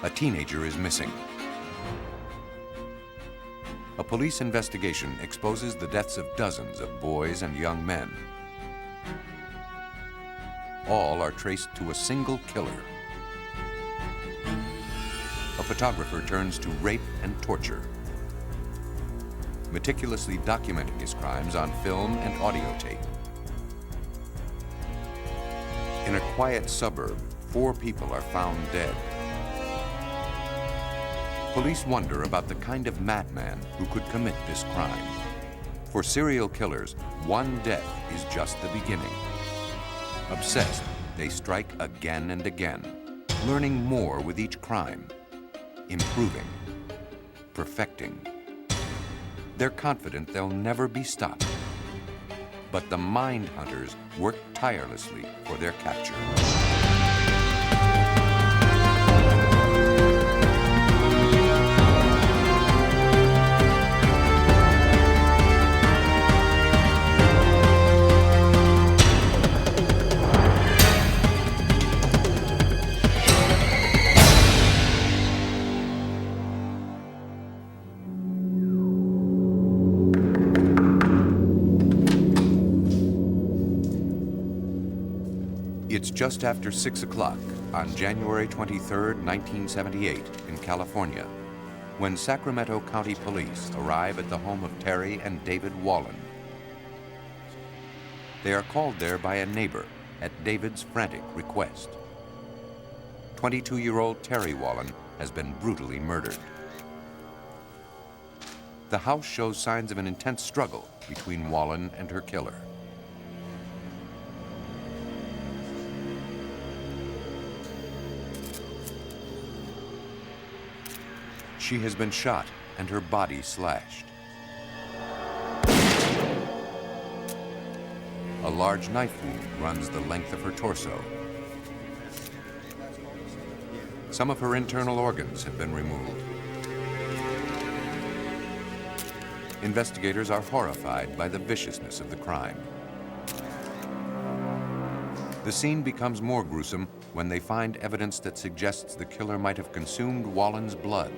A teenager is missing. A police investigation exposes the deaths of dozens of boys and young men. All are traced to a single killer. A photographer turns to rape and torture, meticulously documenting his crimes on film and audio tape. In a quiet suburb, 4 people are found dead. Police wonder about the kind of madman who could commit this crime. For serial killers, one death is just the beginning. Obsessed, they strike again and again, learning more with each crime, improving, perfecting. They're confident they'll never be stopped. But the mind hunters work tirelessly for their capture. It's just after 6 o'clock on January 23, 1978, in California, when Sacramento County Police arrive at the home of Terry and David Wallen. They are called there by a neighbor at David's frantic request. 22-year-old Terry Wallen has been brutally murdered. The house shows signs of an intense struggle between Wallen and her killer. She has been shot and her body slashed. A large knife wound runs the length of her torso. Some of her internal organs have been removed. Investigators are horrified by the viciousness of the crime. The scene becomes more gruesome when they find evidence that suggests the killer might have consumed Wallen's blood.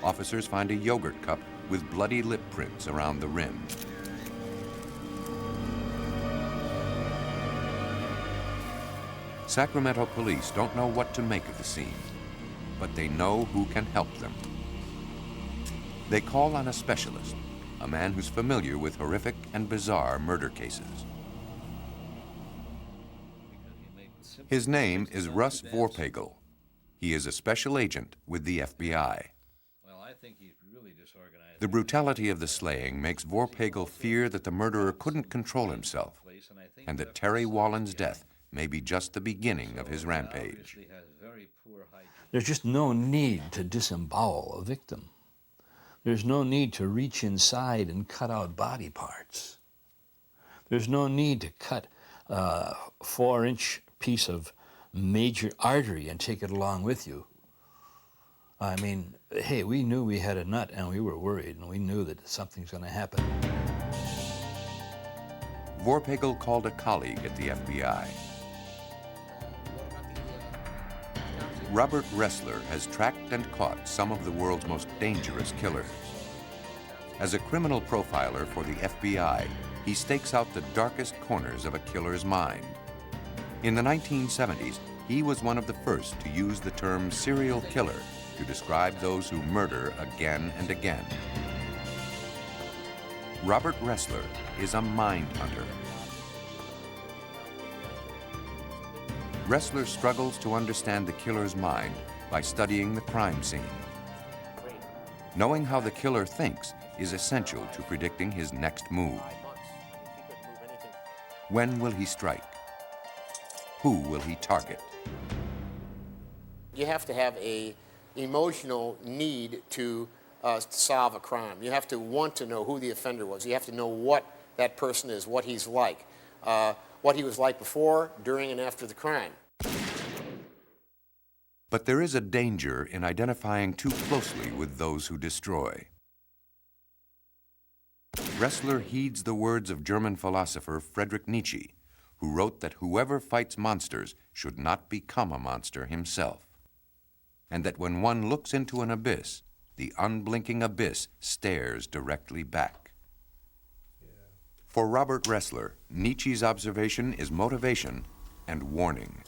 Officers find a yogurt cup with bloody lip prints around the rim. Sacramento police don't know what to make of the scene, but they know who can help them. They call on a specialist, a man who's familiar with horrific and bizarre murder cases. His name is Russ Vorpagel. He is a special agent with the FBI. The brutality of the slaying makes Vorpagel fear that the murderer couldn't control himself, and that Terry Wallen's death may be just the beginning of his rampage. There's just no need to disembowel a victim. There's no need to reach inside and cut out body parts. There's no need to cut a 4-inch piece of major artery and take it along with you. I mean, hey, we knew we had a nut and we were worried and we knew that something's going to happen. Vorpagel called a colleague at the FBI. Robert Ressler has tracked and caught some of the world's most dangerous killers. As a criminal profiler for the FBI, he stakes out the darkest corners of a killer's mind. In the 1970s, he was one of the first to use the term serial killer to describe those who murder again and again. Robert Ressler is a mind hunter. Ressler struggles to understand the killer's mind by studying the crime scene. Knowing how the killer thinks is essential to predicting his next move. When will he strike? Who will he target? You have to have an emotional need to solve a crime. You have to want to know who the offender was. You have to know what that person is, what he's like, what he was like before, during, and after the crime. But there is a danger in identifying too closely with those who destroy. Ressler heeds the words of German philosopher Friedrich Nietzsche, who who wrote that whoever fights monsters should not become a monster himself, and that when one looks into an abyss, the unblinking abyss stares directly back. For Robert Ressler, Nietzsche's observation is motivation and warning.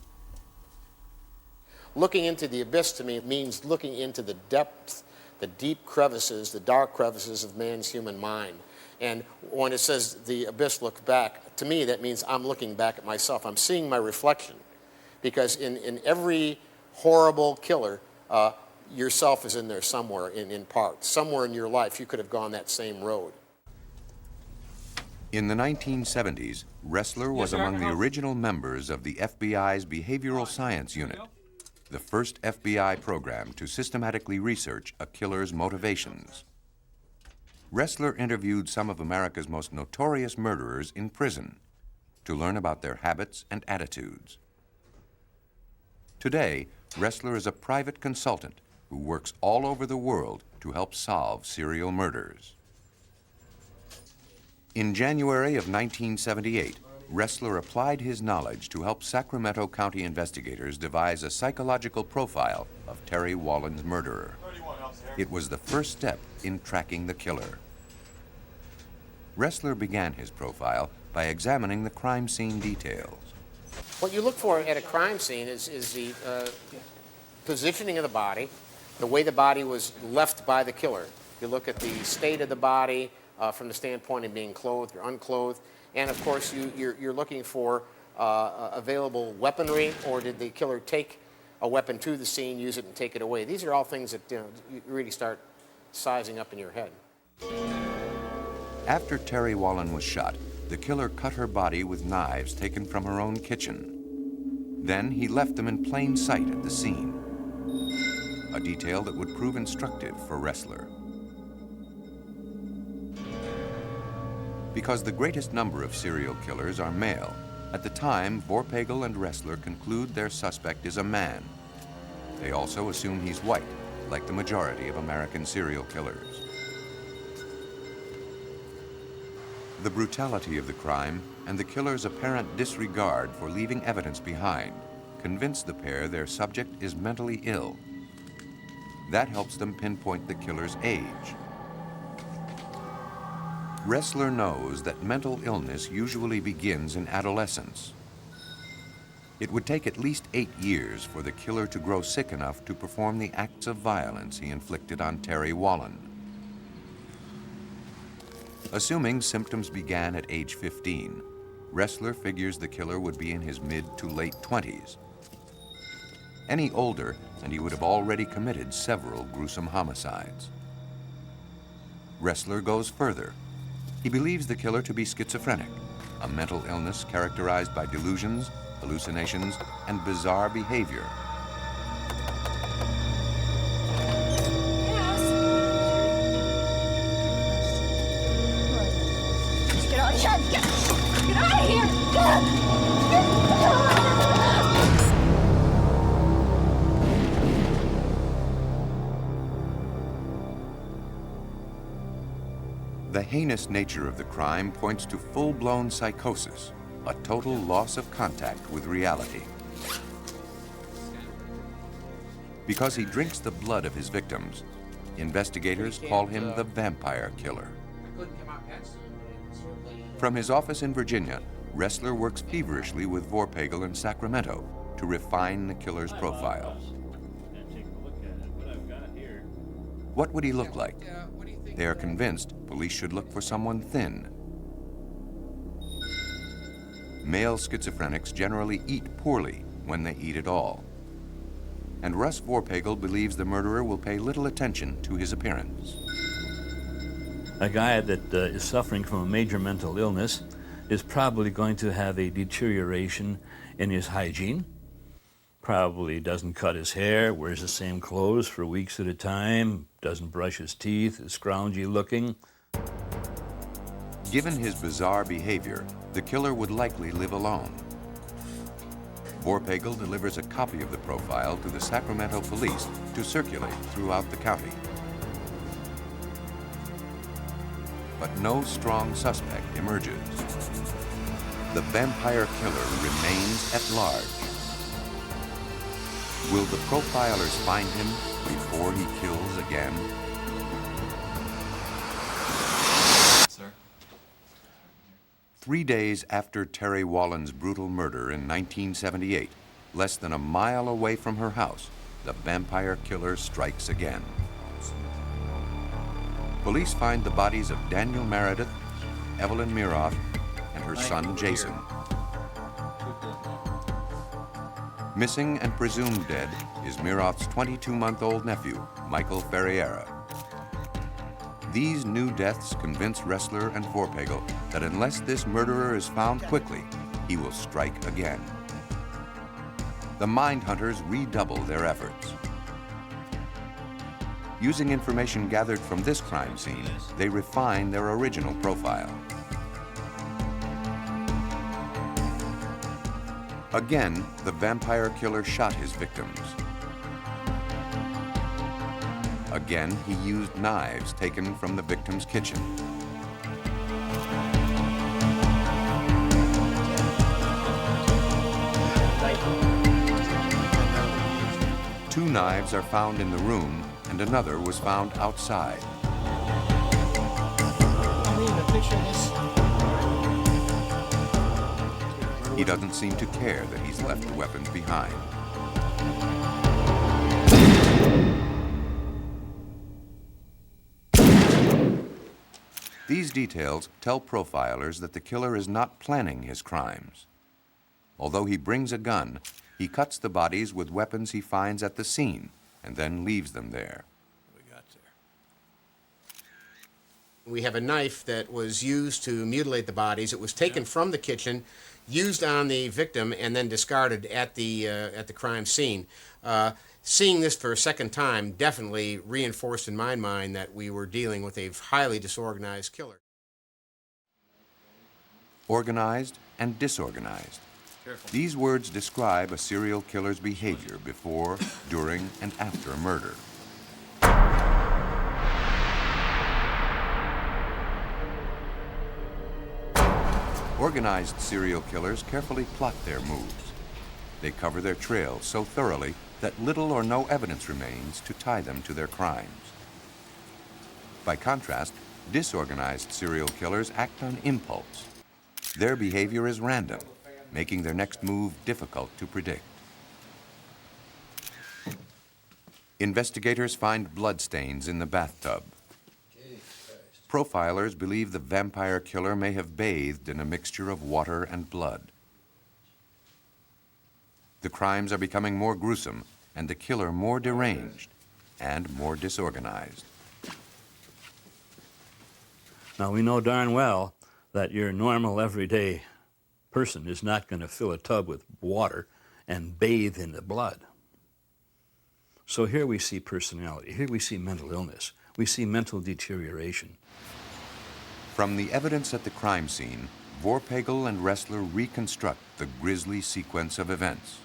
Looking into the abyss to me means looking into the depths, the deep crevices, the dark crevices of man's human mind. And when it says the abyss looks back, to me that means I'm looking back at myself. I'm seeing my reflection. Because in every horrible killer, yourself is in there somewhere in part. Somewhere in your life you could have gone that same road. In the 1970s, Ressler was among the original members of the FBI's Behavioral Science Unit, the first FBI program to systematically research a killer's motivations. Ressler interviewed some of America's most notorious murderers in prison to learn about their habits and attitudes. Today, Ressler is a private consultant who works all over the world to help solve serial murders. In January of 1978, Ressler applied his knowledge to help Sacramento County investigators devise a psychological profile of Terry Wallen's murderer. It was the first step in tracking the killer. Ressler began his profile by examining the crime scene details. What you look for at a crime scene is the positioning of the body, the way the body was left by the killer. You look at the state of the body from the standpoint of being clothed or unclothed, and of course you're looking for available weaponry, or did the killer take a weapon to the scene, use it, and take it away. These are all things that you really start sizing up in your head. After Terry Wallen was shot, the killer cut her body with knives taken from her own kitchen. Then he left them in plain sight at the scene, a detail that would prove instructive for Ressler. Because the greatest number of serial killers are male, at the time, Vorpagel and Ressler conclude their suspect is a man. They also assume he's white, like the majority of American serial killers. The brutality of the crime and the killer's apparent disregard for leaving evidence behind convince the pair their subject is mentally ill. That helps them pinpoint the killer's age. Ressler knows that mental illness usually begins in adolescence. It would take at least 8 years for the killer to grow sick enough to perform the acts of violence he inflicted on Terry Wallen. Assuming symptoms began at age 15, Ressler figures the killer would be in his mid to late 20s. Any older, and he would have already committed several gruesome homicides. Ressler goes further. He believes the killer to be schizophrenic, a mental illness characterized by delusions, hallucinations, and bizarre behavior. Get out of here! Get out of here! The heinous nature of the crime points to full-blown psychosis, a total loss of contact with reality. Because he drinks the blood of his victims, investigators call him the vampire killer. From his office in Virginia, Ressler works feverishly with Vorpagel in Sacramento to refine the killer's profile. What would he look like? They are convinced police should look for someone thin. Male schizophrenics generally eat poorly when they eat at all. And Russ Vorpagel believes the murderer will pay little attention to his appearance. A guy that is suffering from a major mental illness is probably going to have a deterioration in his hygiene. Probably doesn't cut his hair, wears the same clothes for weeks at a time, doesn't brush his teeth, is scroungy looking. Given his bizarre behavior, the killer would likely live alone. Vorpagel delivers a copy of the profile to the Sacramento police to circulate throughout the county. But no strong suspect emerges. the vampire killer remains at large. Will the profilers find him before he kills again? Sir? 3 days after Terry Wallen's brutal murder in 1978, less than a mile away from her house, the vampire killer strikes again. Police find the bodies of Daniel Meredith, Evelyn Miroth, and her son Jason. Missing and presumed dead is Miroth's 22-month-old nephew, Michael Ferriera. These new deaths convince Ressler and Vorpagel that unless this murderer is found quickly, he will strike again. The mind hunters redouble their efforts. Using information gathered from this crime scene, they refine their original profile. Again, the vampire killer shot his victims. Again, he used knives taken from the victim's kitchen. Two knives are found in the room, and another was found outside. He doesn't seem to care that he's left the weapons behind. These details tell profilers that the killer is not planning his crimes. Although he brings a gun, he cuts the bodies with weapons he finds at the scene and then leaves them there. We have a knife that was used to mutilate the bodies. It was taken from the kitchen, used on the victim, and then discarded at the crime scene. Seeing this for a second time definitely reinforced in my mind that we were dealing with a highly disorganized killer. Organized and disorganized. Careful. These words describe a serial killer's behavior before, during, and after a murder. Organized serial killers carefully plot their moves. They cover their trail so thoroughly that little or no evidence remains to tie them to their crimes. By contrast, disorganized serial killers act on impulse. Their behavior is random, making their next move difficult to predict. Investigators find bloodstains in the bathtub. Profilers believe the vampire killer may have bathed in a mixture of water and blood. The crimes are becoming more gruesome and the killer more deranged and more disorganized. Now, we know darn well that your normal, everyday person is not going to fill a tub with water and bathe in the blood. So here we see personality. Here we see mental illness. We see mental deterioration. From the evidence at the crime scene, Vorpagel and Ressler reconstruct the grisly sequence of events.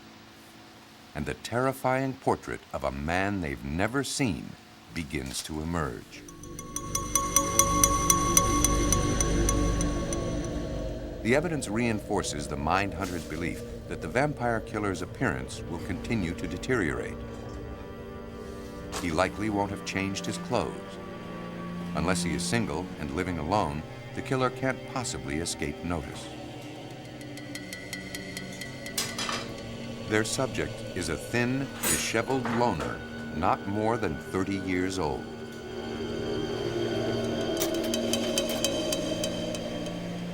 And the terrifying portrait of a man they've never seen begins to emerge. The evidence reinforces the mind hunter's belief that the vampire killer's appearance will continue to deteriorate. He likely won't have changed his clothes. Unless he is single and living alone, the killer can't possibly escape notice. Their subject is a thin, disheveled loner, not more than 30 years old.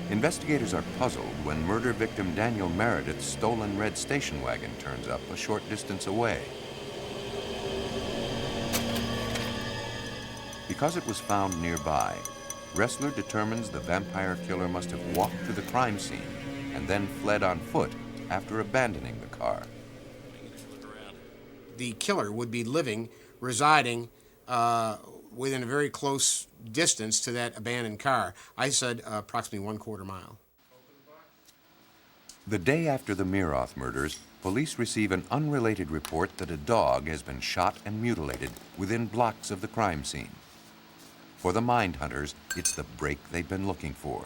Investigators are puzzled when murder victim Daniel Meredith's stolen red station wagon turns up a short distance away. Because it was found nearby, Ressler determines the vampire killer must have walked to the crime scene and then fled on foot after abandoning the car. The killer would be residing within a very close distance to that abandoned car. I said approximately 1/4 mile. The day after the Miroth murders, police receive an unrelated report that a dog has been shot and mutilated within blocks of the crime scene. For the mind hunters, it's the break they've been looking for.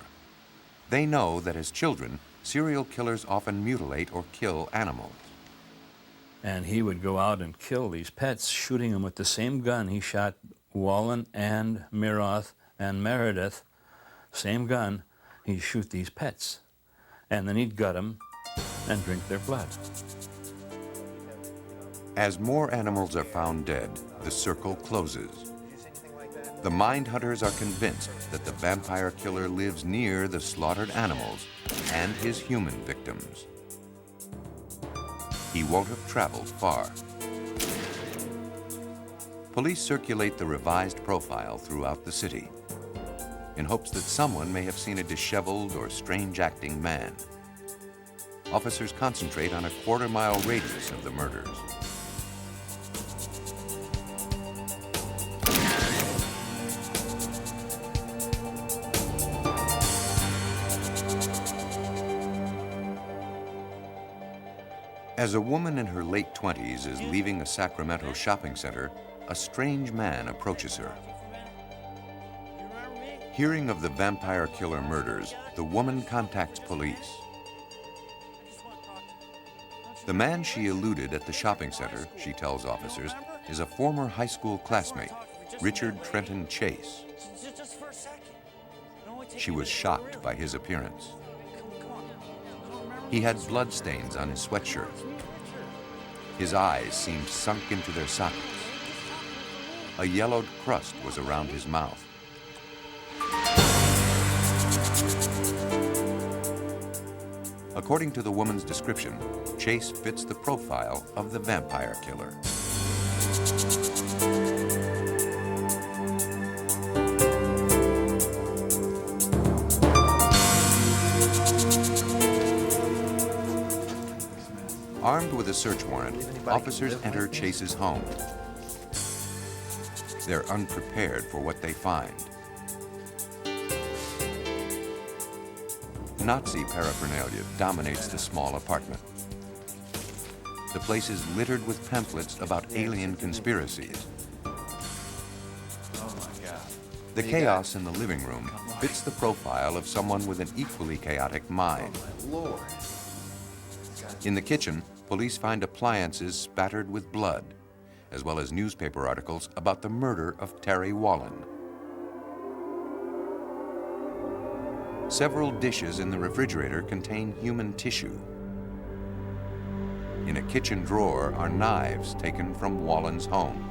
They know that as children, serial killers often mutilate or kill animals. And he would go out and kill these pets, shooting them with the same gun he shot Wallen and Miroth and Meredith. Same gun, he'd shoot these pets. And then he'd gut them and drink their blood. As more animals are found dead, the circle closes. The mind hunters are convinced that the vampire killer lives near the slaughtered animals and his human victims. He won't have traveled far. Police circulate the revised profile throughout the city in hopes that someone may have seen a disheveled or strange-acting man. Officers concentrate on a quarter-mile radius of the murders. As a woman in her late 20s is leaving a Sacramento shopping center, a strange man approaches her. Hearing of the vampire killer murders, the woman contacts police. The man she eluded at the shopping center, she tells officers, is a former high school classmate, Richard Trenton Chase. She was shocked by his appearance. He had bloodstains on his sweatshirt. His eyes seemed sunk into their sockets. A yellowed crust was around his mouth. According to the woman's description, Chase fits the profile of the vampire killer. Armed with a search warrant, officers enter Chase's home. They're unprepared for what they find. Nazi paraphernalia dominates the small apartment. The place is littered with pamphlets about alien conspiracies. The chaos in the living room fits the profile of someone with an equally chaotic mind. In the kitchen, police find appliances spattered with blood, as well as newspaper articles about the murder of Terry Wallen. Several dishes in the refrigerator contain human tissue. In a kitchen drawer are knives taken from Wallen's home.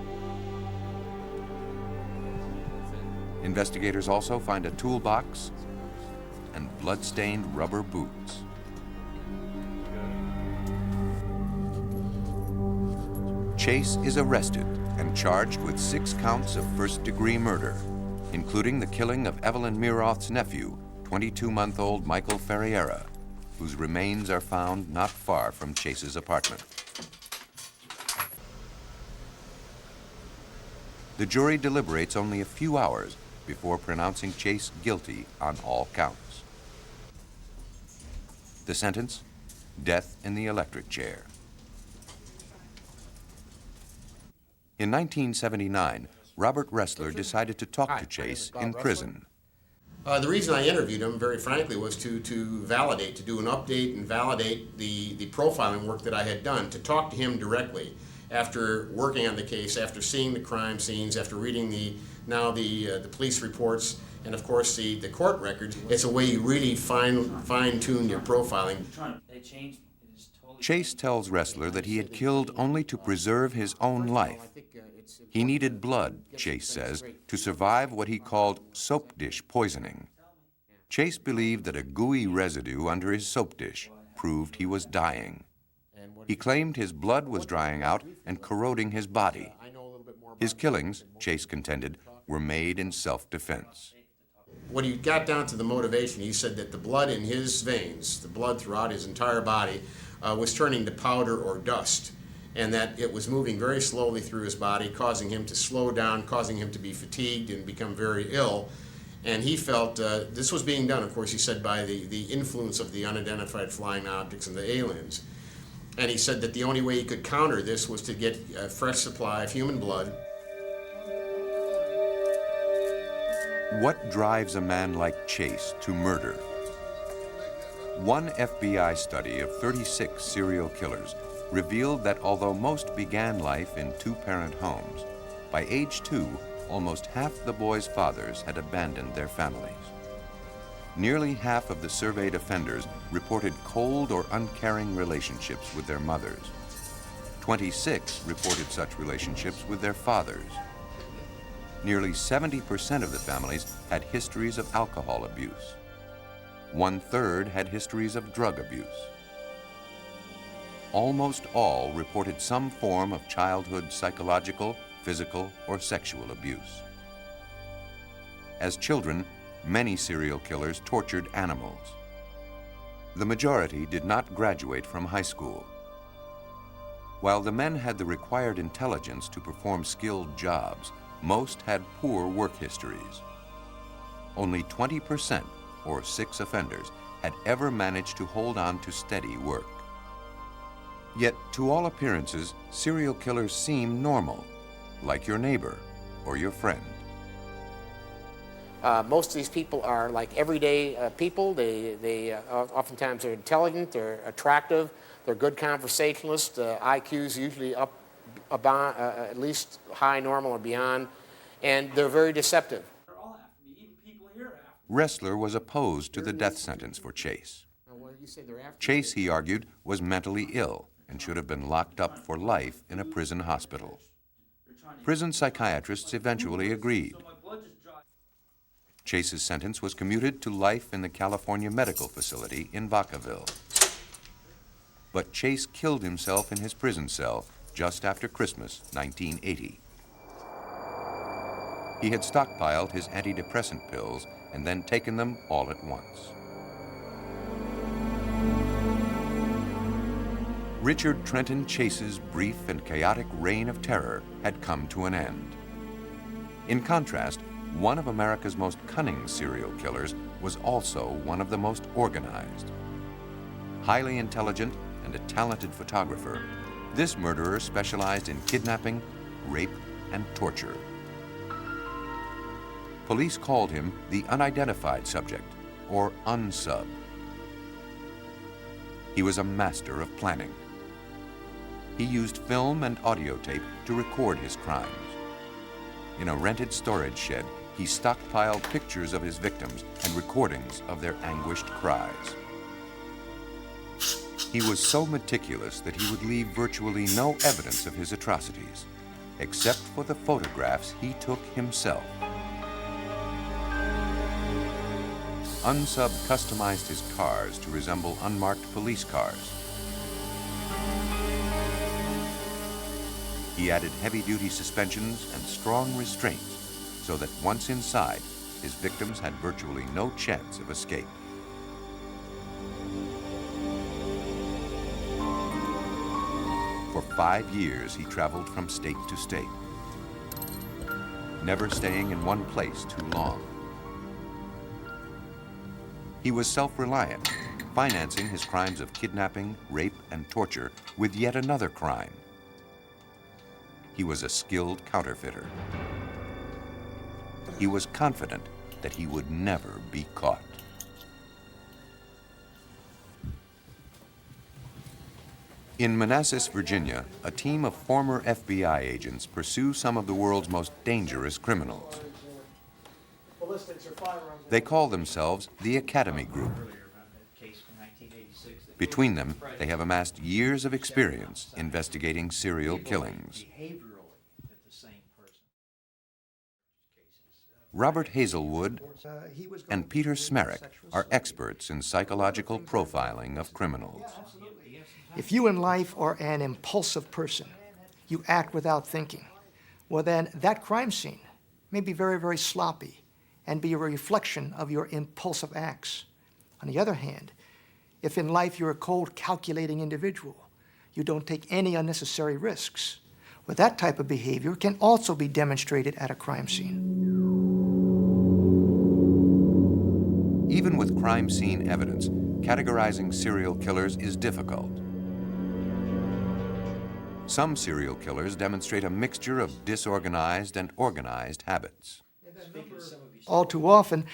Investigators also find a toolbox and blood-stained rubber boots. Chase is arrested and charged with 6 counts of first-degree murder, including the killing of Evelyn Miroth's nephew, 22-month-old Michael Ferreira, whose remains are found not far from Chase's apartment. The jury deliberates only a few hours before pronouncing Chase guilty on all counts. The sentence? Death in the electric chair. In 1979, Robert Ressler decided to talk to Chase in prison. The reason I interviewed him, very frankly, was to validate, to do an update and validate the profiling work that I had done, to talk to him directly after working on the case, after seeing the crime scenes, after reading the police reports, and of course the court records. It's a way you really fine-tune your profiling. Chase tells Ressler that he had killed only to preserve his own life. He needed blood, Chase says, to survive what he called soap dish poisoning. Chase believed that a gooey residue under his soap dish proved he was dying. He claimed his blood was drying out and corroding his body. His killings, Chase contended, were made in self-defense. When he got down to the motivation, he said that the blood in his veins, the blood throughout his entire body, was turning to powder or dust, and that it was moving very slowly through his body, causing him to slow down, causing him to be fatigued and become very ill. And he felt this was being done, of course, he said, by the influence of the unidentified flying objects and the aliens. And he said that the only way he could counter this was to get a fresh supply of human blood. What drives a man like Chase to murder? One FBI study of 36 serial killers revealed that although most began life in two-parent homes, by age 2, almost half the boys' fathers had abandoned their families. Nearly half of the surveyed offenders reported cold or uncaring relationships with their mothers. 26 reported such relationships with their fathers. Nearly 70% of the families had histories of alcohol abuse. 1/3 had histories of drug abuse. Almost all reported some form of childhood psychological, physical, or sexual abuse. As children, many serial killers tortured animals. The majority did not graduate from high school. While the men had the required intelligence to perform skilled jobs, most had poor work histories. Only 20%, or 6 offenders, had ever managed to hold on to steady work. Yet, to all appearances, serial killers seem normal, like your neighbor or your friend. Most of these people are like everyday people. They oftentimes are intelligent, they're attractive, they're good conversationalists. IQ's usually up about, at least high normal or beyond, and they're very deceptive. Ressler was opposed to the death sentence for Chase. Chase, he argued, was mentally ill and should have been locked up for life in a prison hospital. Prison psychiatrists eventually agreed. Chase's sentence was commuted to life in the California Medical Facility in Vacaville. But Chase killed himself in his prison cell just after Christmas, 1980. He had stockpiled his antidepressant pills and then taken them all at once. Richard Trenton Chase's brief and chaotic reign of terror had come to an end. In contrast, one of America's most cunning serial killers was also one of the most organized. Highly intelligent and a talented photographer, this murderer specialized in kidnapping, rape, and torture. Police called him the unidentified subject, or unsub. He was a master of planning. He used film and audio tape to record his crimes. In a rented storage shed, he stockpiled pictures of his victims and recordings of their anguished cries. He was so meticulous that he would leave virtually no evidence of his atrocities, except for the photographs he took himself. Unsub customized his cars to resemble unmarked police cars. He added heavy-duty suspensions and strong restraints so that once inside, his victims had virtually no chance of escape. For 5 years, he traveled from state to state, never staying in one place too long. He was self-reliant, financing his crimes of kidnapping, rape, and torture with yet another crime. He was a skilled counterfeiter. He was confident that he would never be caught. In Manassas, Virginia, a team of former FBI agents pursue some of the world's most dangerous criminals. They call themselves the Academy Group. Between them, they have amassed years of experience investigating serial killings. Robert Hazelwood and Peter Smerick are experts in psychological profiling of criminals. If you in life are an impulsive person, you act without thinking, well then that crime scene may be very, very sloppy and be a reflection of your impulsive acts. On the other hand, if in life you're a cold, calculating individual, you don't take any unnecessary risks, well, that type of behavior can also be demonstrated at a crime scene. Even with crime scene evidence, categorizing serial killers is difficult. Some serial killers demonstrate a mixture of disorganized and organized habits. All too often,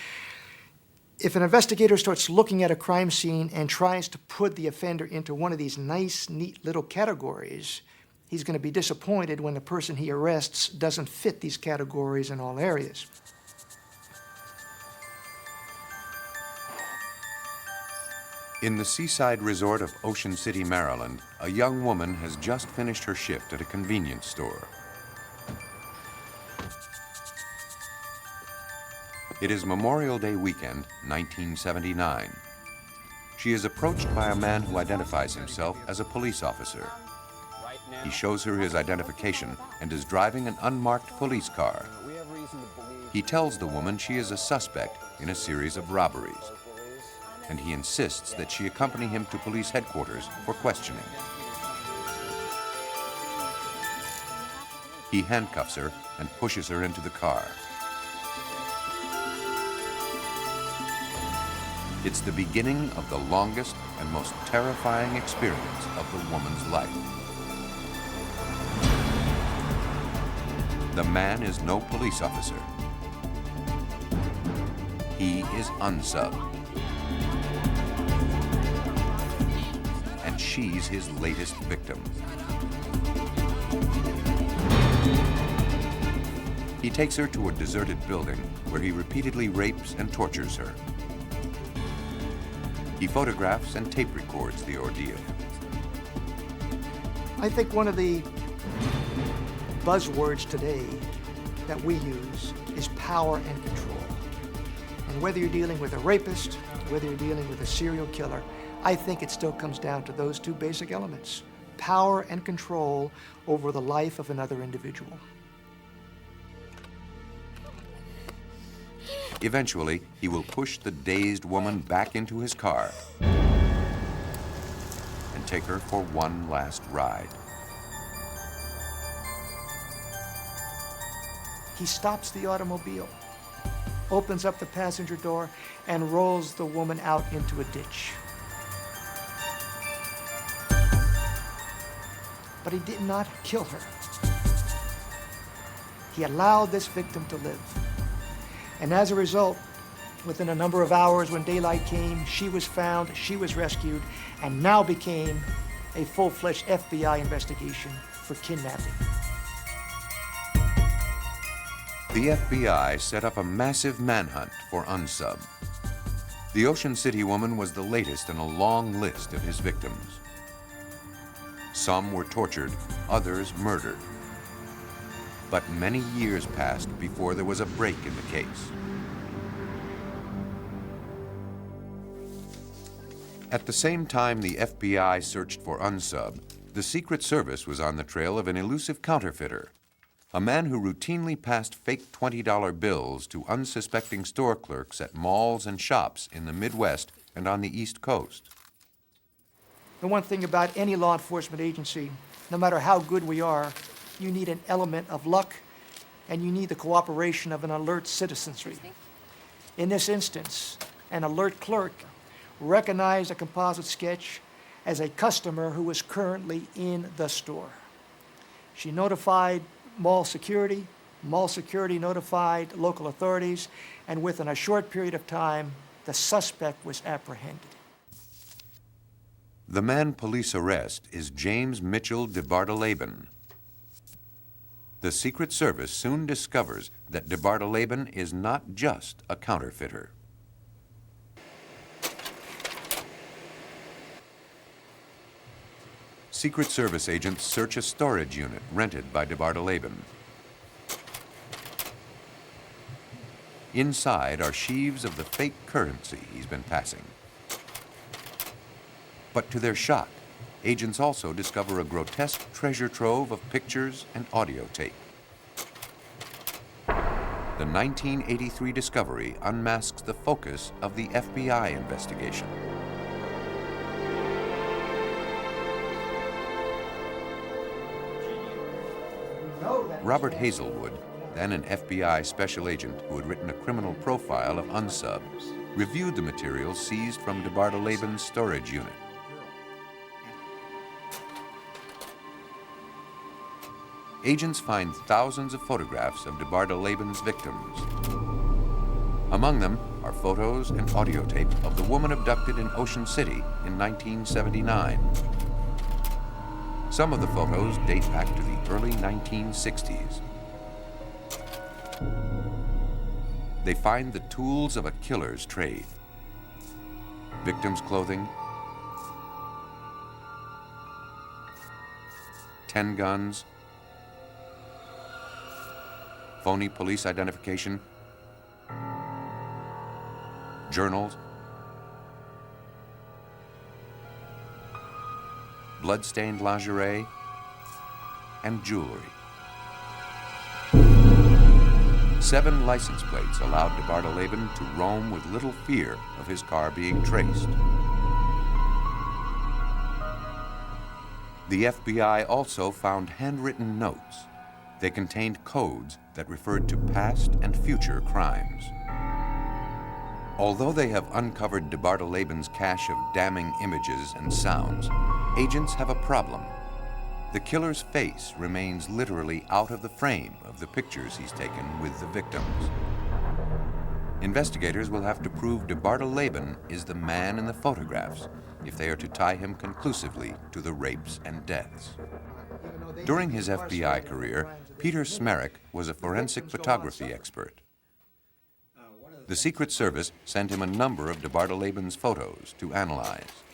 If an investigator starts looking at a crime scene and tries to put the offender into one of these nice, neat little categories, he's going to be disappointed when the person he arrests doesn't fit these categories in all areas. In the seaside resort of Ocean City, Maryland, a young woman has just finished her shift at a convenience store. It is Memorial Day weekend, 1979. She is approached by a man who identifies himself as a police officer. He shows her his identification and is driving an unmarked police car. He tells the woman she is a suspect in a series of robberies, and he insists that she accompany him to police headquarters for questioning. He handcuffs her and pushes her into the car. It's the beginning of the longest and most terrifying experience of the woman's life. The man is no police officer. He is unsub. And she's his latest victim. He takes her to a deserted building where he repeatedly rapes and tortures her. He photographs and tape records the ordeal. I think one of the buzzwords today that we use is power and control. And whether you're dealing with a rapist, whether you're dealing with a serial killer, I think it still comes down to those two basic elements: power and control over the life of another individual. Eventually, he will push the dazed woman back into his car and take her for one last ride. He stops the automobile, opens up the passenger door, and rolls the woman out into a ditch. But he did not kill her. He allowed this victim to live. And as a result, within a number of hours when daylight came, she was found, she was rescued, and now became a full-fledged FBI investigation for kidnapping. The FBI set up a massive manhunt for unsub. The Ocean City woman was the latest in a long list of his victims. Some were tortured, others murdered. But many years passed before there was a break in the case. At the same time the FBI searched for unsub, the Secret Service was on the trail of an elusive counterfeiter, a man who routinely passed fake $20 bills to unsuspecting store clerks at malls and shops in the Midwest and on the East Coast. The one thing about any law enforcement agency, no matter how good we are, you need an element of luck, and you need the cooperation of an alert citizenry. In this instance, an alert clerk recognized a composite sketch as a customer who was currently in the store. She notified mall security notified local authorities, and within a short period of time, the suspect was apprehended. The man police arrest is James Mitchell DeBartoleben. The Secret Service soon discovers that DeBartoleben is not just a counterfeiter. Secret Service agents search a storage unit rented by DeBartoleben. Inside are sheaves of the fake currency he's been passing. But to their shock, agents also discover a grotesque treasure trove of pictures and audio tape. The 1983 discovery unmasks the focus of the FBI investigation. Robert Hazelwood, then an FBI special agent who had written a criminal profile of unsub, reviewed the materials seized from DeBartoleben's storage unit. Agents find thousands of photographs of DeBartoleben's victims. Among them are photos and audio tape of the woman abducted in Ocean City in 1979. Some of the photos date back to the early 1960s. They find the tools of a killer's trade. Victim's clothing, 10 guns, phony police identification, journals, blood-stained lingerie, and jewelry. 7 license plates allowed DeBartoleben to roam with little fear of his car being traced. The FBI also found handwritten notes. They contained codes that referred to past and future crimes. Although they have uncovered DeBartoleben's cache of damning images and sounds, agents have a problem. The killer's face remains literally out of the frame of the pictures he's taken with the victims. Investigators will have to prove DeBartoleben is the man in the photographs if they are to tie him conclusively to the rapes and deaths. During his FBI career, Peter Smerek was a forensic photography expert. The Secret Service sent him a number of DeBartoleben's photos to analyze.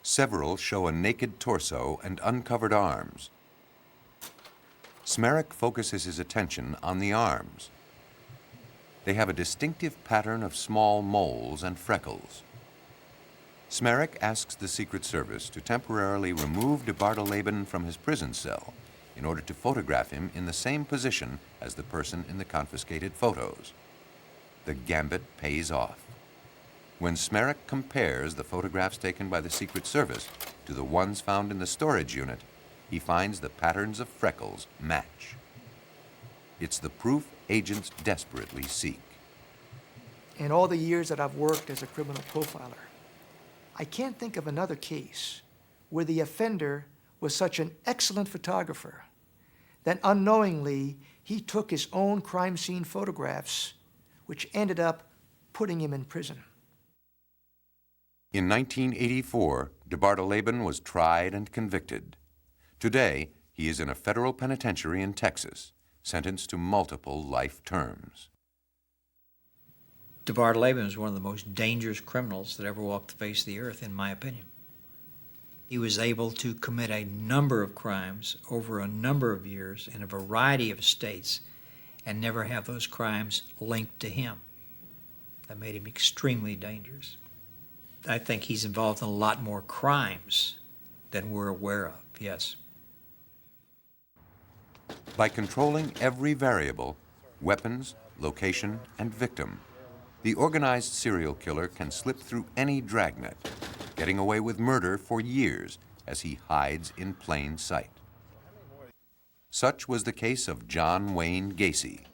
Several show a naked torso and uncovered arms. Smerek focuses his attention on the arms. They have a distinctive pattern of small moles and freckles. Smerek asks the Secret Service to temporarily remove DeBartoleben from his prison cell in order to photograph him in the same position as the person in the confiscated photos. The gambit pays off. When Smerek compares the photographs taken by the Secret Service to the ones found in the storage unit, he finds the patterns of freckles match. It's the proof agents desperately seek. In all the years that I've worked as a criminal profiler, I can't think of another case where the offender was such an excellent photographer that unknowingly he took his own crime scene photographs, which ended up putting him in prison. In 1984, DeBartoleben was tried and convicted. Today, he is in a federal penitentiary in Texas, sentenced to multiple life terms. DeBartoleben was one of the most dangerous criminals that ever walked the face of the earth, in my opinion. He was able to commit a number of crimes over a number of years in a variety of states and never have those crimes linked to him. That made him extremely dangerous. I think he's involved in a lot more crimes than we're aware of, yes. By controlling every variable, weapons, location, and victim, the organized serial killer can slip through any dragnet, getting away with murder for years as he hides in plain sight. Such was the case of John Wayne Gacy,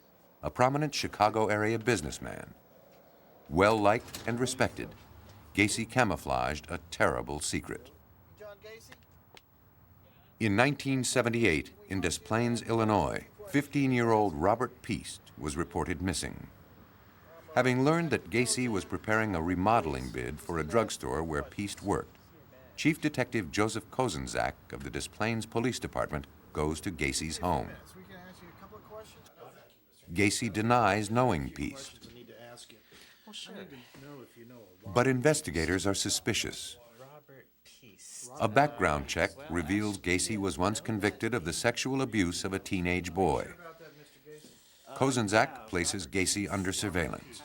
a prominent Chicago area businessman. Well-liked and respected, Gacy camouflaged a terrible secret. In 1978, in Des Plaines, Illinois, 15-year-old Robert Piest was reported missing. Having learned that Gacy was preparing a remodeling bid for a drugstore where Piest worked, Chief Detective Joseph Kozenzak of the Des Plaines Police Department goes to Gacy's home. Gacy denies knowing Piest. But investigators are suspicious. A background check reveals Gacy was once convicted of the sexual abuse of a teenage boy. Kozenzak places Gacy under surveillance.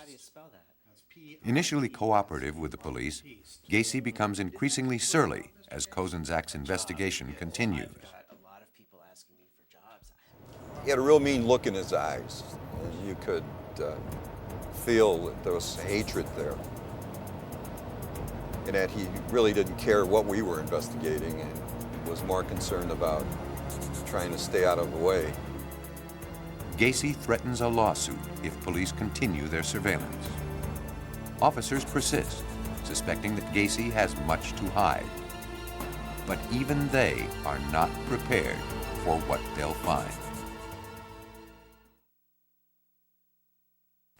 Initially cooperative with the police, Gacy becomes increasingly surly as Kozenzak's investigation continues. He had a real mean look in his eyes. You could feel that there was hatred there, and that he really didn't care what we were investigating and was more concerned about trying to stay out of the way. Gacy threatens a lawsuit if police continue their surveillance. Officers persist, suspecting that Gacy has much to hide. But even they are not prepared for what they'll find.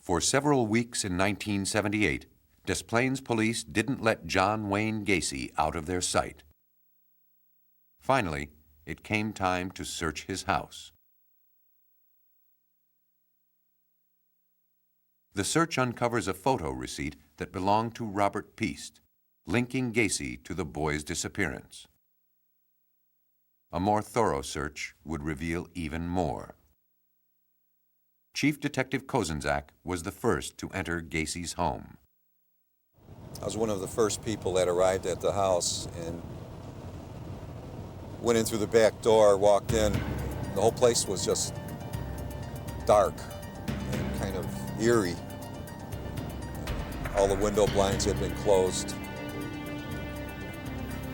For several weeks in 1978, Des Plaines police didn't let John Wayne Gacy out of their sight. Finally, it came time to search his house. The search uncovers a photo receipt that belonged to Robert Piest, linking Gacy to the boy's disappearance. A more thorough search would reveal even more. Chief Detective Kozenzak was the first to enter Gacy's home. I was one of the first people that arrived at the house and went in through the back door, walked in. The whole place was just dark and kind of eerie. All the window blinds had been closed.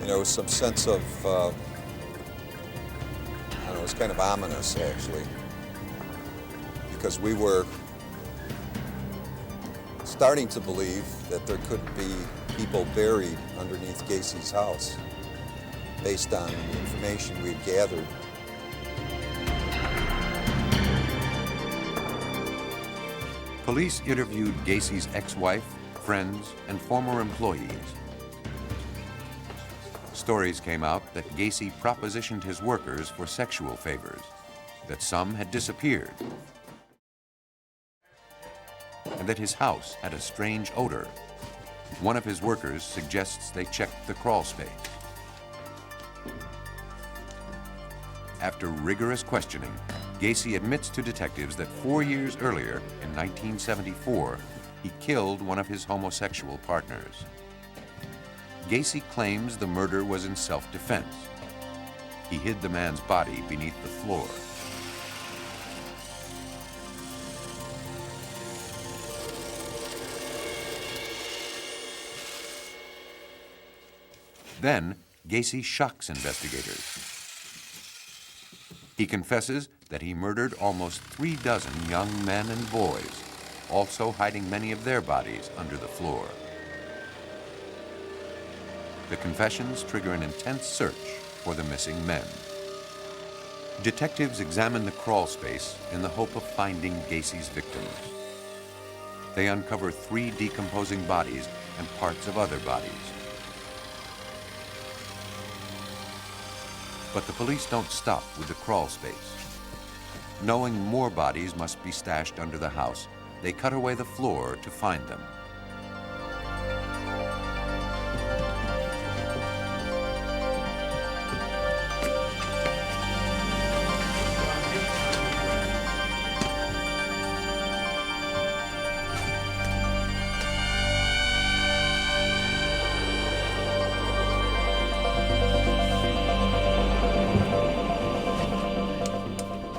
And there was some sense of, I don't know, it was kind of ominous actually, because we were starting to believe that there could be people buried underneath Gacy's house based on the information we'd gathered. Police interviewed Gacy's ex-wife, friends, and former employees. Stories came out that Gacy propositioned his workers for sexual favors, that some had disappeared, and that his house had a strange odor. One of his workers suggests they checked the crawl space. After rigorous questioning, Gacy admits to detectives that 4 years earlier, in 1974, he killed one of his homosexual partners. Gacy claims the murder was in self-defense. He hid the man's body beneath the floor. Then, Gacy shocks investigators. He confesses that he murdered almost 36 young men and boys, also hiding many of their bodies under the floor. The confessions trigger an intense search for the missing men. Detectives examine the crawl space in the hope of finding Gacy's victims. They uncover 3 decomposing bodies and parts of other bodies. But the police don't stop with the crawl space. Knowing more bodies must be stashed under the house, they cut away the floor to find them.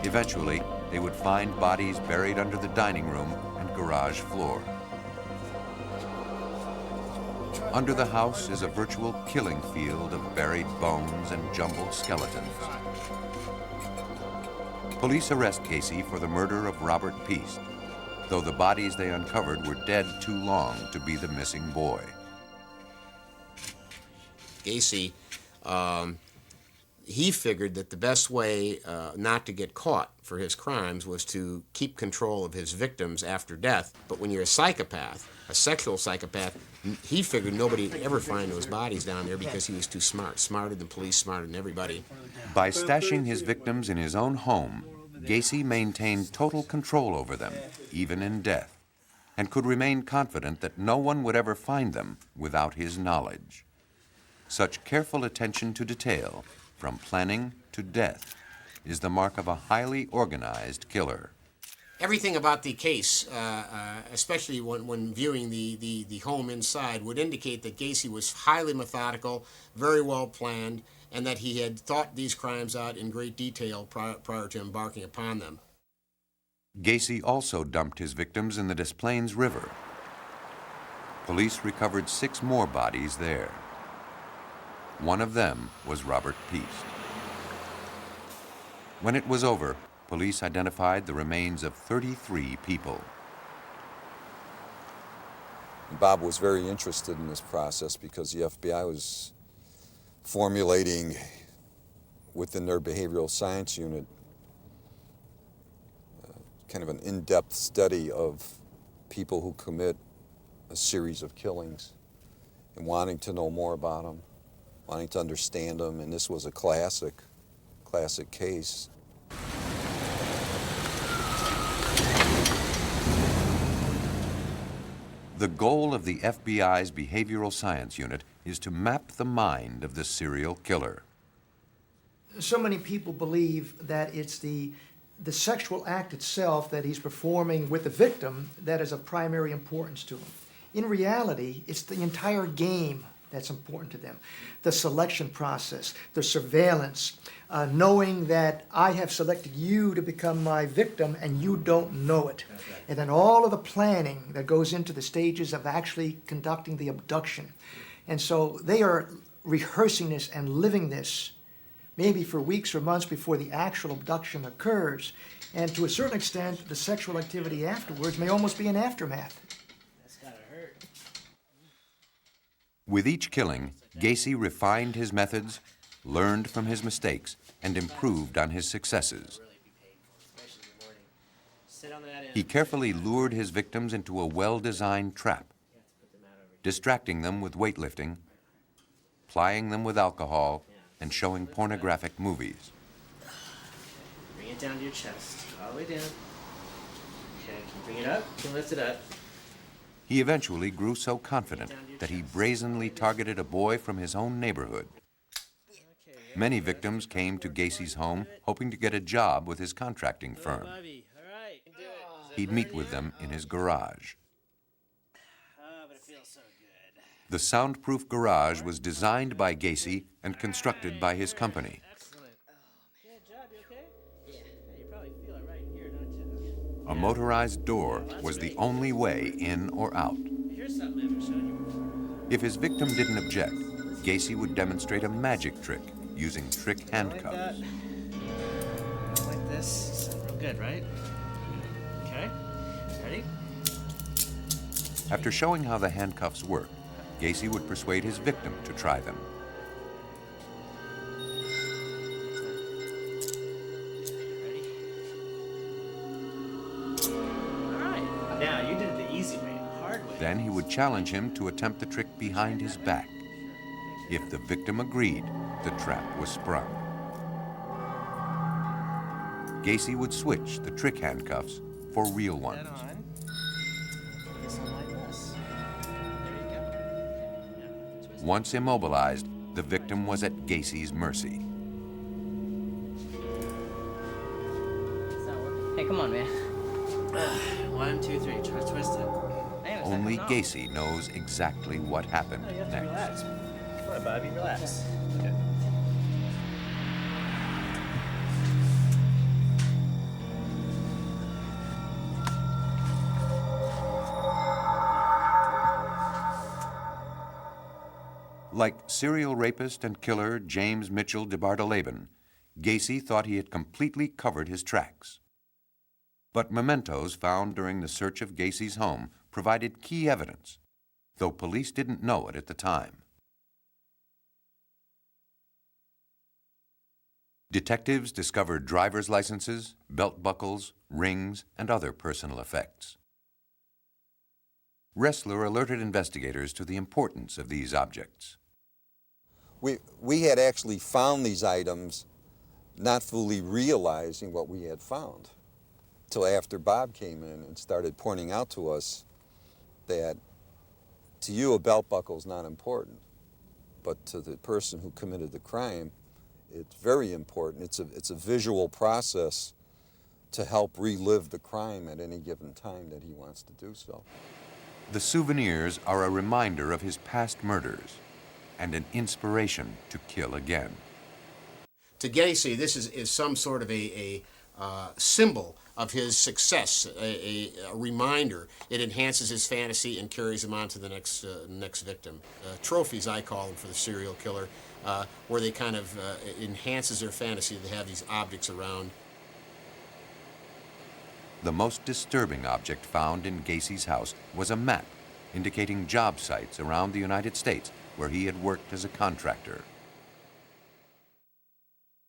Eventually, they would find bodies buried under the dining room and garage floor. Under the house is a virtual killing field of buried bones and jumbled skeletons. Police arrest Gacy for the murder of Robert Piest, though the bodies they uncovered were dead too long to be the missing boy. Gacy, he figured that the best way not to get caught for his crimes was to keep control of his victims after death. But when you're a psychopath, a sexual psychopath, he figured nobody would ever find those bodies down there because he was too smart, smarter than police, smarter than everybody. By stashing his victims in his own home, Gacy maintained total control over them, even in death, and could remain confident that no one would ever find them without his knowledge. Such careful attention to detail, from planning to death, is the mark of a highly organized killer. Everything about the case, especially when viewing the home inside, would indicate that Gacy was highly methodical, very well planned, and that he had thought these crimes out in great detail prior to embarking upon them. Gacy also dumped his victims in the Des Plaines River. Police recovered 6 more bodies there. One of them was Robert Piest. When it was over, police identified the remains of 33 people. Bob was very interested in this process because the FBI was formulating within their behavioral science unit kind of an in-depth study of people who commit a series of killings and wanting to know more about them, wanting to understand them, and this was a classic case. The goal of the FBI's Behavioral Science Unit is to map the mind of the serial killer. So many people believe that it's the sexual act itself that he's performing with the victim that is of primary importance to him. In reality, it's the entire game that's important to them. The selection process, the surveillance, knowing that I have selected you to become my victim and you don't know it. And then all of the planning that goes into the stages of actually conducting the abduction. And so they are rehearsing this and living this maybe for weeks or months before the actual abduction occurs. And to a certain extent, the sexual activity afterwards may almost be an aftermath. That's gotta hurt. With each killing, Gacy refined his methods, learned from his mistakes, and improved on his successes. He carefully lured his victims into a well-designed trap, distracting them with weightlifting, plying them with alcohol, and showing pornographic movies. Bring it down to your chest, all the way down. Okay, can you bring it up? You can lift it up. He eventually grew so confident that he brazenly targeted a boy from his own neighborhood. Many victims came to Gacy's home hoping to get a job with his contracting firm. He'd meet with them in his garage. But it feels so good. The soundproof garage was designed by Gacy and constructed by his company. Excellent. Good job, you okay? Yeah. You probably feel it right here, don't you? A motorized door was the only way in or out. Here's something I haven't shown you before. If his victim didn't object, Gacy would demonstrate a magic trick using trick handcuffs. Like this. Sound real good, right? Okay. Ready? After showing how the handcuffs work, Gacy would persuade his victim to try them. Ready? All right. Now, you did it the easy way, the hard way. Then he would challenge him to attempt the trick behind his back. If the victim agreed, the trap was sprung. Gacy would switch the trick handcuffs for real ones. On. This one like this. There you go. Okay. Now, twist it. Once immobilized, the victim was at Gacy's mercy. It's not working. Hey, come on, man. 1, 2, 3. Try to twist it. Hang on a Only second. No. Gacy knows exactly what happened Oh, you have to relax. next. Come on, Bobby, relax. Okay. Like serial rapist and killer James Mitchell DeBartoleben, Gacy thought he had completely covered his tracks. But mementos found during the search of Gacy's home provided key evidence, though police didn't know it at the time. Detectives discovered driver's licenses, belt buckles, rings, and other personal effects. Ressler alerted investigators to the importance of these objects. We had actually found these items not fully realizing what we had found till after Bob came in and started pointing out to us that to you a belt buckle is not important, but to the person who committed the crime, it's very important. It's a visual process to help relive the crime at any given time that he wants to do so. The souvenirs are a reminder of his past murders and an inspiration to kill again. To Gacy, this is some sort of a symbol of his success, a reminder. It enhances his fantasy and carries him on to the next victim. Trophies, I call them, for the serial killer, where they kind of enhances their fantasy to have these objects around. The most disturbing object found in Gacy's house was a map indicating job sites around the United States where he had worked as a contractor.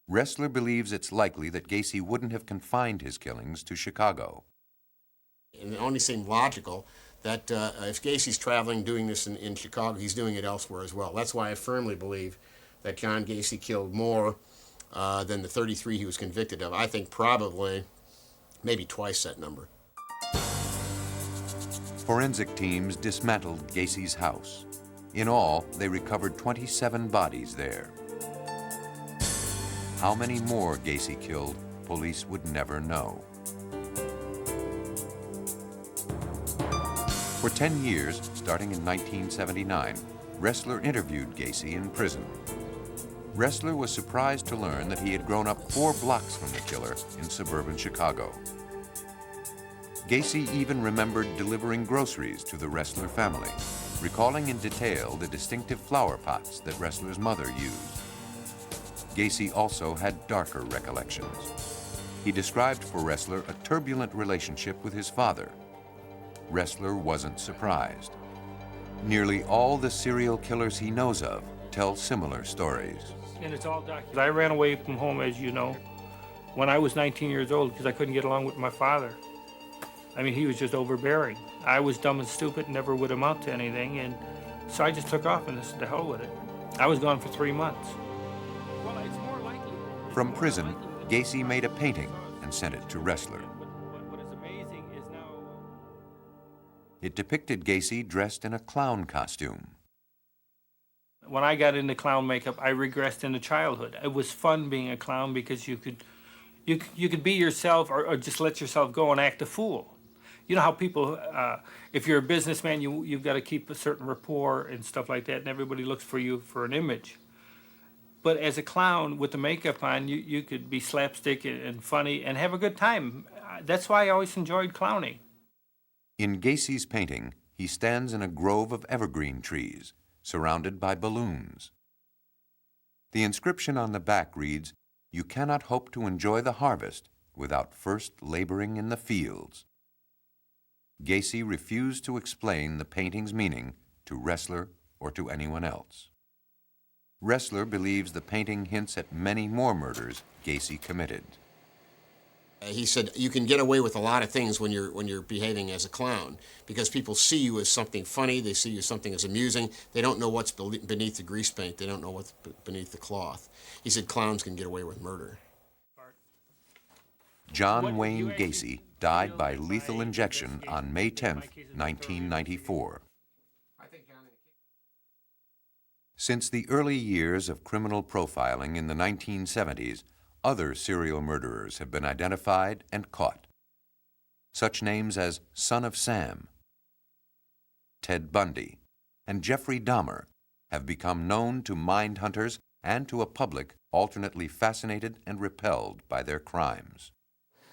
Ressler believes it's likely that Gacy wouldn't have confined his killings to Chicago. And it only seemed logical that if Gacy's traveling doing this in Chicago, he's doing it elsewhere as well. That's why I firmly believe that John Gacy killed more than the 33 he was convicted of. I think probably maybe twice that number. Forensic teams dismantled Gacy's house. In all, they recovered 27 bodies there. How many more Gacy killed, police would never know. For 10 years, starting in 1979, Ressler interviewed Gacy in prison. Ressler was surprised to learn that he had grown up 4 blocks from the killer in suburban Chicago. Gacy even remembered delivering groceries to the Ressler family, recalling in detail the distinctive flower pots that Ressler's mother used. Gacy also had darker recollections. He described for Ressler a turbulent relationship with his father. Ressler wasn't surprised. Nearly all the serial killers he knows of tell similar stories. And it's all documented. I ran away from home, as you know, when I was 19 years old because I couldn't get along with my father. I mean, he was just overbearing. I was dumb and stupid, never would amount to anything, and so I just took off and said, to hell with it. I was gone for 3 months. Well, it's more likely. From prison, Gacy made a painting and sent it to Ressler. What is amazing is now... It depicted Gacy dressed in a clown costume. When I got into clown makeup, I regressed into childhood. It was fun being a clown because you could be yourself or just let yourself go and act a fool. You know how people, if you're a businessman, you've got to keep a certain rapport and stuff like that, and everybody looks for you for an image. But as a clown with the makeup on, you could be slapstick and funny and have a good time. That's why I always enjoyed clowning. In Gacy's painting, he stands in a grove of evergreen trees, surrounded by balloons. The inscription on the back reads, "You cannot hope to enjoy the harvest without first laboring in the fields." Gacy refused to explain the painting's meaning to Ressler or to anyone else. Ressler believes the painting hints at many more murders Gacy committed. He said, you can get away with a lot of things when you're behaving as a clown because people see you as something funny, they see you as something as amusing. They don't know what's beneath the grease paint. They don't know what's beneath the cloth. He said clowns can get away with murder. John Wayne Gacy died by lethal injection on May 10, 1994. Since the early years of criminal profiling in the 1970s, other serial murderers have been identified and caught. Such names as Son of Sam, Ted Bundy, and Jeffrey Dahmer have become known to mind hunters and to a public alternately fascinated and repelled by their crimes.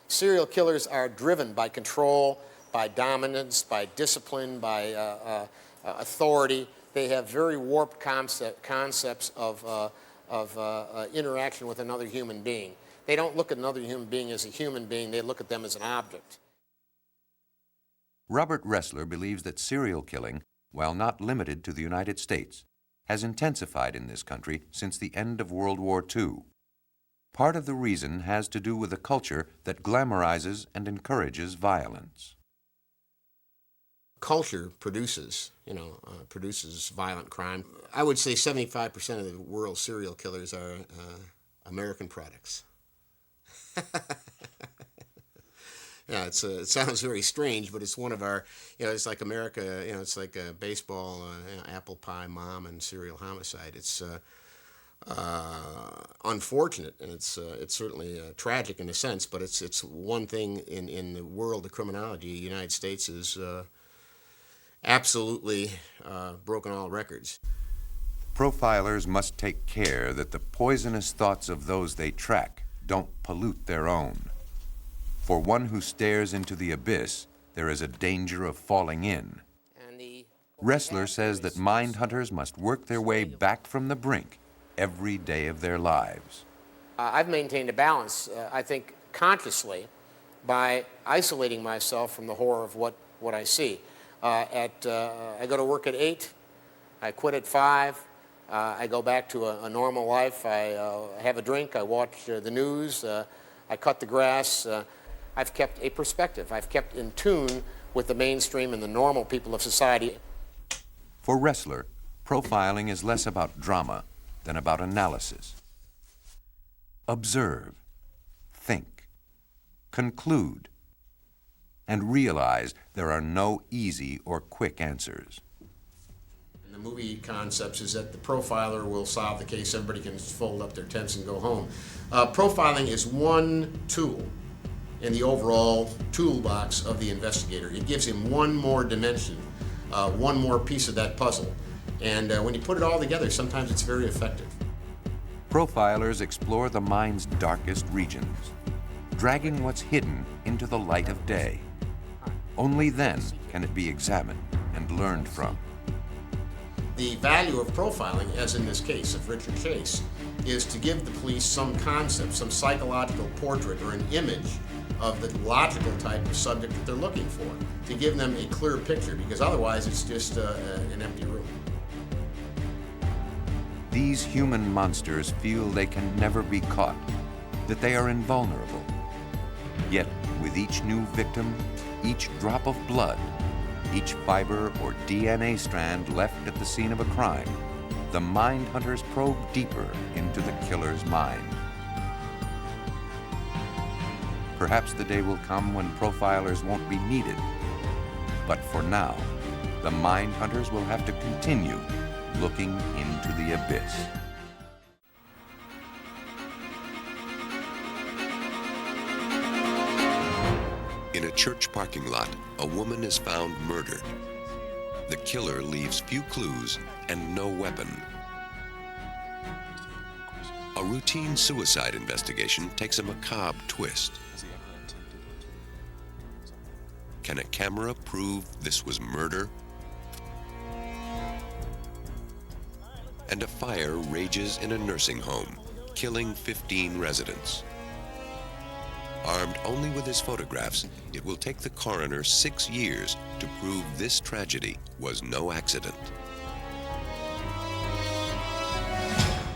Serial killers are driven by control, by dominance, by discipline, by authority. They have very warped concepts of interaction with another human being. They don't look at another human being as a human being, they look at them as an object. Robert Ressler believes that serial killing, while not limited to the United States, has intensified in this country since the end of World War II. Part of the reason has to do with a culture that glamorizes and encourages violence. Culture produces violent crime. I would say 75% of the world's serial killers are American products. Yeah, it sounds very strange, but it's one of our, it's like America, it's like a baseball, apple pie mom and serial homicide. It's unfortunate, and it's certainly tragic in a sense, but it's one thing in the world of criminology. The United States is absolutely broken all records. Profilers must take care that the poisonous thoughts of those they track don't pollute their own. For one who stares into the abyss, there is a danger of falling in. Ressler says that mind hunters must work their way back from the brink every day of their lives. I've maintained a balance, I think, consciously by isolating myself from the horror of what I see. I go to work at 8, I quit at 5, I go back to a normal life, I have a drink, I watch the news, I cut the grass. I've kept a perspective. I've kept in tune with the mainstream and the normal people of society. For Ressler, profiling is less about drama than about analysis. Observe, think, conclude, and realize there are no easy or quick answers. The movie concepts is that the profiler will solve the case, everybody can fold up their tents and go home. Profiling is one tool in the overall toolbox of the investigator. It gives him one more dimension, one more piece of that puzzle. And when you put it all together, sometimes it's very effective. Profilers explore the mind's darkest regions, dragging what's hidden into the light of day. Only then can it be examined and learned from. The value of profiling, as in this case of Richard Chase, is to give the police some concept, some psychological portrait or an image of the logical type of subject that they're looking for, to give them a clear picture, because otherwise it's just an empty room. These human monsters feel they can never be caught, that they are invulnerable. Yet, with each new victim, each drop of blood, each fiber or DNA strand left at the scene of a crime, the mind hunters probe deeper into the killer's mind. Perhaps the day will come when profilers won't be needed. But for now, the mind hunters will have to continue looking into the abyss. In a church parking lot, a woman is found murdered. The killer leaves few clues and no weapon. A routine suicide investigation takes a macabre twist. Can a camera prove this was murder? And a fire rages in a nursing home, killing 15 residents. Armed only with his photographs, it will take the coroner 6 years to prove this tragedy was no accident.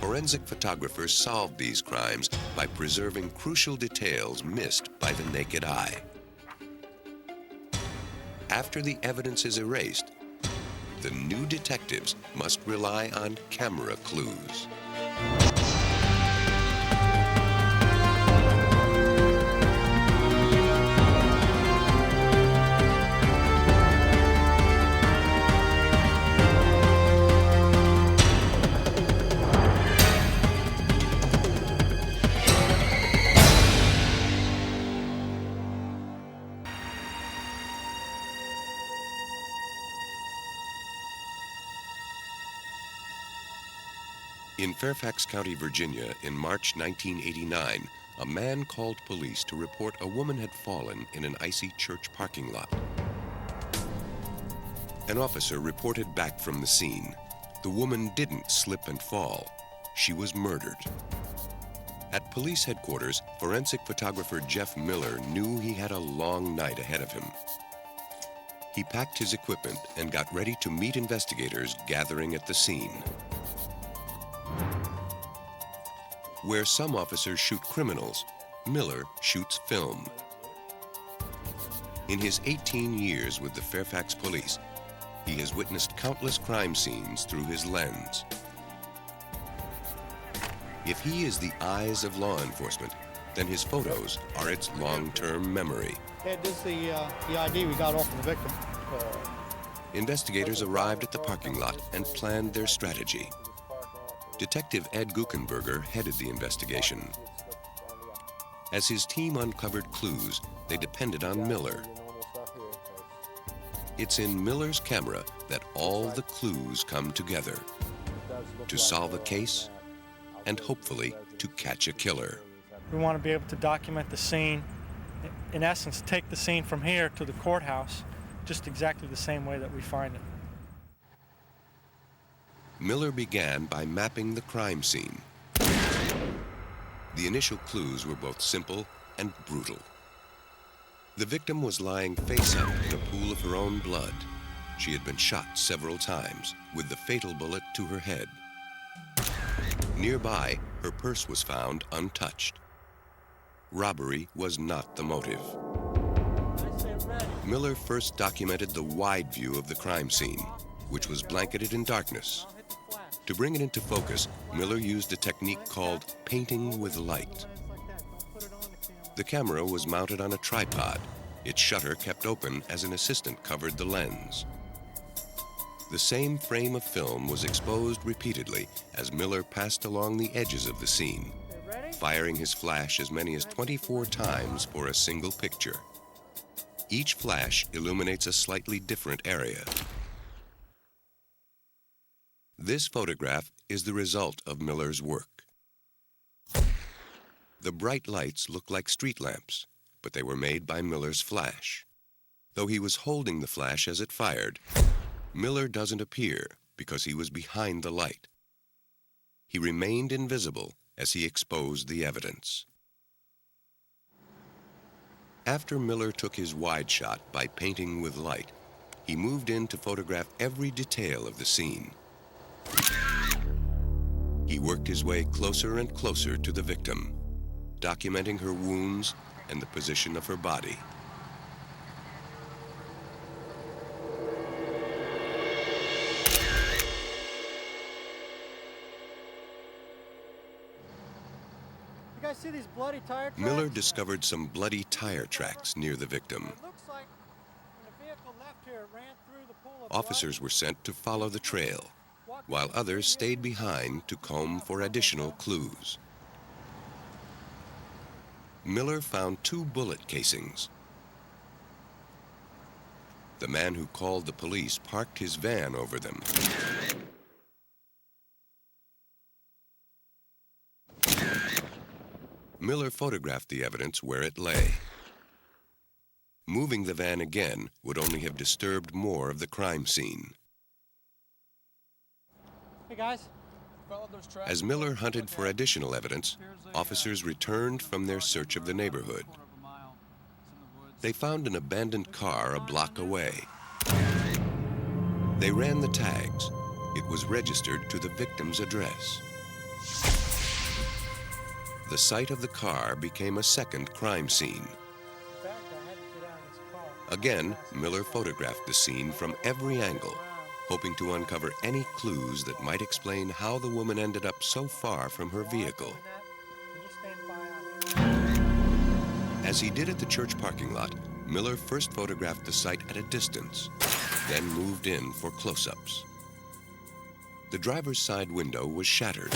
Forensic photographers solved these crimes by preserving crucial details missed by the naked eye. After the evidence is erased, the new detectives must rely on camera clues. In Fairfax County, Virginia, in March 1989, a man called police to report a woman had fallen in an icy church parking lot. An officer reported back from the scene. The woman didn't slip and fall. She was murdered. At police headquarters, forensic photographer Jeff Miller knew he had a long night ahead of him. He packed his equipment and got ready to meet investigators gathering at the scene. Where some officers shoot criminals, Miller shoots film. In his 18 years with the Fairfax Police, he has witnessed countless crime scenes through his lens. If he is the eyes of law enforcement, then his photos are its long-term memory. Yeah, this is the ID we got off of the victim. Investigators arrived at the parking lot and planned their strategy. Detective Ed Guckenberger headed the investigation. As his team uncovered clues, they depended on Miller. It's in Miller's camera that all the clues come together to solve a case and hopefully to catch a killer. We want to be able to document the scene, in essence, take the scene from here to the courthouse just exactly the same way that we find it. Miller began by mapping the crime scene. The initial clues were both simple and brutal. The victim was lying face up in a pool of her own blood. She had been shot several times, with the fatal bullet to her head. Nearby, her purse was found untouched. Robbery was not the motive. Miller first documented the wide view of the crime scene, which was blanketed in darkness. To bring it into focus, Miller used a technique called painting with light. The camera was mounted on a tripod. Its shutter kept open as an assistant covered the lens. The same frame of film was exposed repeatedly as Miller passed along the edges of the scene, firing his flash as many as 24 times for a single picture. Each flash illuminates a slightly different area. This photograph is the result of Miller's work. The bright lights look like street lamps, but they were made by Miller's flash. Though he was holding the flash as it fired, Miller doesn't appear because he was behind the light. He remained invisible as he exposed the evidence. After Miller took his wide shot by painting with light, he moved in to photograph every detail of the scene. He worked his way closer and closer to the victim, documenting her wounds and the position of her body. You guys see these bloody tire tracks? Miller discovered some bloody tire tracks near the victim. It looks like when the vehicle left here, it ran through the pool of Officers were sent to follow the trail, while others stayed behind to comb for additional clues. Miller found 2 bullet casings. The man who called the police parked his van over them. Miller photographed the evidence where it lay. Moving the van again would only have disturbed more of the crime scene. Hey guys. As Miller hunted for additional evidence, officers returned from their search of the neighborhood. They found an abandoned car a block away. They ran the tags. It was registered to the victim's address. The site of the car became a second crime scene. Again, Miller photographed the scene from every angle, hoping to uncover any clues that might explain how the woman ended up so far from her vehicle. As he did at the church parking lot, Miller first photographed the site at a distance, then moved in for close-ups. The driver's side window was shattered.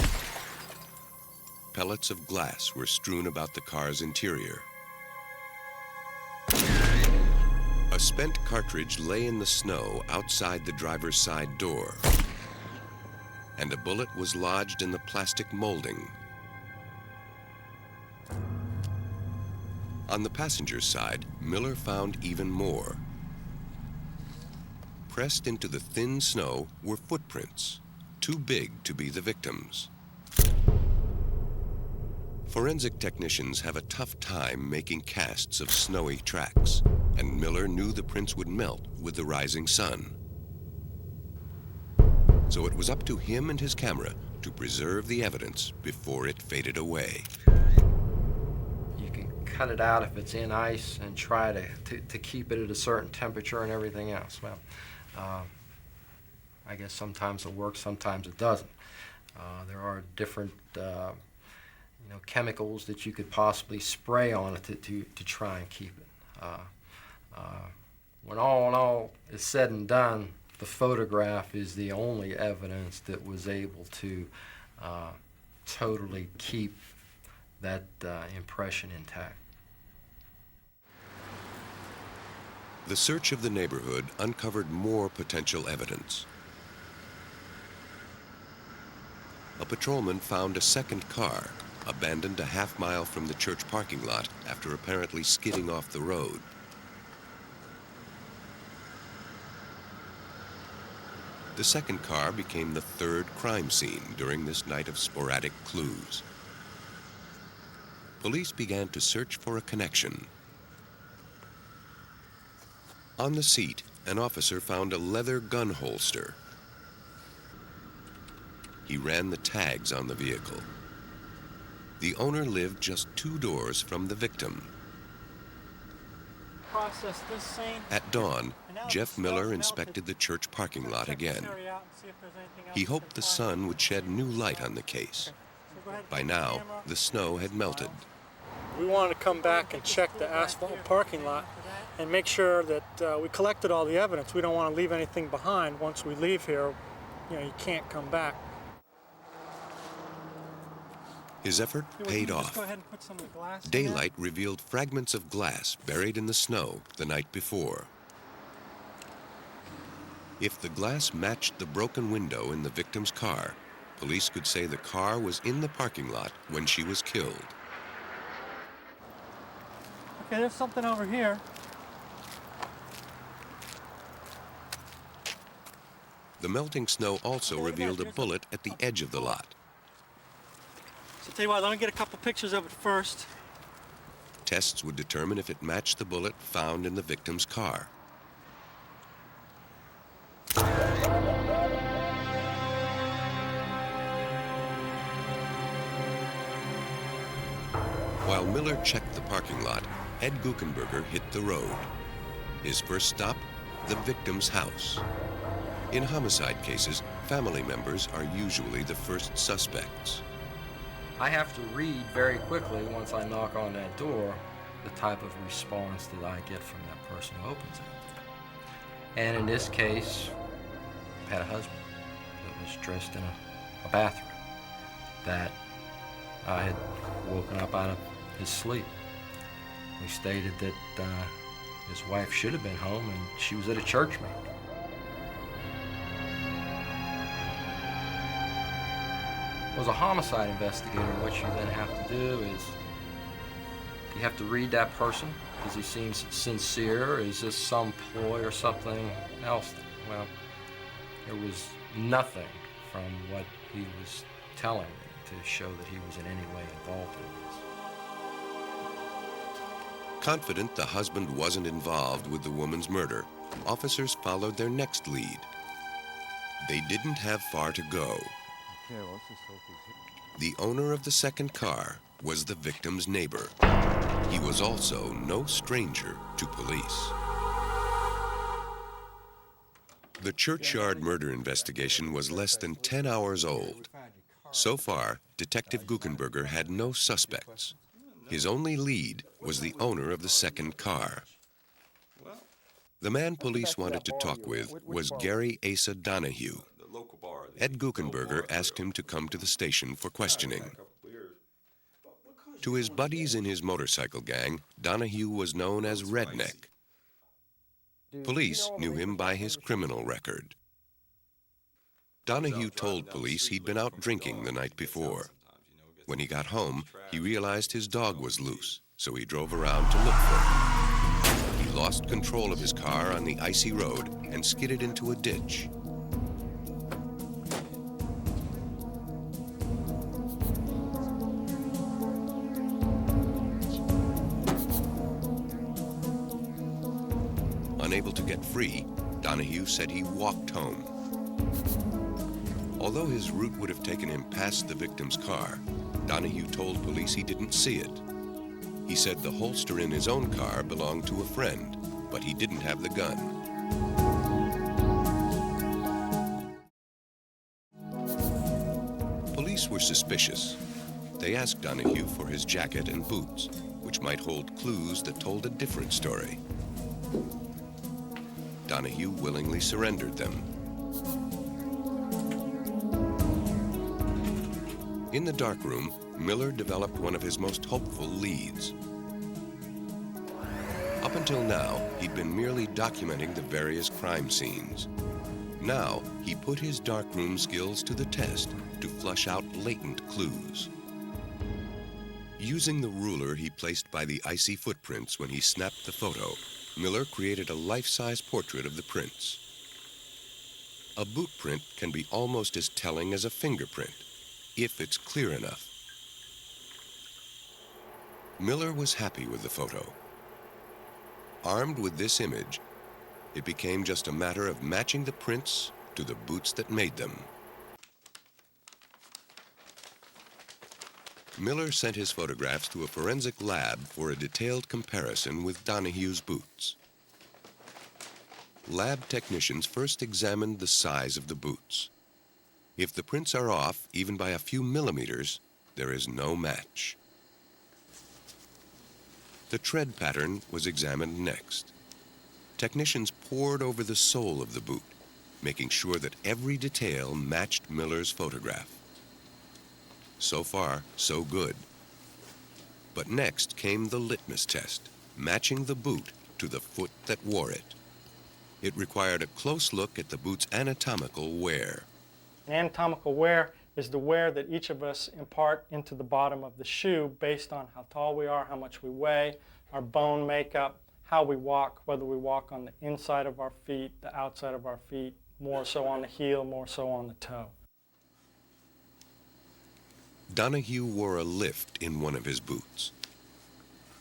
Pellets of glass were strewn about the car's interior. A spent cartridge lay in the snow outside the driver's side door, and a bullet was lodged in the plastic molding. On the passenger's side, Miller found even more. Pressed into the thin snow were footprints, too big to be the victim's. Forensic technicians have a tough time making casts of snowy tracks, and Miller knew the prints would melt with the rising sun. So it was up to him and his camera to preserve the evidence before it faded away. You can cut it out if it's in ice and try to keep it at a certain temperature and everything else. Well, I guess sometimes it works, sometimes it doesn't. There are different chemicals that you could possibly spray on it to try and keep it. When all in all is said and done, the photograph is the only evidence that was able to totally keep that impression intact. The search of the neighborhood uncovered more potential evidence. A patrolman found a second car abandoned a half-mile from the church parking lot after apparently skidding off the road. The second car became the third crime scene during this night of sporadic clues. Police began to search for a connection. On the seat, an officer found a leather gun holster. He ran the tags on the vehicle. The owner lived just 2 doors from the victim. Cross process this scene. At dawn, Jeff Miller inspected the church parking lot again. He hoped the sun would shed new light on the case. By now, the snow had melted. We wanted to come back and check the asphalt parking lot and make sure that we collected all the evidence. We don't want to leave anything behind. Once we leave here, you can't come back. His effort paid off. Daylight revealed fragments of glass buried in the snow the night before. If the glass matched the broken window in the victim's car, police could say the car was in the parking lot when she was killed. Okay, there's something over here. The melting snow also revealed a bullet at the edge of the lot. So tell you what, let me get a couple pictures of it first. Tests would determine if it matched the bullet found in the victim's car. While Miller checked the parking lot, Ed Guckenberger hit the road. His first stop, the victim's house. In homicide cases, family members are usually the first suspects. I have to read very quickly once I knock on that door the type of response that I get from that person who opens it. And in this case, I had a husband that was dressed in a bathroom that I had woken up out of his sleep. He stated that his wife should have been home and she was at a church meeting. As a homicide investigator, what you then have to do is you have to read that person. Does he seem sincere? Is this some ploy or something else? Well, there was nothing from what he was telling me to show that he was in any way involved in this. Confident the husband wasn't involved with the woman's murder, officers followed their next lead. They didn't have far to go. The owner of the second car was the victim's neighbor. He was also no stranger to police. The churchyard murder investigation was less than 10 hours old. So far, Detective Guckenberger had no suspects. His only lead was the owner of the second car. The man police wanted to talk with was Gary Asa Donahue. Ed Guckenberger asked him to come to the station for questioning. To his buddies in his motorcycle gang, Donahue was known as Redneck. Police knew him by his criminal record. Donahue told police he'd been out drinking the night before. When he got home, he realized his dog was loose, so he drove around to look for him. He lost control of his car on the icy road and skidded into a ditch. Unable to get free, Donahue said he walked home. Although his route would have taken him past the victim's car, Donahue told police he didn't see it. He said the holster in his own car belonged to a friend, but he didn't have the gun. Police were suspicious. They asked Donahue for his jacket and boots, which might hold clues that told a different story. Donahue willingly surrendered them. In the darkroom, Miller developed one of his most hopeful leads. Up until now, he'd been merely documenting the various crime scenes. Now, he put his darkroom skills to the test to flush out latent clues. Using the ruler he placed by the icy footprints when he snapped the photo, Miller created a life-size portrait of the prints. A boot print can be almost as telling as a fingerprint, if it's clear enough. Miller was happy with the photo. Armed with this image, it became just a matter of matching the prints to the boots that made them. Miller sent his photographs to a forensic lab for a detailed comparison with Donahue's boots. lab technicians first examined the size of the boots. If the prints are off, even by a few millimeters, there is no match. The tread pattern was examined next. Technicians pored over the sole of the boot, making sure that every detail matched Miller's photograph. So far, so good. But next came the litmus test, matching the boot to the foot that wore it. It required a close look at the boot's anatomical wear. Anatomical wear is the wear that each of us impart into the bottom of the shoe based on how tall we are, how much we weigh, our bone makeup, how we walk, whether we walk on the inside of our feet, the outside of our feet, more so on the heel, more so on the toe. Donahue wore a lift in one of his boots.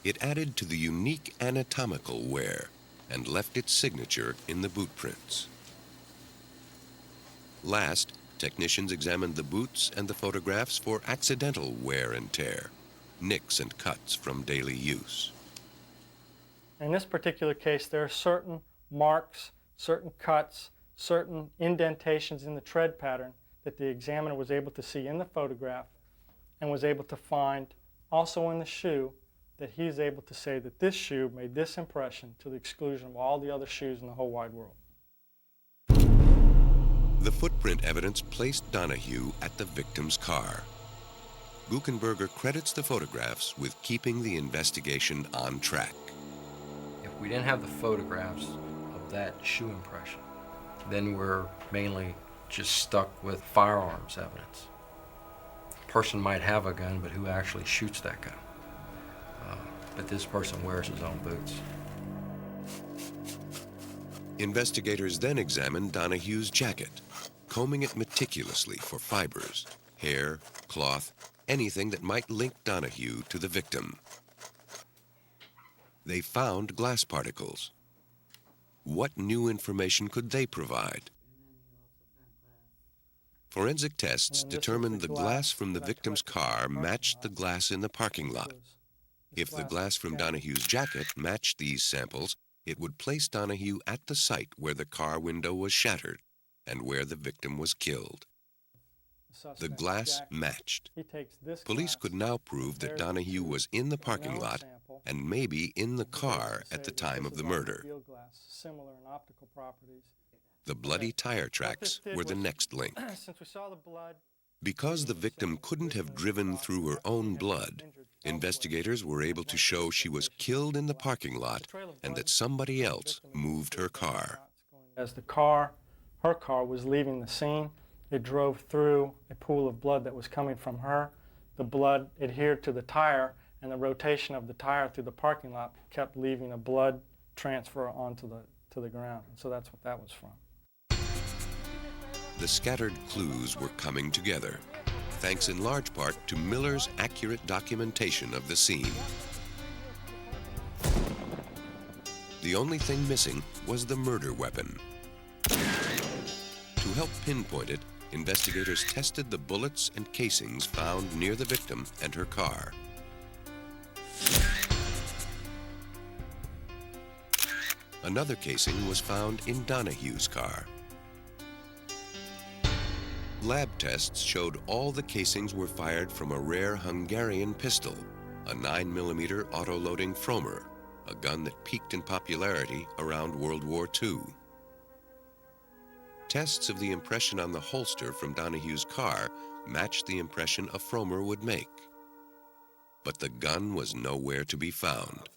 It added to the unique anatomical wear and left its signature in the boot prints. Last, technicians examined the boots and the photographs for accidental wear and tear, nicks and cuts from daily use. In this particular case, there are certain marks, certain cuts, certain indentations in the tread pattern that the examiner was able to see in the photograph and was able to find also in the shoe, that he is able to say that this shoe made this impression to the exclusion of all the other shoes in the whole wide world. The footprint evidence placed Donahue at the victim's car. Buchenberger credits the photographs with keeping the investigation on track. If we didn't have the photographs of that shoe impression, then we're mainly just stuck with firearms evidence. A person might have a gun, but who actually shoots that gun? But this person wears his own boots. Investigators then examined Donahue's jacket, combing it meticulously for fibers, hair, cloth, anything that might link Donahue to the victim. They found glass particles. What new information could they provide? Forensic tests determined the glass from the victim's car matched the glass in the parking lot. If the glass from Donahue's jacket matched these samples, it would place Donahue at the site where the car window was shattered and where the victim was killed. The glass matched. Police could now prove that Donahue was in the parking lot and maybe in the car at the time of the murder. The bloody tire tracks were the next link. Because the victim couldn't have driven through her own blood, investigators were able to show she was killed in the parking lot and that somebody else moved her car. As her car was leaving the scene, it drove through a pool of blood that was coming from her. The blood adhered to the tire, and the rotation of the tire through the parking lot kept leaving a blood transfer onto the ground. And so that's what that was from. The scattered clues were coming together, thanks in large part to Miller's accurate documentation of the scene. The only thing missing was the murder weapon. To help pinpoint it, investigators tested the bullets and casings found near the victim and her car. Another casing was found in Donahue's car. Lab tests showed all the casings were fired from a rare Hungarian pistol, a 9mm auto-loading Fromer, a gun that peaked in popularity around World War II. Tests of the impression on the holster from Donahue's car matched the impression a Fromer would make. But the gun was nowhere to be found.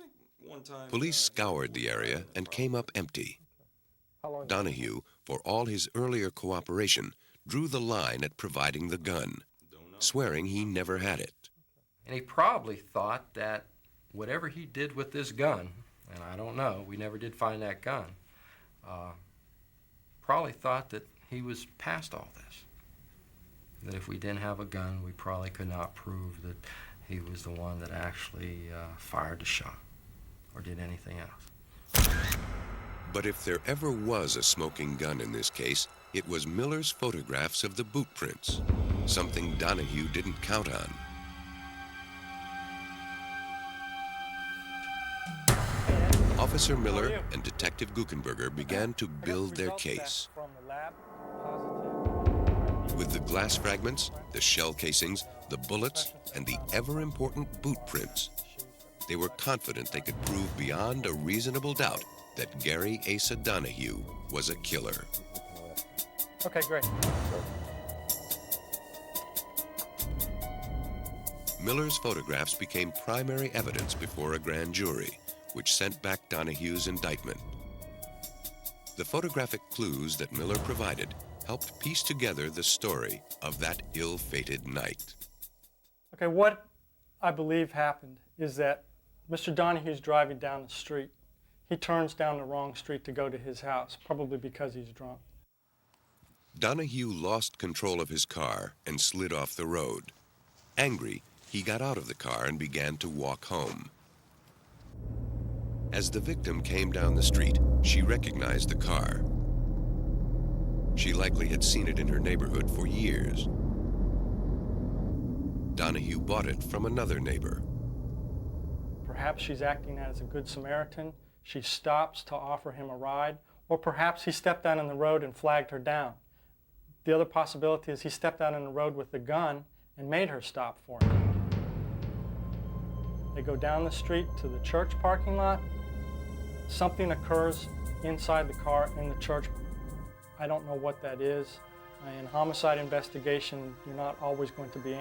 Police scoured the area and came up empty. Donahue, for all his earlier cooperation, drew the line at providing the gun, swearing he never had it. And he probably thought that whatever he did with this gun, and I don't know, we never did find that gun, probably thought that he was past all this. That if we didn't have a gun, we probably could not prove that he was the one that actually fired the shot or did anything else. But if there ever was a smoking gun in this case, it was Miller's photographs of the boot prints, something Donahue didn't count on. Officer Miller and Detective Guckenberger began to build their case. With the glass fragments, the shell casings, the bullets, and the ever-important boot prints, they were confident they could prove beyond a reasonable doubt that Gary Asa Donahue was a killer. Okay, great. Miller's photographs became primary evidence before a grand jury, which sent back Donahue's indictment. The photographic clues that Miller provided helped piece together the story of that ill-fated night. Okay, what I believe happened is that Mr. Donahue's driving down the street. He turns down the wrong street to go to his house, probably because he's drunk. Donahue lost control of his car and slid off the road. Angry, he got out of the car and began to walk home. As the victim came down the street, she recognized the car. She likely had seen it in her neighborhood for years. Donahue bought it from another neighbor. Perhaps she's acting as a good Samaritan. She stops to offer him a ride, or perhaps he stepped out on the road and flagged her down. The other possibility is he stepped out on the road with a gun and made her stop for him. They go down the street to the church parking lot. Something occurs inside the car in the church. I don't know what that is. In homicide investigation, you're not always going to be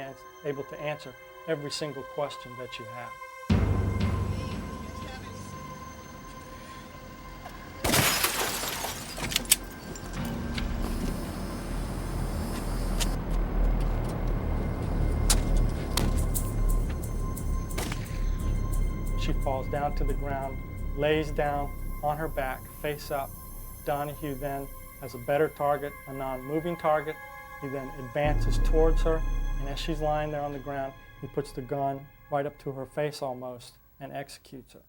able to answer every single question that you have. She falls down to the ground, lays down on her back, face up. Donahue then has a better target, a non-moving target. He then advances towards her, and as she's lying there on the ground, he puts the gun right up to her face almost and executes her.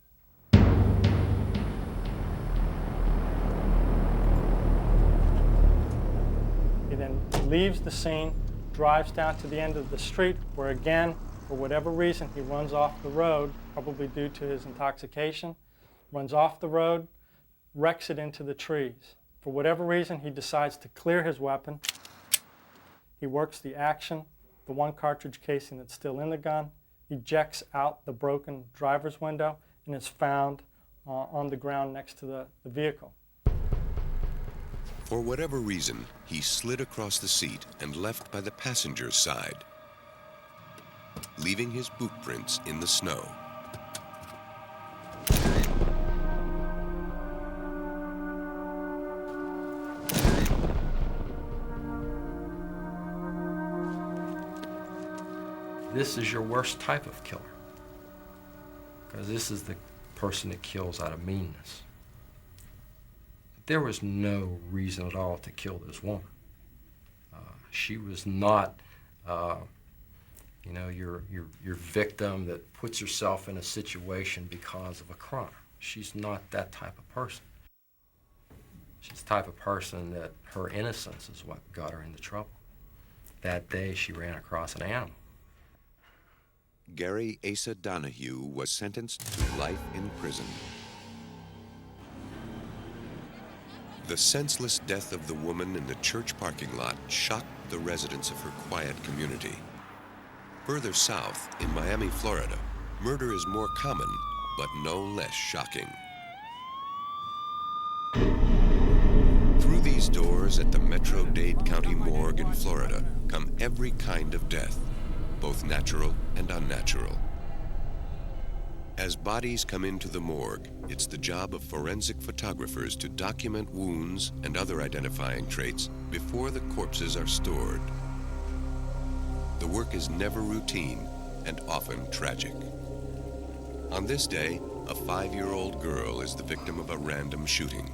He then leaves the scene, drives down to the end of the street, where again, for whatever reason, he runs off the road, probably due to his intoxication, runs off the road, wrecks it into the trees. For whatever reason, he decides to clear his weapon. He works the action, the one cartridge casing that's still in the gun, ejects out the broken driver's window, and is found on the ground next to the vehicle. For whatever reason, he slid across the seat and left by the passenger's side, leaving his boot prints in the snow. This is your worst type of killer, because this is the person that kills out of meanness. There was no reason at all to kill this woman. She was not, your victim that puts herself in a situation because of a crime. She's not that type of person. She's the type of person that her innocence is what got her into trouble. That day she ran across an animal. Gary Asa Donahue was sentenced to life in prison. The senseless death of the woman in the church parking lot shocked the residents of her quiet community. Further south, in Miami, Florida, murder is more common, but no less shocking. Through these doors at the Metro-Dade County Morgue in Florida come every kind of death, both natural and unnatural. As bodies come into the morgue, it's the job of forensic photographers to document wounds and other identifying traits before the corpses are stored. The work is never routine and often tragic. On this day, a 5-year-old girl is the victim of a random shooting.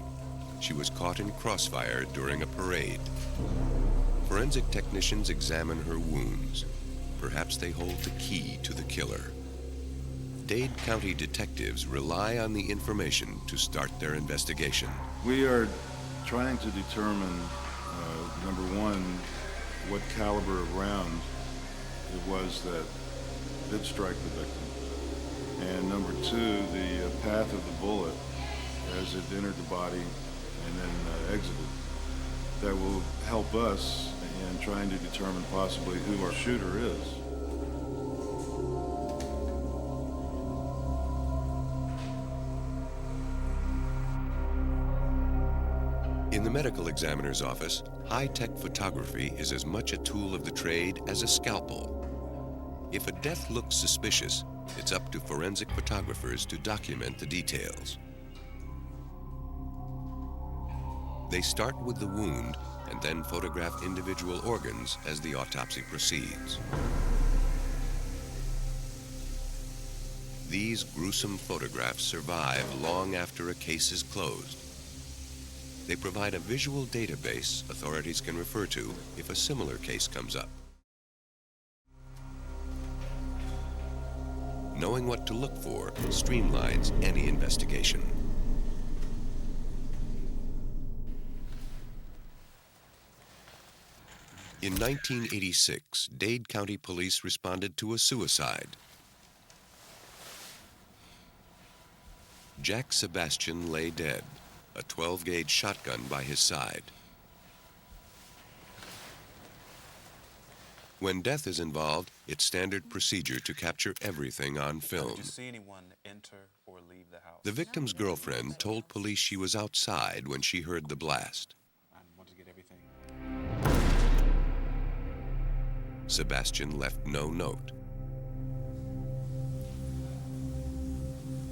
She was caught in crossfire during a parade. Forensic technicians examine her wounds. Perhaps they hold the key to the killer. Dade County detectives rely on the information to start their investigation. We are trying to determine, number one, what caliber of round it was that did strike the victim. And number two, the path of the bullet as it entered the body and then exited. That will help us in trying to determine possibly who our shooter is. In the medical examiner's office, high-tech photography is as much a tool of the trade as a scalpel. If a death looks suspicious, it's up to forensic photographers to document the details. They start with the wound and then photograph individual organs as the autopsy proceeds. These gruesome photographs survive long after a case is closed. They provide a visual database authorities can refer to if a similar case comes up. Knowing what to look for streamlines any investigation. In 1986, Dade County Police responded to a suicide. Jack Sebastian lay dead, a 12-gauge shotgun by his side. When death is involved, it's standard procedure to capture everything on film. Did you see anyone enter or leave the house? The victim's girlfriend told police she was outside when she heard the blast. I want to get everything. Sebastian left no note.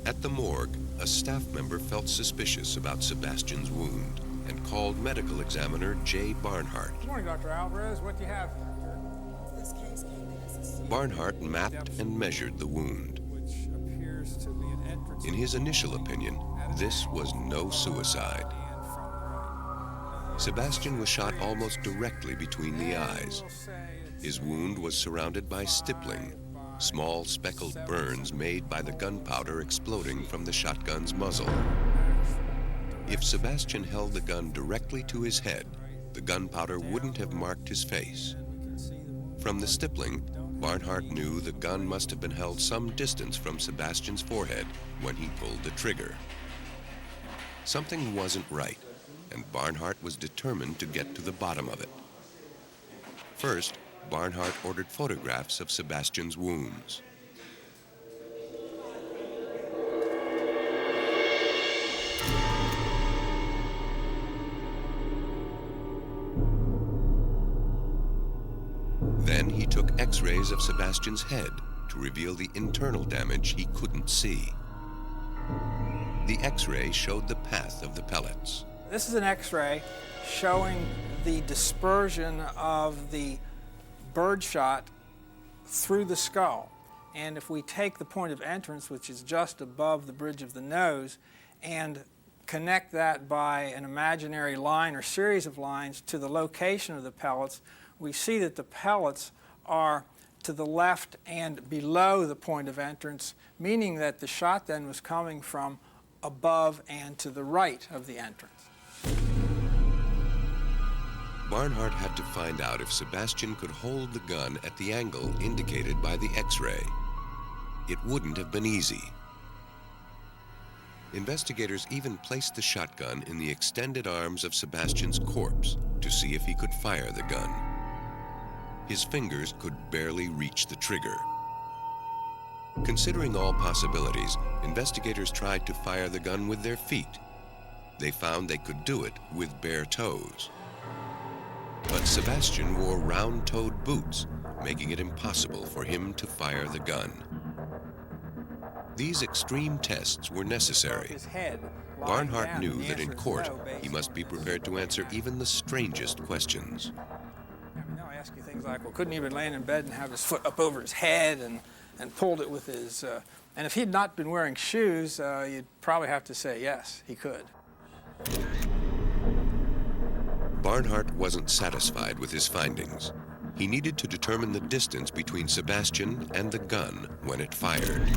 At the morgue, a staff member felt suspicious about Sebastian's wound and called medical examiner Jay Barnhart. Good morning, Dr. Alvarez. What do you have? Barnhart mapped and measured the wound. In his initial opinion, this was no suicide. Sebastian was shot almost directly between the eyes. His wound was surrounded by stippling, small speckled burns made by the gunpowder exploding from the shotgun's muzzle. If Sebastian held the gun directly to his head, the gunpowder wouldn't have marked his face. From the stippling, Barnhart knew the gun must have been held some distance from Sebastian's forehead when he pulled the trigger. Something wasn't right, and Barnhart was determined to get to the bottom of it. First, Barnhart ordered photographs of Sebastian's wounds. Then he took X-rays of Sebastian's head to reveal the internal damage he couldn't see. The X-ray showed the path of the pellets. This is an X-ray showing the dispersion of the birdshot through the skull. And if we take the point of entrance, which is just above the bridge of the nose, and connect that by an imaginary line or series of lines to the location of the pellets, we see that the pellets are to the left and below the point of entrance, meaning that the shot then was coming from above and to the right of the entrance. Barnhart had to find out if Sebastian could hold the gun at the angle indicated by the X-ray. It wouldn't have been easy. Investigators even placed the shotgun in the extended arms of Sebastian's corpse to see if he could fire the gun. His fingers could barely reach the trigger. Considering all possibilities, investigators tried to fire the gun with their feet. They found they could do it with bare toes. But Sebastian wore round-toed boots, making it impossible for him to fire the gun. These extreme tests were necessary. Barnhart knew that in court, he must be prepared to answer even the strangest questions. They'll ask you things like, well, couldn't he have been laying in bed and have his foot up over his head and pulled it with his... and if he'd not been wearing shoes, you'd probably have to say, yes, he could. Barnhart wasn't satisfied with his findings. He needed to determine the distance between Sebastian and the gun when it fired.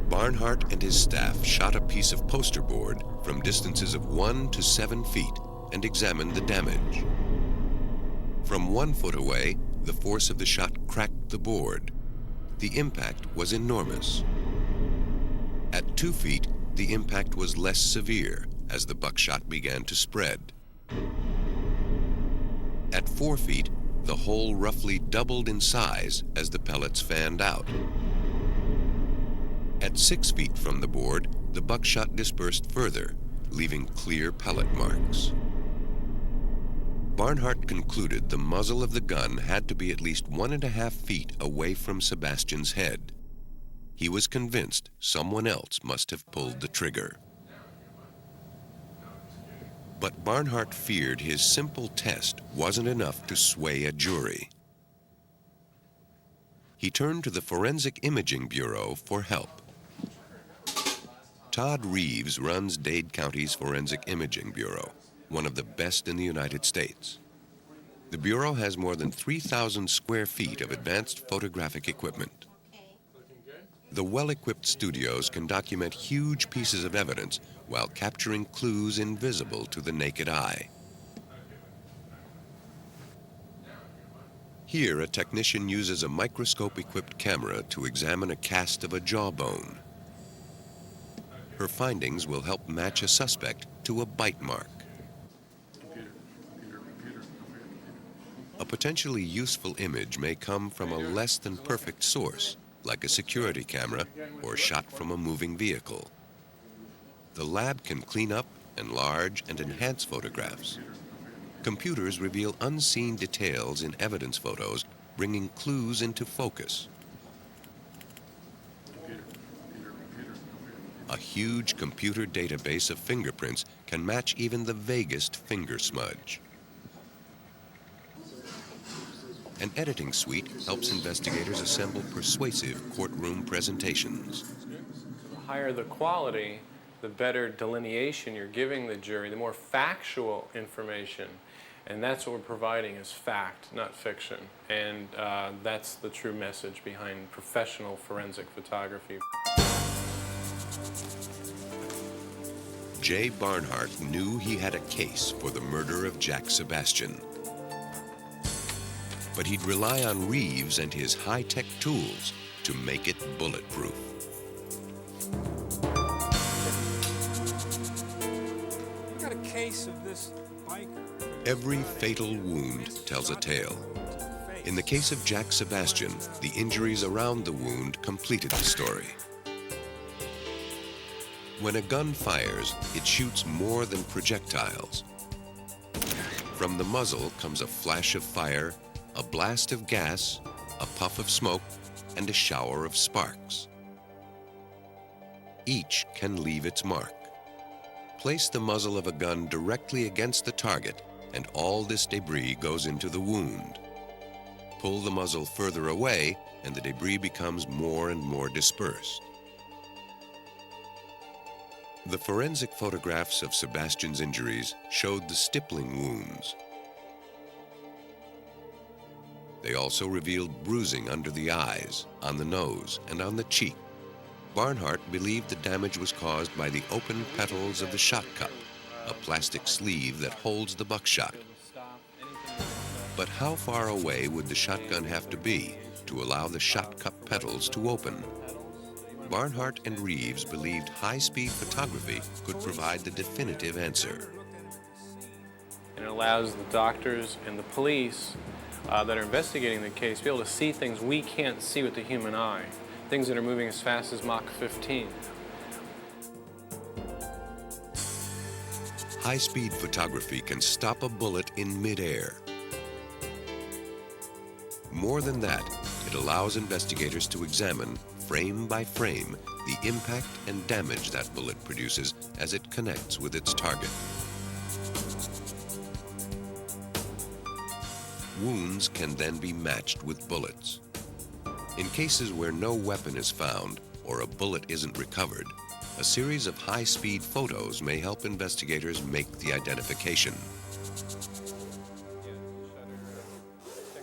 Barnhart and his staff shot a piece of poster board from distances of 1 to 7 feet and examined the damage. From 1 foot away, the force of the shot cracked the board. The impact was enormous. At 2 feet, the impact was less severe as the buckshot began to spread. At 4 feet, the hole roughly doubled in size as the pellets fanned out. At 6 feet from the board, the buckshot dispersed further, leaving clear pellet marks. Barnhart concluded the muzzle of the gun had to be at least 1.5 feet away from Sebastian's head. He was convinced someone else must have pulled the trigger. But Barnhart feared his simple test wasn't enough to sway a jury. He turned to the Forensic Imaging Bureau for help. Todd Reeves runs Dade County's Forensic Imaging Bureau, one of the best in the United States. The Bureau has more than 3,000 square feet of advanced photographic equipment. The well-equipped studios can document huge pieces of evidence while capturing clues invisible to the naked eye. Here, a technician uses a microscope-equipped camera to examine a cast of a jawbone. Her findings will help match a suspect to a bite mark. A potentially useful image may come from a less than perfect source, like a security camera or shot from a moving vehicle. The lab can clean up, enlarge, and enhance photographs. Computers reveal unseen details in evidence photos, bringing clues into focus. A huge computer database of fingerprints can match even the vaguest finger smudge. An editing suite helps investigators assemble persuasive courtroom presentations. The higher the quality, the better delineation you're giving the jury, the more factual information. And that's what we're providing is fact, not fiction. And that's the true message behind professional forensic photography. Jay Barnhart knew he had a case for the murder of Jack Sebastian. But he'd rely on Reeves and his high-tech tools to make it bulletproof. You got a case of this biker. Every fatal wound tells a tale. In the case of Jack Sebastian, the injuries around the wound completed the story. When a gun fires, it shoots more than projectiles. From the muzzle comes a flash of fire, a blast of gas, a puff of smoke, and a shower of sparks. Each can leave its mark. Place the muzzle of a gun directly against the target, and all this debris goes into the wound. Pull the muzzle further away, and the debris becomes more and more dispersed. The forensic photographs of Sebastian's injuries showed the stippling wounds. They also revealed bruising under the eyes, on the nose, and on the cheek. Barnhart believed the damage was caused by the open petals of the shot cup, a plastic sleeve that holds the buckshot. But how far away would the shotgun have to be to allow the shot cup petals to open? Barnhart and Reeves believed high-speed photography could provide the definitive answer. And it allows the doctors and the police that are investigating the case to be able to see things we can't see with the human eye, things that are moving as fast as Mach 15. High-speed photography can stop a bullet in midair. More than that, it allows investigators to examine, frame by frame, the impact and damage that bullet produces as it connects with its target. Wounds can then be matched with bullets. In cases where no weapon is found or a bullet isn't recovered, a series of high-speed photos may help investigators make the identification.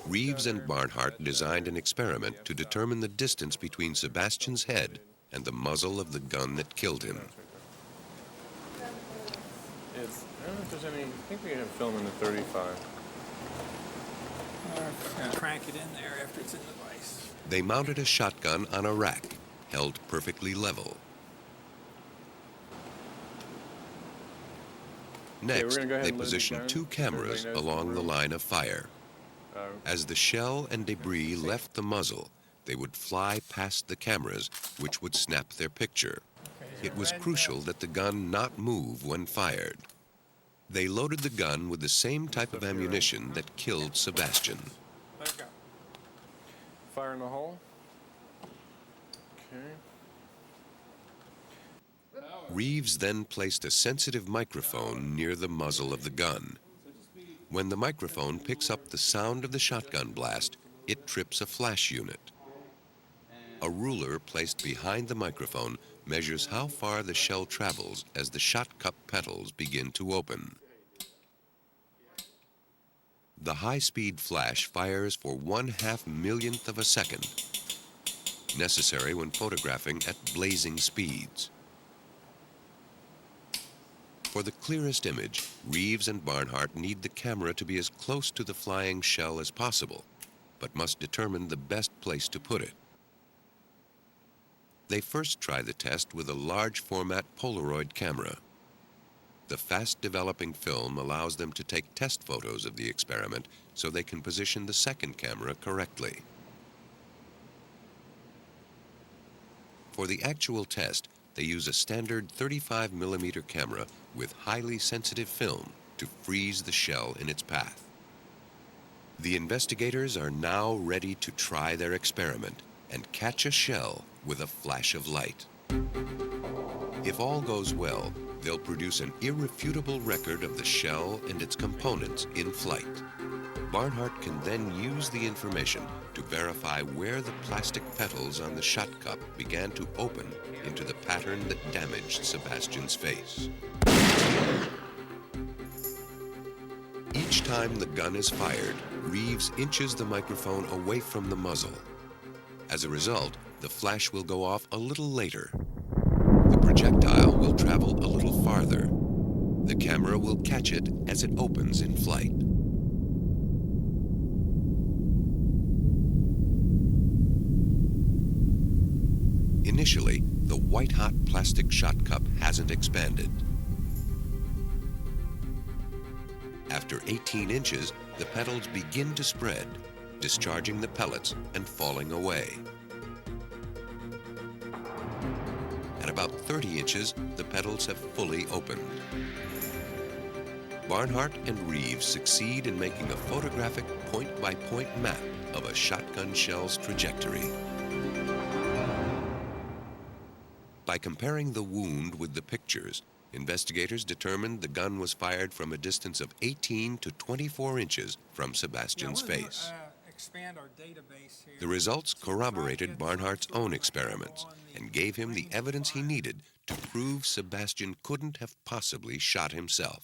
Reeves and Barnhart designed an experiment to determine the distance between Sebastian's head and the muzzle of the gun that killed him. I don't know if there's any, I think we have film in the 35. Crank it in there after it's in the vise. They mounted a shotgun on a rack, held perfectly level. Next, we're gonna go ahead they and load the position gun, 2 so cameras everybody knows along the the rules. line of fire. As the shell and debris left the muzzle, they would fly past the cameras, which would snap their picture. It was crucial that the gun not move when fired. They loaded the gun with the same type of ammunition that killed Sebastian. Let it go. Fire in the hole. Okay. Reeves then placed a sensitive microphone near the muzzle of the gun. When the microphone picks up the sound of the shotgun blast, it trips a flash unit. A ruler placed behind the microphone measures how far the shell travels as the shot cup petals begin to open. The high-speed flash fires for 1/2 millionth of a second, necessary when photographing at blazing speeds. For the clearest image, Reeves and Barnhart need the camera to be as close to the flying shell as possible, but must determine the best place to put it. They first try the test with a large format Polaroid camera. The fast-developing film allows them to take test photos of the experiment so they can position the second camera correctly. For the actual test, they use a standard 35mm camera with highly sensitive film to freeze the shell in its path. The investigators are now ready to try their experiment and catch a shell with a flash of light. If all goes well, they'll produce an irrefutable record of the shell and its components in flight. Barnhart can then use the information to verify where the plastic petals on the shot cup began to open into the pattern that damaged Sebastian's face. Each time the gun is fired, Reeves inches the microphone away from the muzzle. As a result, the flash will go off a little later. The projectile will travel a little farther. The camera will catch it as it opens in flight. Initially, the white-hot plastic shot cup hasn't expanded. After 18 inches, the petals begin to spread, discharging the pellets and falling away. At about 30 inches, the petals have fully opened. Barnhart and Reeves succeed in making a photographic point-by-point map of a shotgun shell's trajectory. By comparing the wound with the pictures, investigators determined the gun was fired from a distance of 18 to 24 inches from Sebastian's face. Expand our database here. The results corroborated Barnhart's own experiments and gave him the evidence he needed to prove Sebastian couldn't have possibly shot himself.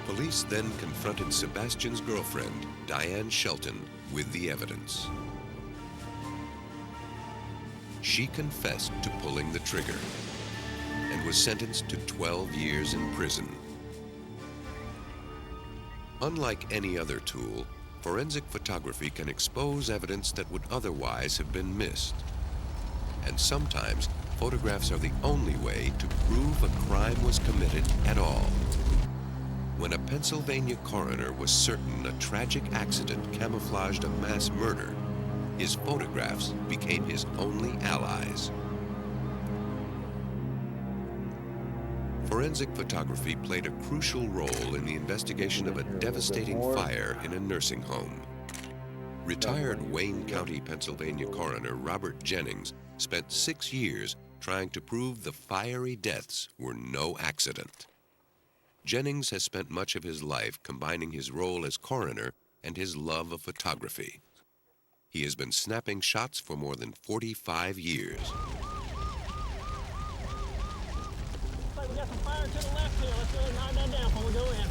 Police then confronted Sebastian's girlfriend, Diane Shelton, with the evidence. She confessed to pulling the trigger and was sentenced to 12 years in prison. Unlike any other tool, forensic photography can expose evidence that would otherwise have been missed. And sometimes, photographs are the only way to prove a crime was committed at all. When a Pennsylvania coroner was certain a tragic accident camouflaged a mass murder, his photographs became his only allies. Forensic photography played a crucial role in the investigation of a devastating fire in a nursing home. Retired Wayne County, Pennsylvania coroner Robert Jennings spent 6 years trying to prove the fiery deaths were no accident. Jennings has spent much of his life combining his role as coroner and his love of photography. He has been snapping shots for more than 45 years. We got some fire to the left here. Let's really knock that down before we go in.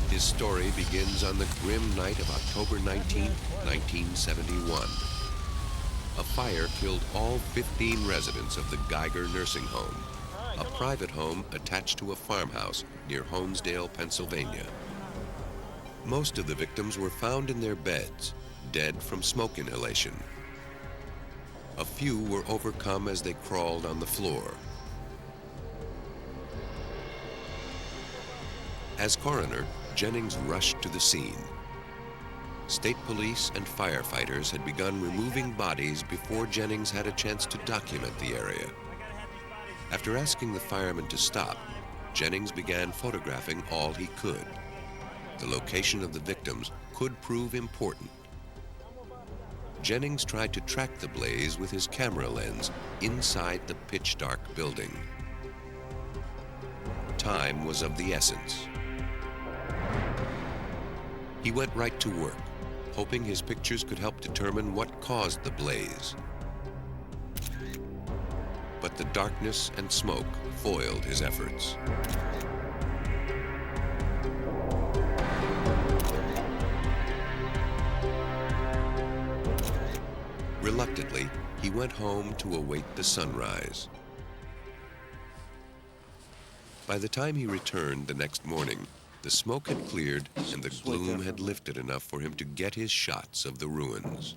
His story begins on the grim night of October 19, 1971. A fire killed all 15 residents of the Geiger nursing home, a private home attached to a farmhouse near Honesdale, Pennsylvania. Most of the victims were found in their beds, dead from smoke inhalation. A few were overcome as they crawled on the floor. As coroner, Jennings rushed to the scene. State police and firefighters had begun removing bodies before Jennings had a chance to document the area. After asking the firemen to stop, Jennings began photographing all he could. The location of the victims could prove important. Jennings tried to track the blaze with his camera lens inside the pitch-dark building. Time was of the essence. He went right to work, hoping his pictures could help determine what caused the blaze. But the darkness and smoke foiled his efforts. Reluctantly, he went home to await the sunrise. By the time he returned the next morning, the smoke had cleared and the gloom had lifted enough for him to get his shots of the ruins.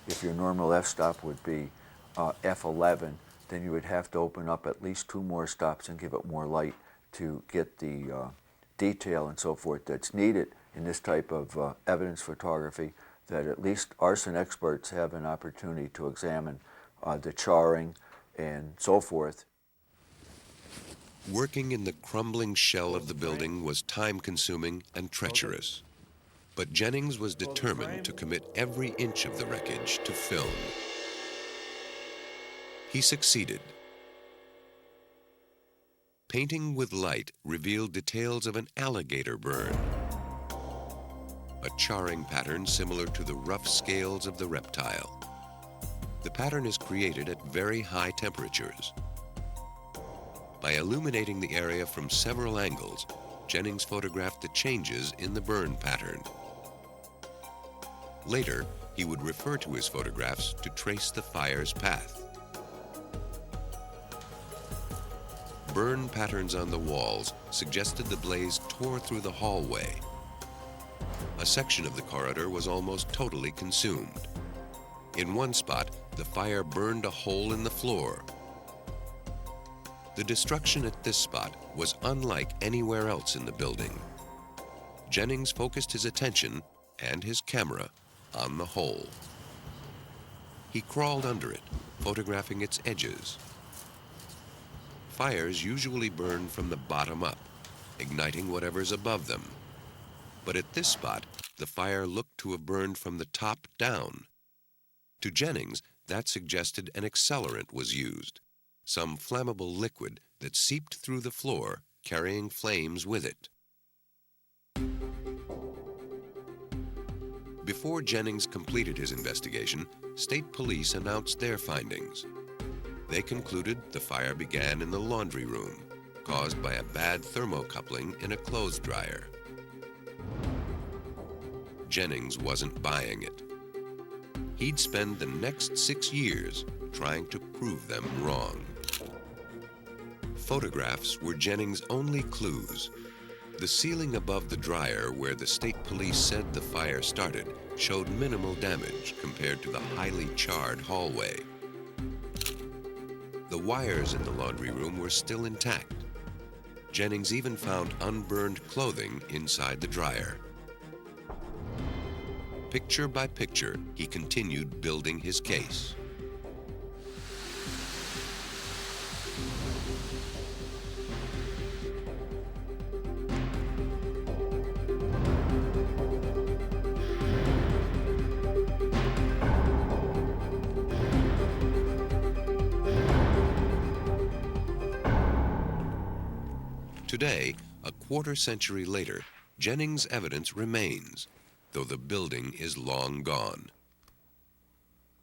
If your normal f-stop would be f11, then you would have to open up at least 2 more stops and give it more light to get the detail and so forth that's needed in this type of evidence photography, that at least arson experts have an opportunity to examine the charring and so forth. Working in the crumbling shell of the building was time-consuming and treacherous. But Jennings was determined to commit every inch of the wreckage to film. He succeeded. Painting with light revealed details of an alligator burn, a charring pattern similar to the rough scales of the reptile. The pattern is created at very high temperatures. By illuminating the area from several angles, Jennings photographed the changes in the burn pattern. Later, he would refer to his photographs to trace the fire's path. Burn patterns on the walls suggested the blaze tore through the hallway. A section of the corridor was almost totally consumed. In one spot, the fire burned a hole in the floor. The destruction at this spot was unlike anywhere else in the building. Jennings focused his attention and his camera on the hole. He crawled under it, photographing its edges. Fires usually burn from the bottom up, igniting whatever's above them. But at this spot, the fire looked to have burned from the top down. To Jennings, that suggested an accelerant was used, some flammable liquid that seeped through the floor, carrying flames with it. Before Jennings completed his investigation, state police announced their findings. They concluded the fire began in the laundry room, caused by a bad thermocoupling in a clothes dryer. Jennings wasn't buying it. He'd spend the next 6 years trying to prove them wrong. Photographs were Jennings' only clues. The ceiling above the dryer where the state police said the fire started showed minimal damage compared to the highly charred hallway. The wires in the laundry room were still intact. Jennings even found unburned clothing inside the dryer. Picture by picture, he continued building his case. Today, a quarter century later, Jennings' evidence remains, though the building is long gone.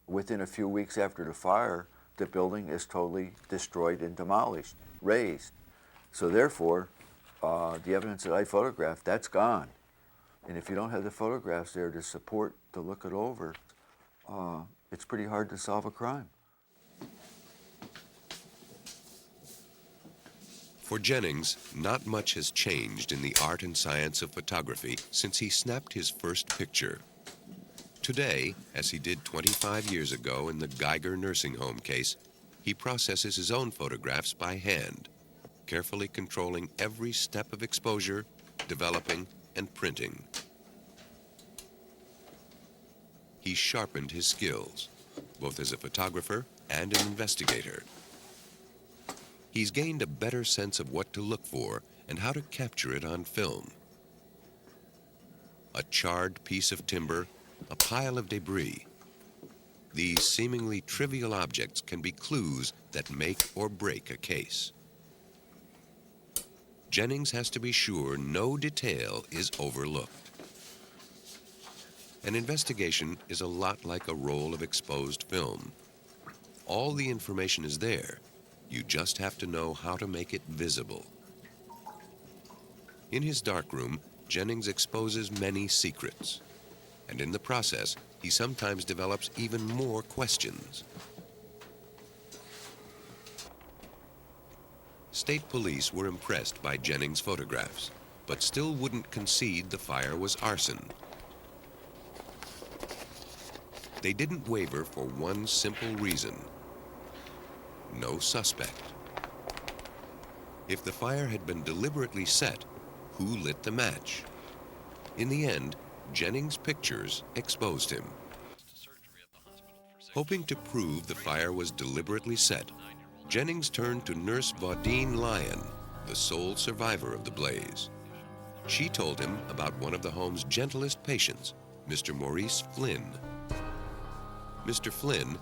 Within a few weeks after the fire, the building is totally destroyed and demolished, razed. So therefore, the evidence that I photographed, that's gone. And if you don't have the photographs there to support, to look it over, it's pretty hard to solve a crime. For Jennings, not much has changed in the art and science of photography since he snapped his first picture. Today, as he did 25 years ago in the Geiger nursing home case, he processes his own photographs by hand, carefully controlling every step of exposure, developing, and printing. He sharpened his skills, both as a photographer and an investigator. He's gained a better sense of what to look for and how to capture it on film. A charred piece of timber, a pile of debris. These seemingly trivial objects can be clues that make or break a case. Jennings has to be sure no detail is overlooked. An investigation is a lot like a roll of exposed film. All the information is there. You just have to know how to make it visible. In his darkroom, Jennings exposes many secrets. And in the process, he sometimes develops even more questions. State police were impressed by Jennings' photographs, but still wouldn't concede the fire was arson. They didn't waver for one simple reason: no suspect. If the fire had been deliberately set, who lit the match? In the end, Jennings' pictures exposed him. Hoping to prove the fire was deliberately set, Jennings turned to Nurse Vaudine Lyon, the sole survivor of the blaze. She told him about one of the home's gentlest patients, Mr. Maurice Flynn. Mr. Flynn,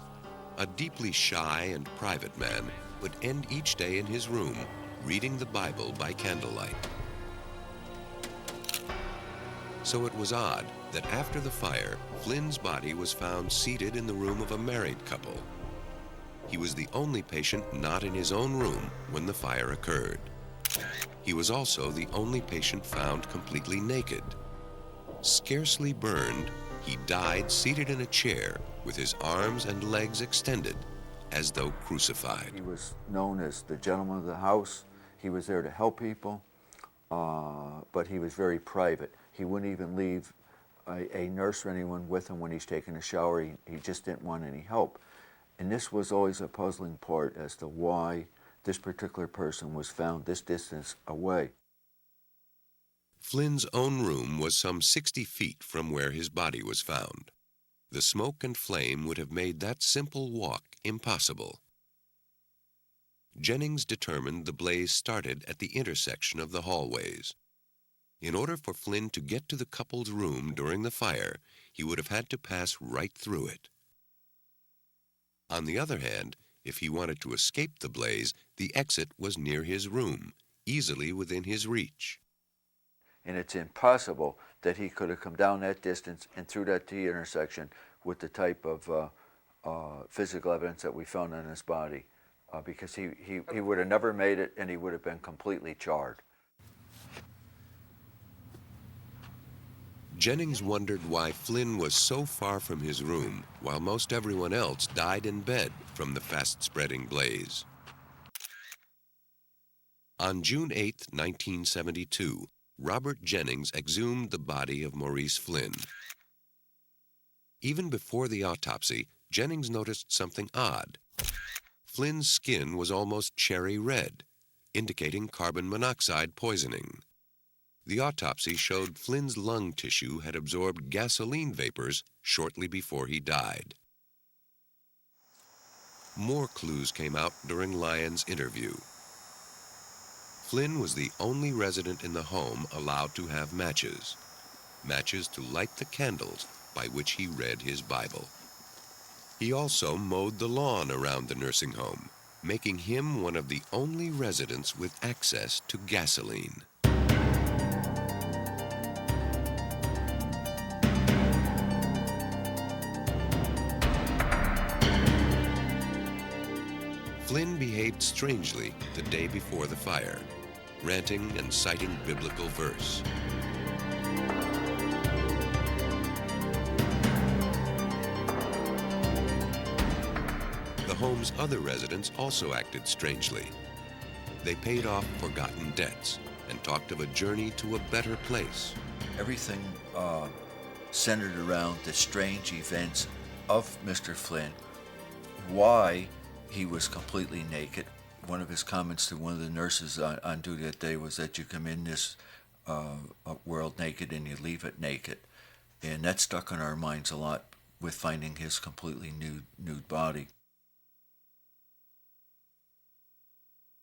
a deeply shy and private man, would end each day in his room reading the Bible by candlelight. So it was odd that after the fire, Flynn's body was found seated in the room of a married couple. He was the only patient not in his own room when the fire occurred. He was also the only patient found completely naked. Scarcely burned, he died seated in a chair with his arms and legs extended, as though crucified. He was known as the gentleman of the house. He was there to help people, but he was very private. He wouldn't even leave a nurse or anyone with him when he's taking a shower. He just didn't want any help. And this was always a puzzling part as to why this particular person was found this distance away. Flynn's own room was some 60 feet from where his body was found. The smoke and flame would have made that simple walk impossible. Jennings determined the blaze started at the intersection of the hallways. In order for Flynn to get to the couple's room during the fire, he would have had to pass right through it. On the other hand, if he wanted to escape the blaze, the exit was near his room, easily within his reach. And it's impossible that he could have come down that distance and through that T intersection with the type of physical evidence that we found on his body, because he would have never made it, and he would have been completely charred. Jennings wondered why Flynn was so far from his room, while most everyone else died in bed from the fast-spreading blaze. On June 8, 1972, Robert Jennings exhumed the body of Maurice Flynn. Even before the autopsy, Jennings noticed something odd. Flynn's skin was almost cherry red, indicating carbon monoxide poisoning. The autopsy showed Flynn's lung tissue had absorbed gasoline vapors shortly before he died. More clues came out during Lyon's interview. Flynn was the only resident in the home allowed to have matches to light the candles by which he read his Bible. He also mowed the lawn around the nursing home, making him one of the only residents with access to gasoline. Flynn behaved strangely the day before the fire, ranting and citing biblical verse. The home's other residents also acted strangely. They paid off forgotten debts and talked of a journey to a better place. Everything centered around the strange events of Mr. Flynn, why he was completely naked. One of his comments to one of the nurses on duty that day was that you come in this world naked and you leave it naked. And that stuck in our minds a lot with finding his completely nude body.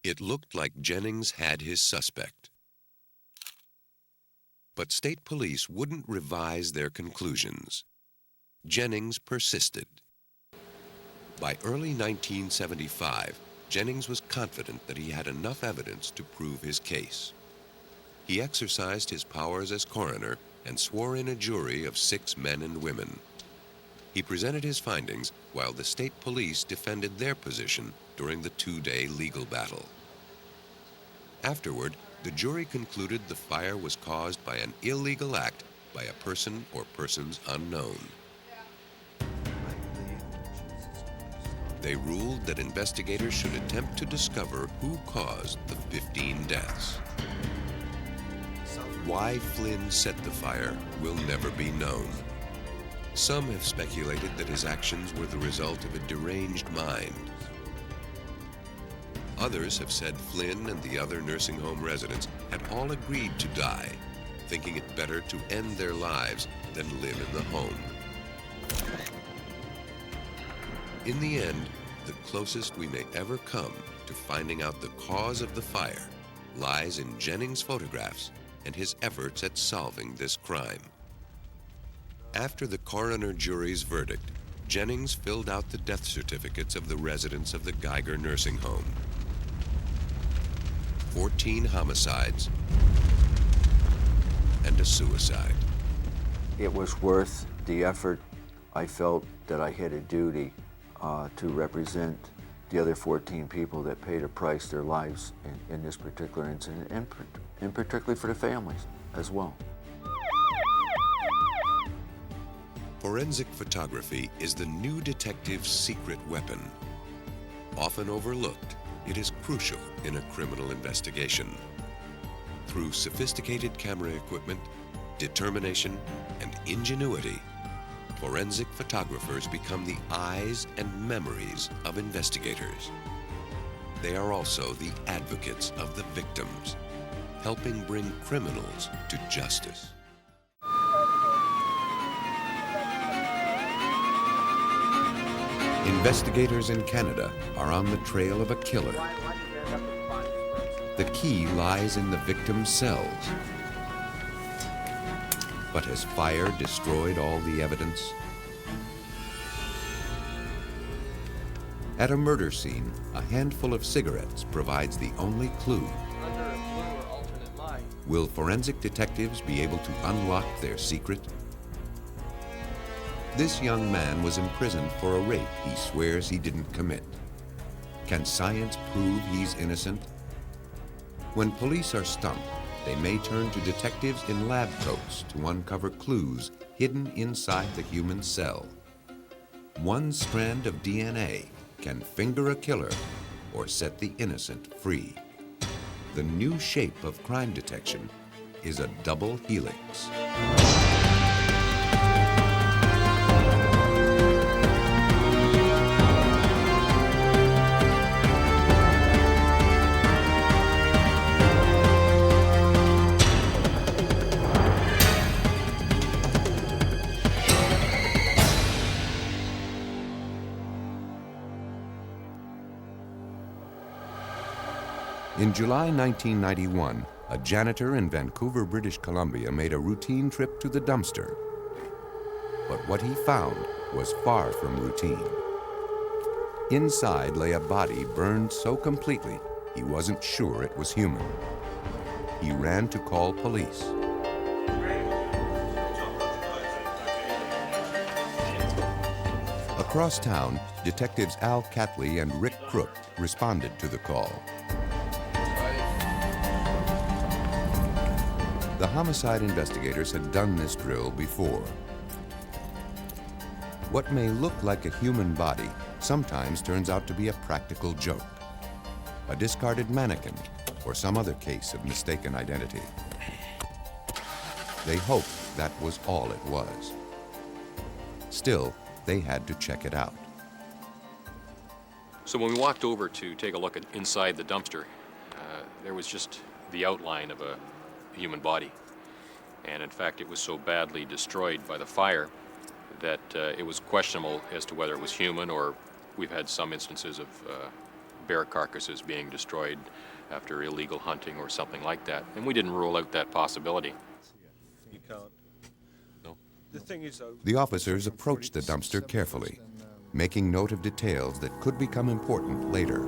It looked like Jennings had his suspect. But state police wouldn't revise their conclusions. Jennings persisted. By early 1975, Jennings was confident that he had enough evidence to prove his case. He exercised his powers as coroner and swore in a jury of 6 men and women. He presented his findings while the state police defended their position during the 2-day legal battle. Afterward, the jury concluded the fire was caused by an illegal act by a person or persons unknown. They ruled that investigators should attempt to discover who caused the 15 deaths. Why Flynn set the fire will never be known. Some have speculated that his actions were the result of a deranged mind. Others have said Flynn and the other nursing home residents had all agreed to die, thinking it better to end their lives than live in the home. In the end, the closest we may ever come to finding out the cause of the fire lies in Jennings' photographs and his efforts at solving this crime. After the coroner jury's verdict, Jennings filled out the death certificates of the residents of the Geiger nursing home. 14 homicides and a suicide. It was worth the effort. I felt that I had a duty to represent the other 14 people that paid a price their lives in this particular incident, and particularly for the families as well. Forensic photography is the new detective's secret weapon. Often overlooked, it is crucial in a criminal investigation. Through sophisticated camera equipment, determination, and ingenuity, forensic photographers become the eyes and memories of investigators. They are also the advocates of the victims, helping bring criminals to justice. Investigators in Canada are on the trail of a killer. The key lies in the victim's cells. But has fire destroyed all the evidence? At a murder scene, a handful of cigarettes provides the only clue. Will forensic detectives be able to unlock their secret? This young man was imprisoned for a rape he swears he didn't commit. Can science prove he's innocent? When police are stumped, they may turn to detectives in lab coats to uncover clues hidden inside the human cell. One strand of DNA can finger a killer or set the innocent free. The new shape of crime detection is a double helix. In July 1991, a janitor in Vancouver, British Columbia made a routine trip to the dumpster. But what he found was far from routine. Inside lay a body burned so completely he wasn't sure it was human. He ran to call police. Across town, detectives Al Catley and Rick Crook responded to the call. The homicide investigators had done this drill before. What may look like a human body sometimes turns out to be a practical joke, a discarded mannequin, or some other case of mistaken identity. They hoped that was all it was. Still, they had to check it out. So when we walked over to take a look at inside the dumpster, there was just the outline of a human body. And in fact, it was so badly destroyed by the fire that it was questionable as to whether it was human, or we've had some instances of bear carcasses being destroyed after illegal hunting or something like that. And we didn't rule out that possibility. You can't. No. The thing is, though, The officers approached the dumpster carefully, making note of details that could become important later.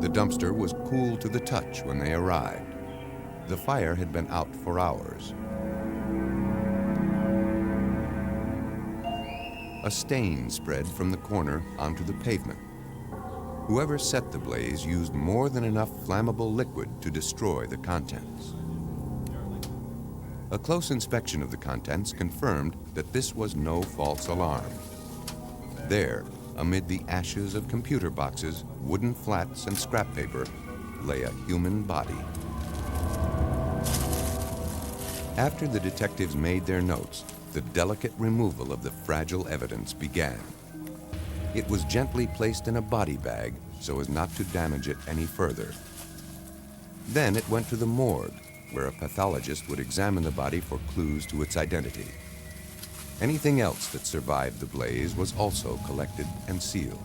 The dumpster was cool to the touch when they arrived. The fire had been out for hours. A stain spread from the corner onto the pavement. Whoever set the blaze used more than enough flammable liquid to destroy the contents. A close inspection of the contents confirmed that this was no false alarm. There, amid the ashes of computer boxes, wooden flats, and scrap paper, lay a human body. After the detectives made their notes, the delicate removal of the fragile evidence began. It was gently placed in a body bag so as not to damage it any further. Then it went to the morgue, where a pathologist would examine the body for clues to its identity. Anything else that survived the blaze was also collected and sealed.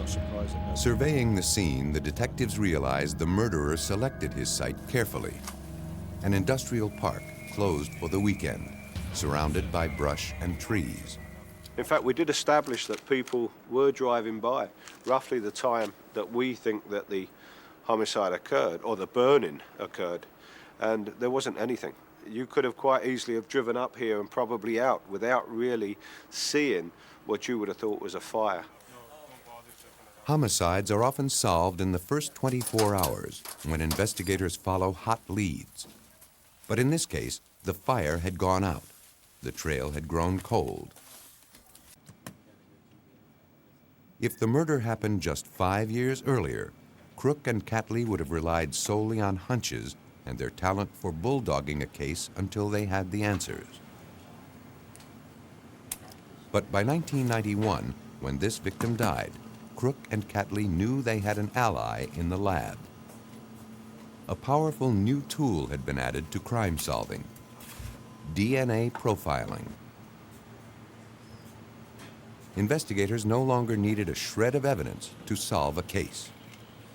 not surprising. No. Surveying the scene, the detectives realized the murderer selected his site carefully. An industrial park closed for the weekend, surrounded by brush and trees. In fact, we did establish that people were driving by roughly the time that we think that the homicide occurred, or the burning occurred, and there wasn't anything. You could have quite easily have driven up here and probably out without really seeing what you would have thought was a fire. Homicides are often solved in the first 24 hours when investigators follow hot leads. But in this case, the fire had gone out. The trail had grown cold. If the murder happened just 5 years earlier, Crook and Catley would have relied solely on hunches and their talent for bulldogging a case until they had the answers. But by 1991, when this victim died, Crook and Catley knew they had an ally in the lab. A powerful new tool had been added to crime solving: DNA profiling. Investigators no longer needed a shred of evidence to solve a case.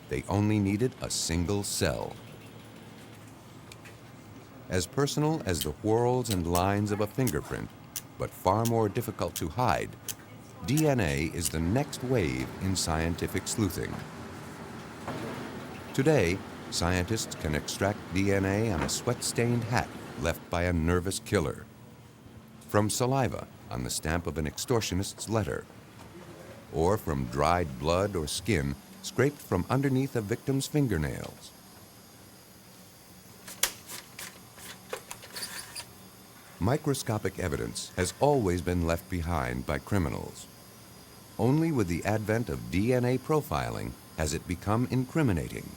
They only needed a single cell. As personal as the whorls and lines of a fingerprint, but far more difficult to hide, DNA is the next wave in scientific sleuthing. Today, scientists can extract DNA on a sweat-stained hat left by a nervous killer, from saliva on the stamp of an extortionist's letter, or from dried blood or skin scraped from underneath a victim's fingernails. Microscopic evidence has always been left behind by criminals. Only with the advent of DNA profiling has it become incriminating.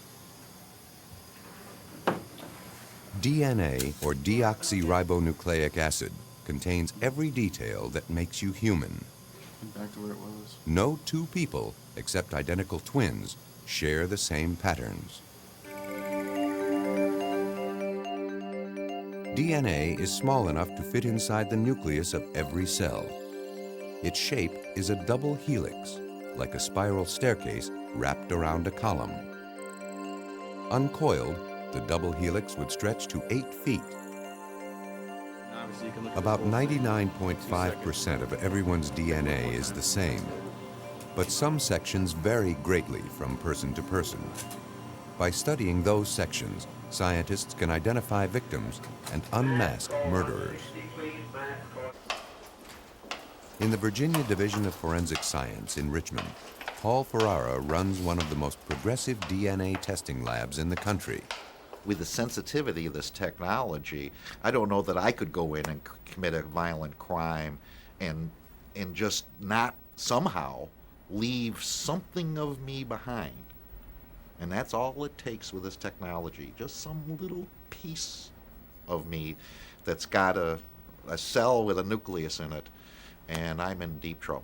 DNA, or deoxyribonucleic acid, contains every detail that makes you human. Back to where it was. No two people, except identical twins, share the same patterns. DNA is small enough to fit inside the nucleus of every cell. Its shape is a double helix, like a spiral staircase wrapped around a column. Uncoiled, the double helix would stretch to 8 feet. About 99.5% of everyone's DNA is the same, but some sections vary greatly from person to person. By studying those sections, scientists can identify victims and unmask murderers. In the Virginia Division of Forensic Science in Richmond, Paul Ferrara runs one of the most progressive DNA testing labs in the country. With the sensitivity of this technology, I don't know that I could go in and commit a violent crime and just not somehow leave something of me behind. And that's all it takes with this technology, just some little piece of me that's got a cell with a nucleus in it, and I'm in deep trouble.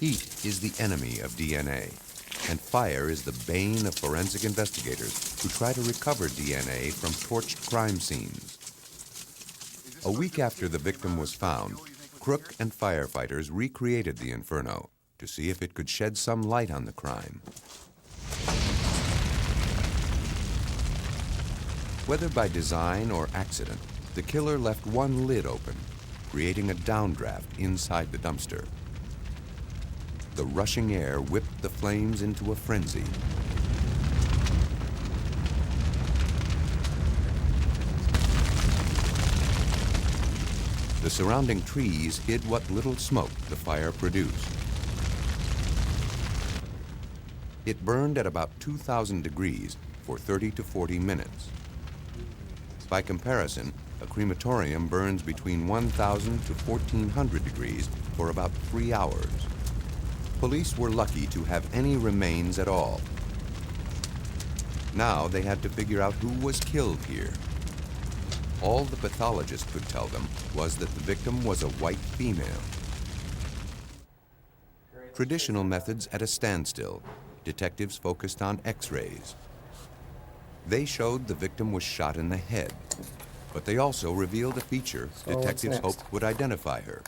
Heat is the enemy of DNA, and fire is the bane of forensic investigators who try to recover DNA from torched crime scenes. A week after the victim was found, Crook and firefighters recreated the inferno to see if it could shed some light on the crime. Whether by design or accident, the killer left one lid open, creating a downdraft inside the dumpster. The rushing air whipped the flames into a frenzy. The surrounding trees hid what little smoke the fire produced. It burned at about 2,000 degrees for 30 to 40 minutes. By comparison, a crematorium burns between 1,000 to 1,400 degrees for about 3 hours. Police were lucky to have any remains at all. Now they had to figure out who was killed here. All the pathologist could tell them was that the victim was a white female. Traditional methods at a standstill, detectives focused on X-rays. They showed the victim was shot in the head, but they also revealed a feature detectives hoped would identify her.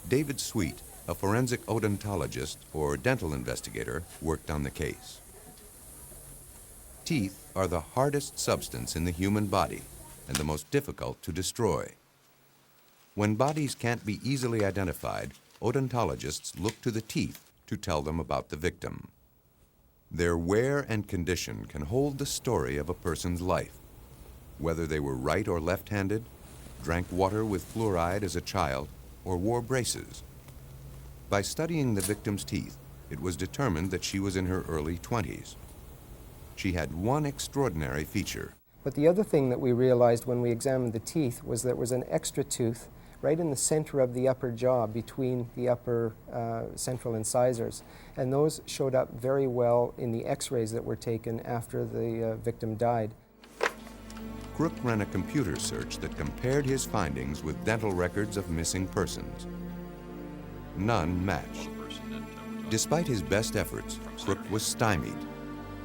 David Sweet, a forensic odontologist or dental investigator, worked on the case. Teeth are the hardest substance in the human body and the most difficult to destroy. When bodies can't be easily identified, odontologists look to the teeth to tell them about the victim. Their wear and condition can hold the story of a person's life, whether they were right or left-handed, drank water with fluoride as a child, or wore braces. By studying the victim's teeth, it was determined that she was in her early 20s. She had one extraordinary feature. But the other thing that we realized when we examined the teeth was there was an extra tooth right in the center of the upper jaw between the upper central incisors. And those showed up very well in the x-rays that were taken after the victim died. Crook ran a computer search that compared his findings with dental records of missing persons. None matched. Despite his best efforts, Crook was stymied.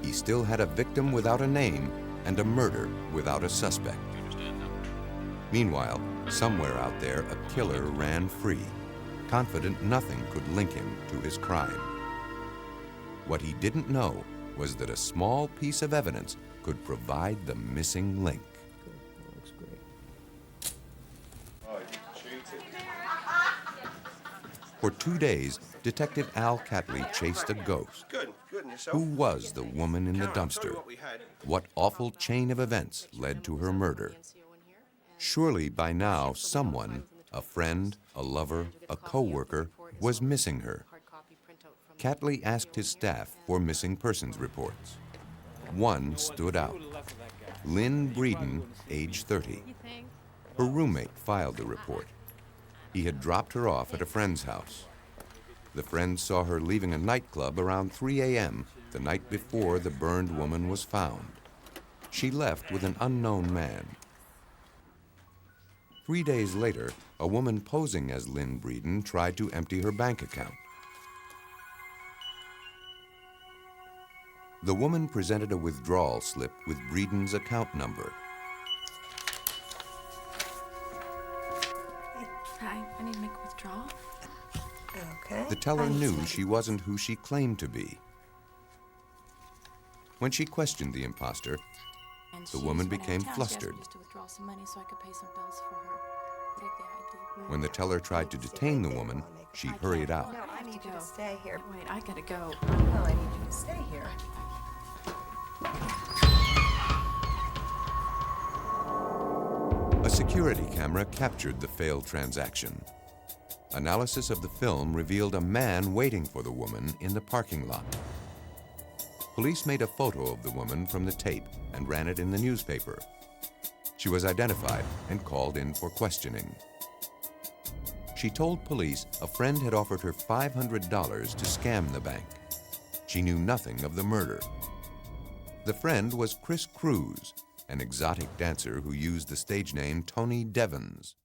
He still had a victim without a name and a murder without a suspect. Meanwhile, somewhere out there, a killer ran free, confident nothing could link him to his crime. What he didn't know was that a small piece of evidence could provide the missing link. Looks great. For 2 days, Detective Al Catley chased a ghost. Who was the woman in the dumpster? What awful chain of events led to her murder? Surely by now someone, a friend, a lover, a co-worker, was missing her. Catley asked his staff for missing persons reports. One stood out. Lynn Breeden, age 30. Her roommate filed the report. He had dropped her off at a friend's house. The friend saw her leaving a nightclub around 3 a.m. the night before the burned woman was found. She left with an unknown man. 3 days later, a woman posing as Lynn Breeden tried to empty her bank account. The woman presented a withdrawal slip with Breeden's account number. Hi, I need to make a withdrawal. Okay. The teller knew she wasn't who she claimed to be. When she questioned the imposter, the woman became flustered. When the teller tried to detain the woman, she hurried out. No, I need you to stay here. Wait, I gotta go. No, I need you to stay here. A security camera captured the failed transaction. Analysis of the film revealed a man waiting for the woman in the parking lot. Police made a photo of the woman from the tape and ran it in the newspaper. She was identified and called in for questioning. She told police a friend had offered her $500 to scam the bank. She knew nothing of the murder. The friend was Chris Cruz, an exotic dancer who used the stage name Tony Devons.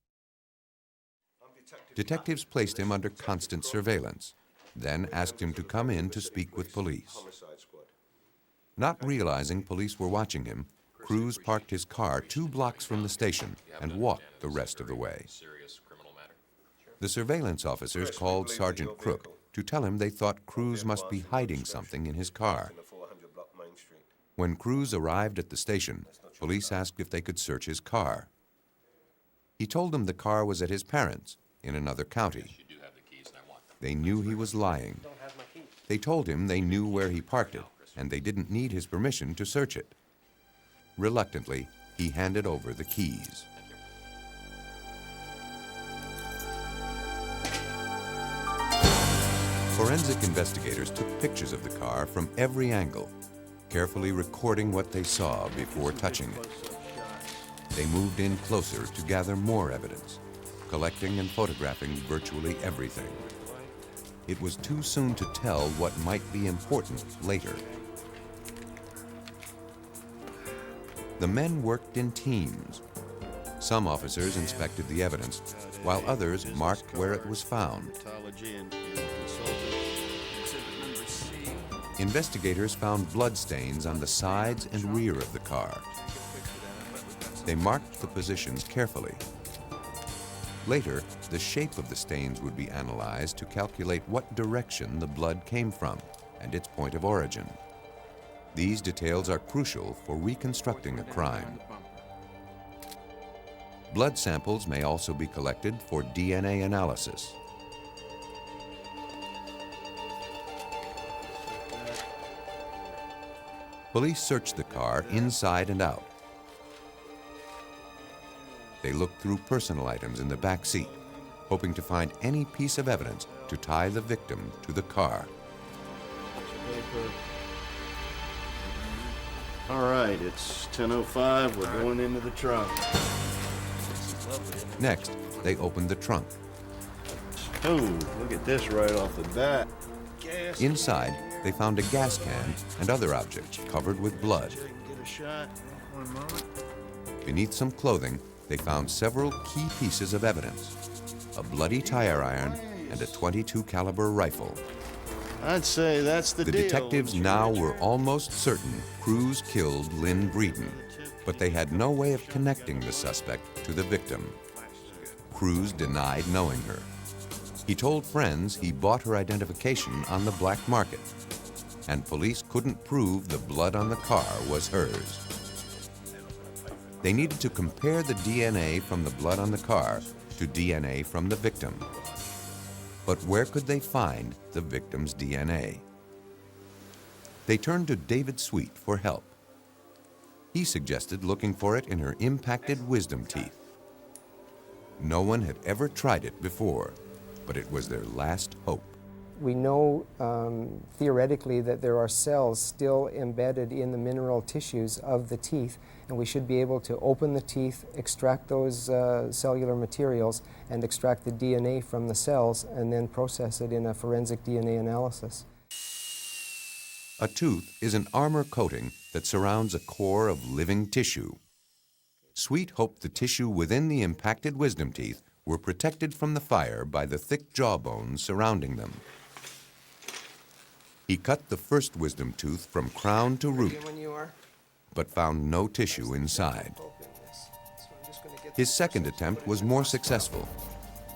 Detectives placed him under constant surveillance, then asked him to come in to speak with police. Not realizing police were watching him, Cruz parked his car 2 blocks from the station and walked the rest of the way. The surveillance officers called Sergeant Crook to tell him they thought Cruz must be hiding something in his car. When Cruz arrived at the station, police asked if they could search his car. He told them the car was at his parents' in another county. They knew he was lying. They told him they knew where he parked it, and they didn't need his permission to search it. Reluctantly, he handed over the keys. Forensic investigators took pictures of the car from every angle, carefully recording what they saw before touching it. They moved in closer to gather more evidence, collecting and photographing virtually everything. It was too soon to tell what might be important later. The men worked in teams. Some officers inspected the evidence, while others marked where it was found. Investigators found bloodstains on the sides and rear of the car. They marked the positions carefully. Later, the shape of the stains would be analyzed to calculate what direction the blood came from and its point of origin. These details are crucial for reconstructing a crime. Blood samples may also be collected for DNA analysis. Police searched the car inside and out. They looked through personal items in the back seat, hoping to find any piece of evidence to tie the victim to the car. All right, it's 10:05. We're going into the trunk. Next, they opened the trunk. Oh, look at this right off the bat. Inside, they found a gas can and other objects covered with blood. Get a shot. One moment. Beneath some clothing, they found several key pieces of evidence: a bloody tire iron and a .22 caliber rifle. I'd say that's the deal. The detectives now were almost certain Cruz killed Lynn Breeden, but they had no way of connecting the suspect to the victim. Cruz denied knowing her. He told friends he bought her identification on the black market, and police couldn't prove the blood on the car was hers. They needed to compare the DNA from the blood on the car to DNA from the victim. But where could they find the victim's DNA? They turned to David Sweet for help. He suggested looking for it in her impacted wisdom teeth. No one had ever tried it before, but it was their last hope. We know theoretically that there are cells still embedded in the mineral tissues of the teeth, and we should be able to open the teeth, extract those cellular materials, and extract the DNA from the cells, and then process it in a forensic DNA analysis. A tooth is an armor coating that surrounds a core of living tissue. Sweet hoped the tissue within the impacted wisdom teeth were protected from the fire by the thick jawbones surrounding them. He cut the first wisdom tooth from crown to root, but found no tissue inside. His second attempt was more successful.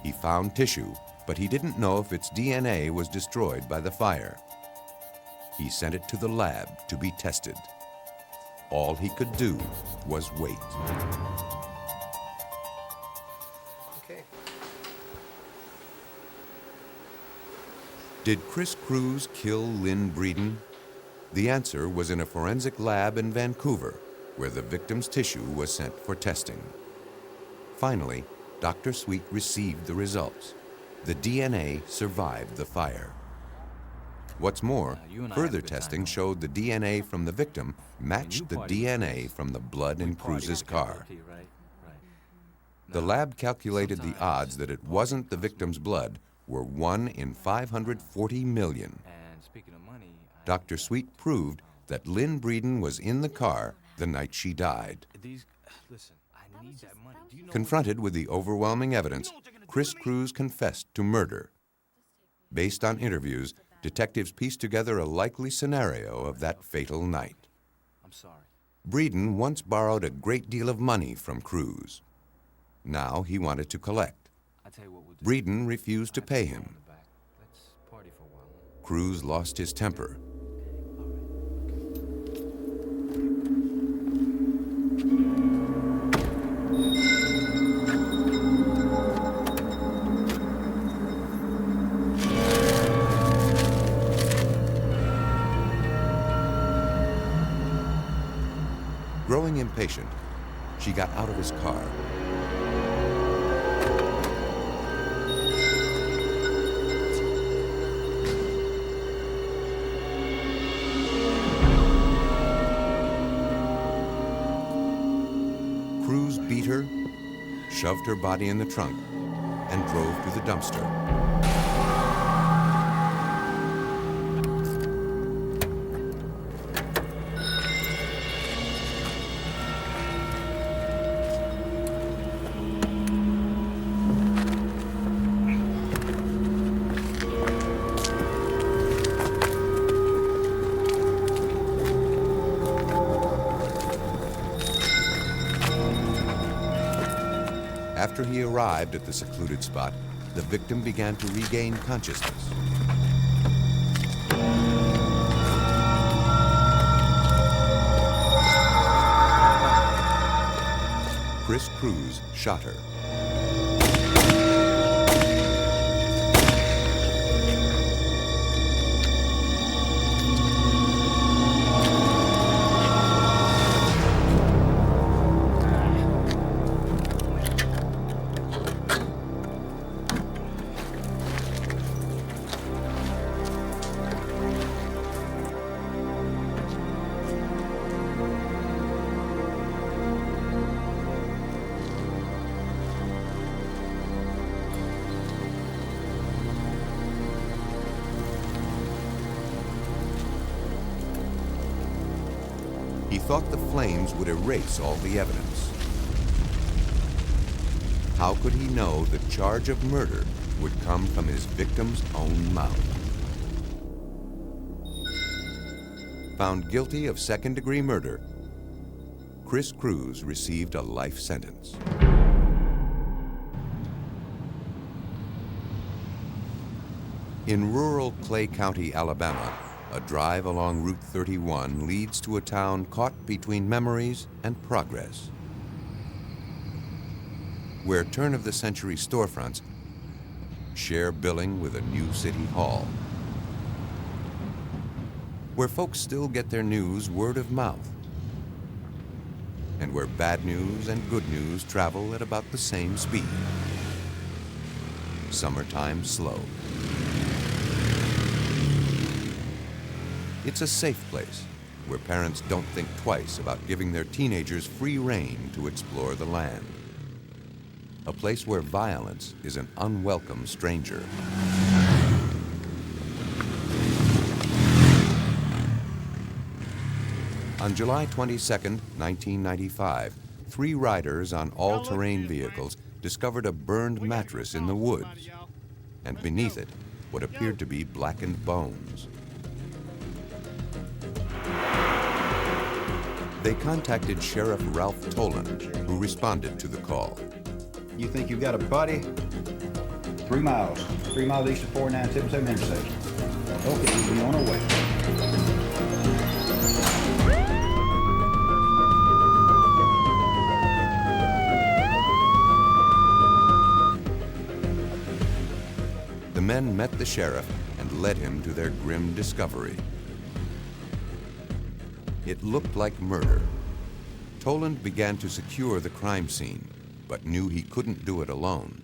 He found tissue, but he didn't know if its DNA was destroyed by the fire. He sent it to the lab to be tested. All he could do was wait. Did Chris Cruz kill Lynn Breeden? The answer was in a forensic lab in Vancouver, where the victim's tissue was sent for testing. Finally, Dr. Sweet received the results. The DNA survived the fire. What's more, further testing showed the DNA from the victim matched the DNA from the blood in Cruz's car. The lab calculated the odds that it wasn't the victim's blood were 1 in 540 million. Dr. Sweet proved that Lynn Breeden was in the car the night she died. Confronted with the overwhelming evidence, Chris Cruz confessed to murder. Based on interviews, detectives pieced together a likely scenario of that fatal night. Breeden once borrowed a great deal of money from Cruz. Now he wanted to collect. Breeden refused to pay him. Cruz lost his temper. Growing impatient, she got out of his car. Cruz beat her, shoved her body in the trunk, and drove to the dumpster. After he arrived at the secluded spot, the victim began to regain consciousness. Chris Cruz shot her. He thought the flames would erase all the evidence. How could he know the charge of murder would come from his victim's own mouth? Found guilty of second-degree murder, Chris Cruz received a life sentence. In rural Clay County, Alabama, a drive along Route 31 leads to a town caught between memories and progress, where turn-of-the-century storefronts share billing with a new city hall, where folks still get their news word of mouth, and where bad news and good news travel at about the same speed. Summertime slow. It's a safe place where parents don't think twice about giving their teenagers free rein to explore the land. A place where violence is an unwelcome stranger. On July 22, 1995, 3 riders on all-terrain vehicles discovered a burned mattress in the woods, and beneath it, what appeared to be blackened bones. They contacted Sheriff Ralph Toland, who responded to the call. You think you've got a body? 3 miles. 3 miles east of 4977 intersection. Okay, we'll be on our way. The men met the sheriff and led him to their grim discovery. It looked like murder. Toland began to secure the crime scene, but knew he couldn't do it alone.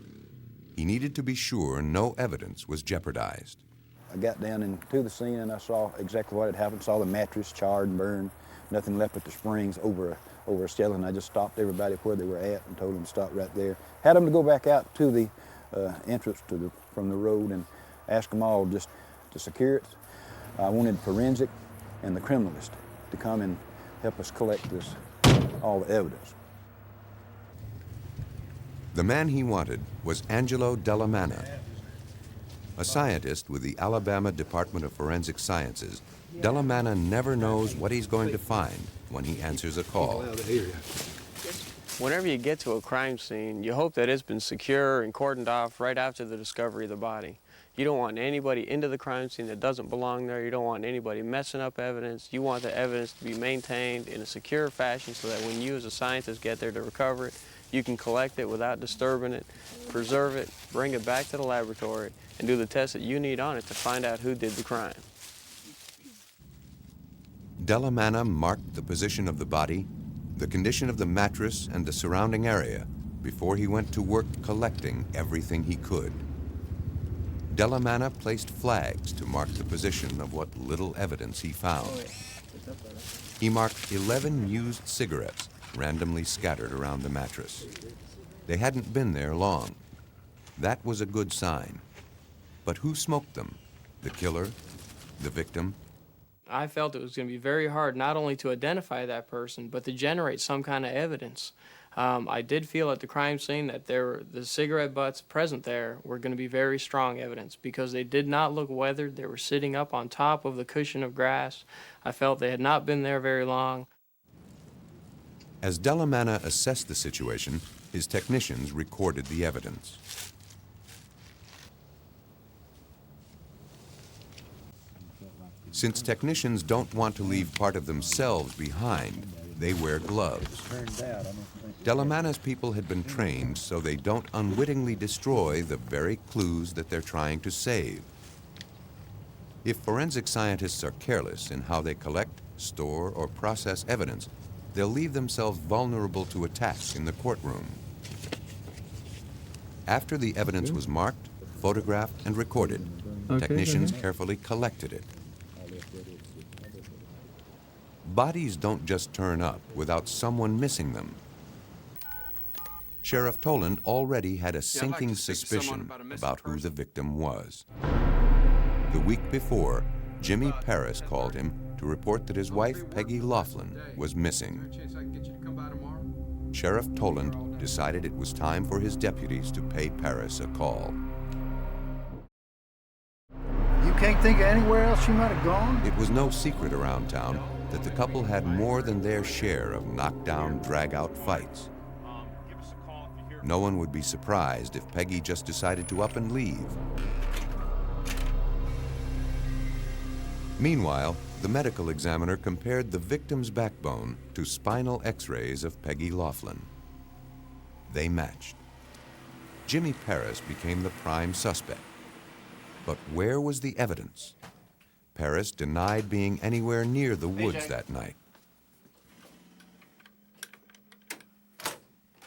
He needed to be sure no evidence was jeopardized. I got down into the scene and I saw exactly what had happened. Saw the mattress charred and burned, nothing left but the springs over a skeleton. I just stopped everybody where they were at and told them to stop right there. Had them to go back out to the entrance from the road and asked them all just to secure it. I wanted forensic and the criminalist to come and help us collect all the evidence. The man he wanted was Angelo Dellamana. A scientist with the Alabama Department of Forensic Sciences, Dellamana never knows what he's going to find when he answers a call. Whenever you get to a crime scene, you hope that it's been secure and cordoned off right after the discovery of the body. You don't want anybody into the crime scene that doesn't belong there. You don't want anybody messing up evidence. You want the evidence to be maintained in a secure fashion so that when you as a scientist get there to recover it, you can collect it without disturbing it, preserve it, bring it back to the laboratory, and do the tests that you need on it to find out who did the crime. Dellamana marked the position of the body, the condition of the mattress and the surrounding area before he went to work collecting everything he could. Dellamana placed flags to mark the position of what little evidence he found. He marked 11 used cigarettes randomly scattered around the mattress. They hadn't been there long. That was a good sign. But who smoked them? The killer? The victim? I felt it was going to be very hard not only to identify that person, but to generate some kind of evidence. I did feel at the crime scene that the cigarette butts present there were going to be very strong evidence because they did not look weathered. They were sitting up on top of the cushion of grass. I felt they had not been there very long. As Dellamana assessed the situation, his technicians recorded the evidence. Since technicians don't want to leave part of themselves behind, they wear gloves. Dellamana's people had been trained so they don't unwittingly destroy the very clues that they're trying to save. If forensic scientists are careless in how they collect, store, or process evidence, they'll leave themselves vulnerable to attack in the courtroom. After the evidence was marked, photographed, and recorded, technicians carefully collected it. Bodies don't just turn up without someone missing them. Sheriff Toland already had a sinking suspicion about who the victim was. The week before, Jimmy Paris called him to report that his wife, Peggy Laughlin, was missing. Sheriff Toland decided it was time for his deputies to pay Paris a call. You can't think of anywhere else she might have gone? It was no secret around town that the couple had more than their share of knockdown, drag-out fights. No one would be surprised if Peggy just decided to up and leave. Meanwhile, the medical examiner compared the victim's backbone to spinal x-rays of Peggy Laughlin. They matched. Jimmy Paris became the prime suspect. But where was the evidence? Paris denied being anywhere near the woods that night.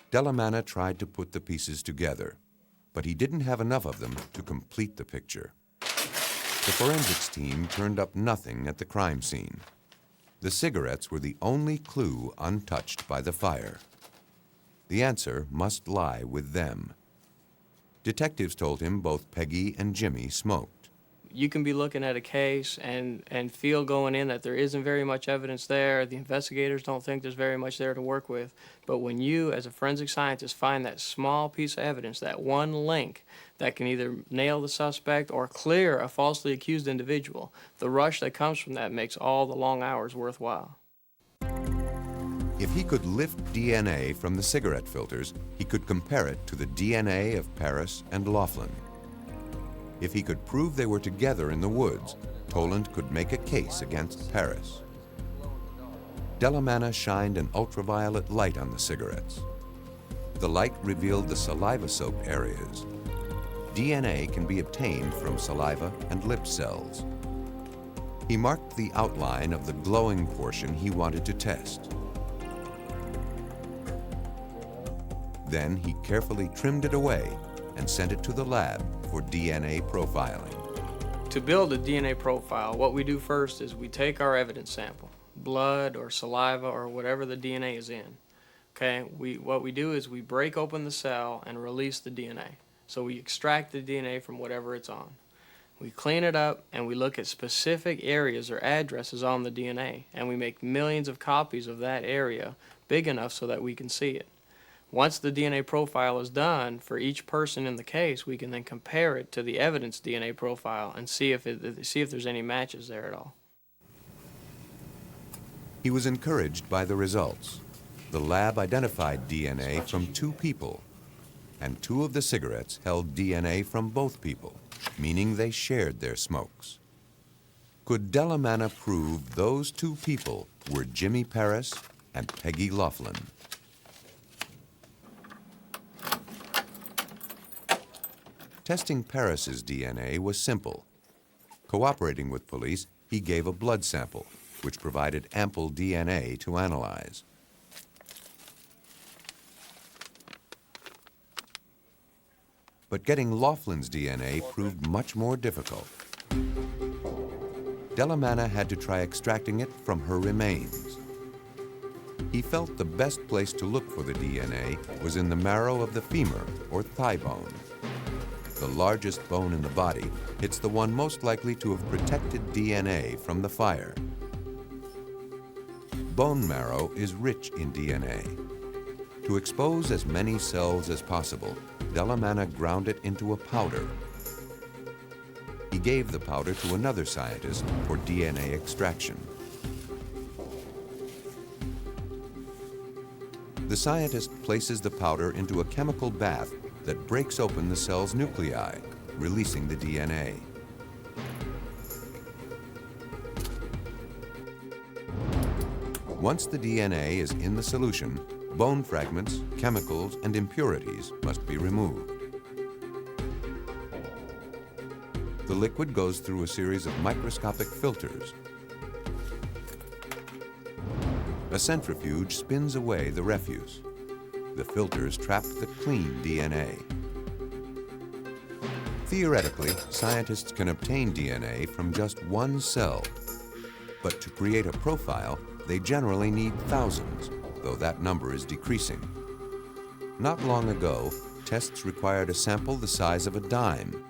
Dellamana tried to put the pieces together, but he didn't have enough of them to complete the picture. The forensics team turned up nothing at the crime scene. The cigarettes were the only clue untouched by the fire. The answer must lie with them. Detectives told him both Peggy and Jimmy smoked. You can be looking at a case and feel going in that there isn't very much evidence there. The investigators don't think there's very much there to work with. But when you, as a forensic scientist, find that small piece of evidence, that one link that can either nail the suspect or clear a falsely accused individual, the rush that comes from that makes all the long hours worthwhile. If he could lift DNA from the cigarette filters, he could compare it to the DNA of Paris and Laughlin. If he could prove they were together in the woods, Toland could make a case against Paris. Dellamana shined an ultraviolet light on the cigarettes. The light revealed the saliva-soaked areas. DNA can be obtained from saliva and lip cells. He marked the outline of the glowing portion he wanted to test. Then he carefully trimmed it away and sent it to the lab for DNA profiling. To build a DNA profile, what we do first is we take our evidence sample, blood or saliva or whatever the DNA is in. Okay, what we do is we break open the cell and release the DNA. So we extract the DNA from whatever it's on. We clean it up and we look at specific areas or addresses on the DNA, and we make millions of copies of that area big enough so that we can see it. Once the DNA profile is done for each person in the case, we can then compare it to the evidence DNA profile and see if there's any matches there at all. He was encouraged by the results. The lab identified DNA from 2 people, and 2 of the cigarettes held DNA from both people, meaning they shared their smokes. Could Delamana prove those 2 people were Jimmy Paris and Peggy Laughlin? Testing Paris's DNA was simple. Cooperating with police, he gave a blood sample, which provided ample DNA to analyze. But getting Laughlin's DNA proved much more difficult. Delamana had to try extracting it from her remains. He felt the best place to look for the DNA was in the marrow of the femur, or thigh bone. The largest bone in the body, it's the one most likely to have protected DNA from the fire. Bone marrow is rich in DNA. To expose as many cells as possible, Delamana ground it into a powder. He gave the powder to another scientist for DNA extraction. The scientist places the powder into a chemical bath that breaks open the cell's nuclei, releasing the DNA. Once the DNA is in the solution, bone fragments, chemicals, and impurities must be removed. The liquid goes through a series of microscopic filters. A centrifuge spins away the refuse. The filters trap the clean DNA. Theoretically, scientists can obtain DNA from just one cell. But to create a profile, they generally need thousands, though that number is decreasing. Not long ago, tests required a sample the size of a dime.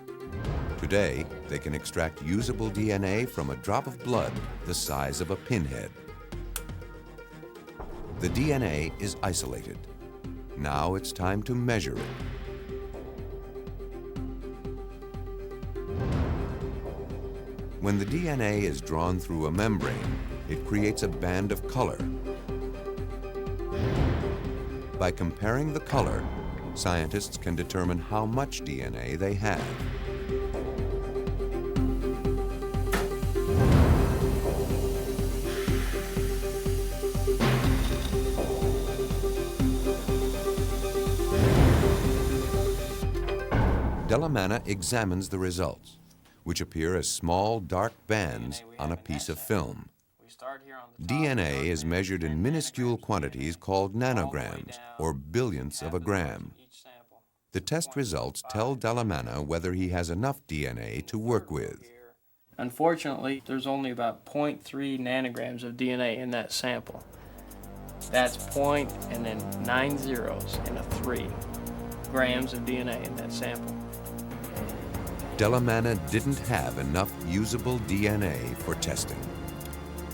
Today, they can extract usable DNA from a drop of blood the size of a pinhead. The DNA is isolated. Now it's time to measure it. When the DNA is drawn through a membrane, it creates a band of color. By comparing the color, scientists can determine how much DNA they have. Delamana examines the results, which appear as small dark bands on a piece of film. DNA is measured in minuscule quantities called nanograms, or billionths of a gram. The test results tell Delamana whether he has enough DNA to work with. Unfortunately, there's only about 0.3 nanograms of DNA in that sample. That's point and then 9 zeros and a 3 grams of DNA in that sample. Delamana didn't have enough usable DNA for testing.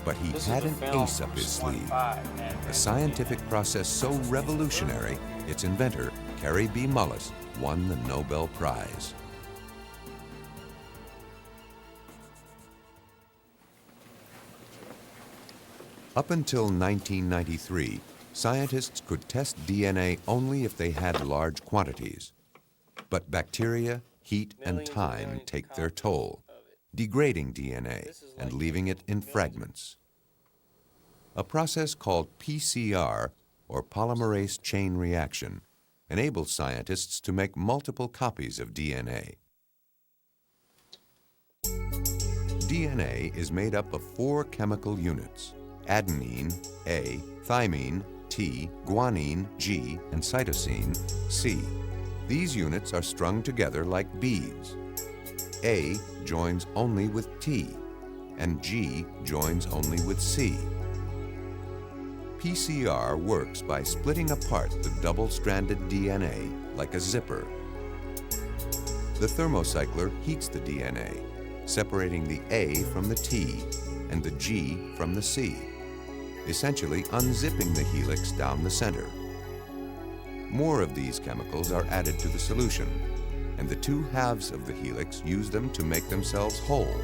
But he had an ace up his sleeve, a scientific process so revolutionary, its inventor, Carrie B. Mullis, won the Nobel Prize. Up until 1993, scientists could test DNA only if they had large quantities. But bacteria, heat, and time take their toll, degrading DNA and leaving it in fragments. A process called PCR, or polymerase chain reaction, enables scientists to make multiple copies of DNA. DNA is made up of 4 chemical units: adenine, A, thymine, T, guanine, G, and cytosine, C. These units are strung together like beads. A joins only with T, and G joins only with C. PCR works by splitting apart the double-stranded DNA like a zipper. The thermocycler heats the DNA, separating the A from the T and the G from the C, essentially unzipping the helix down the center. More of these chemicals are added to the solution, and the two halves of the helix use them to make themselves whole.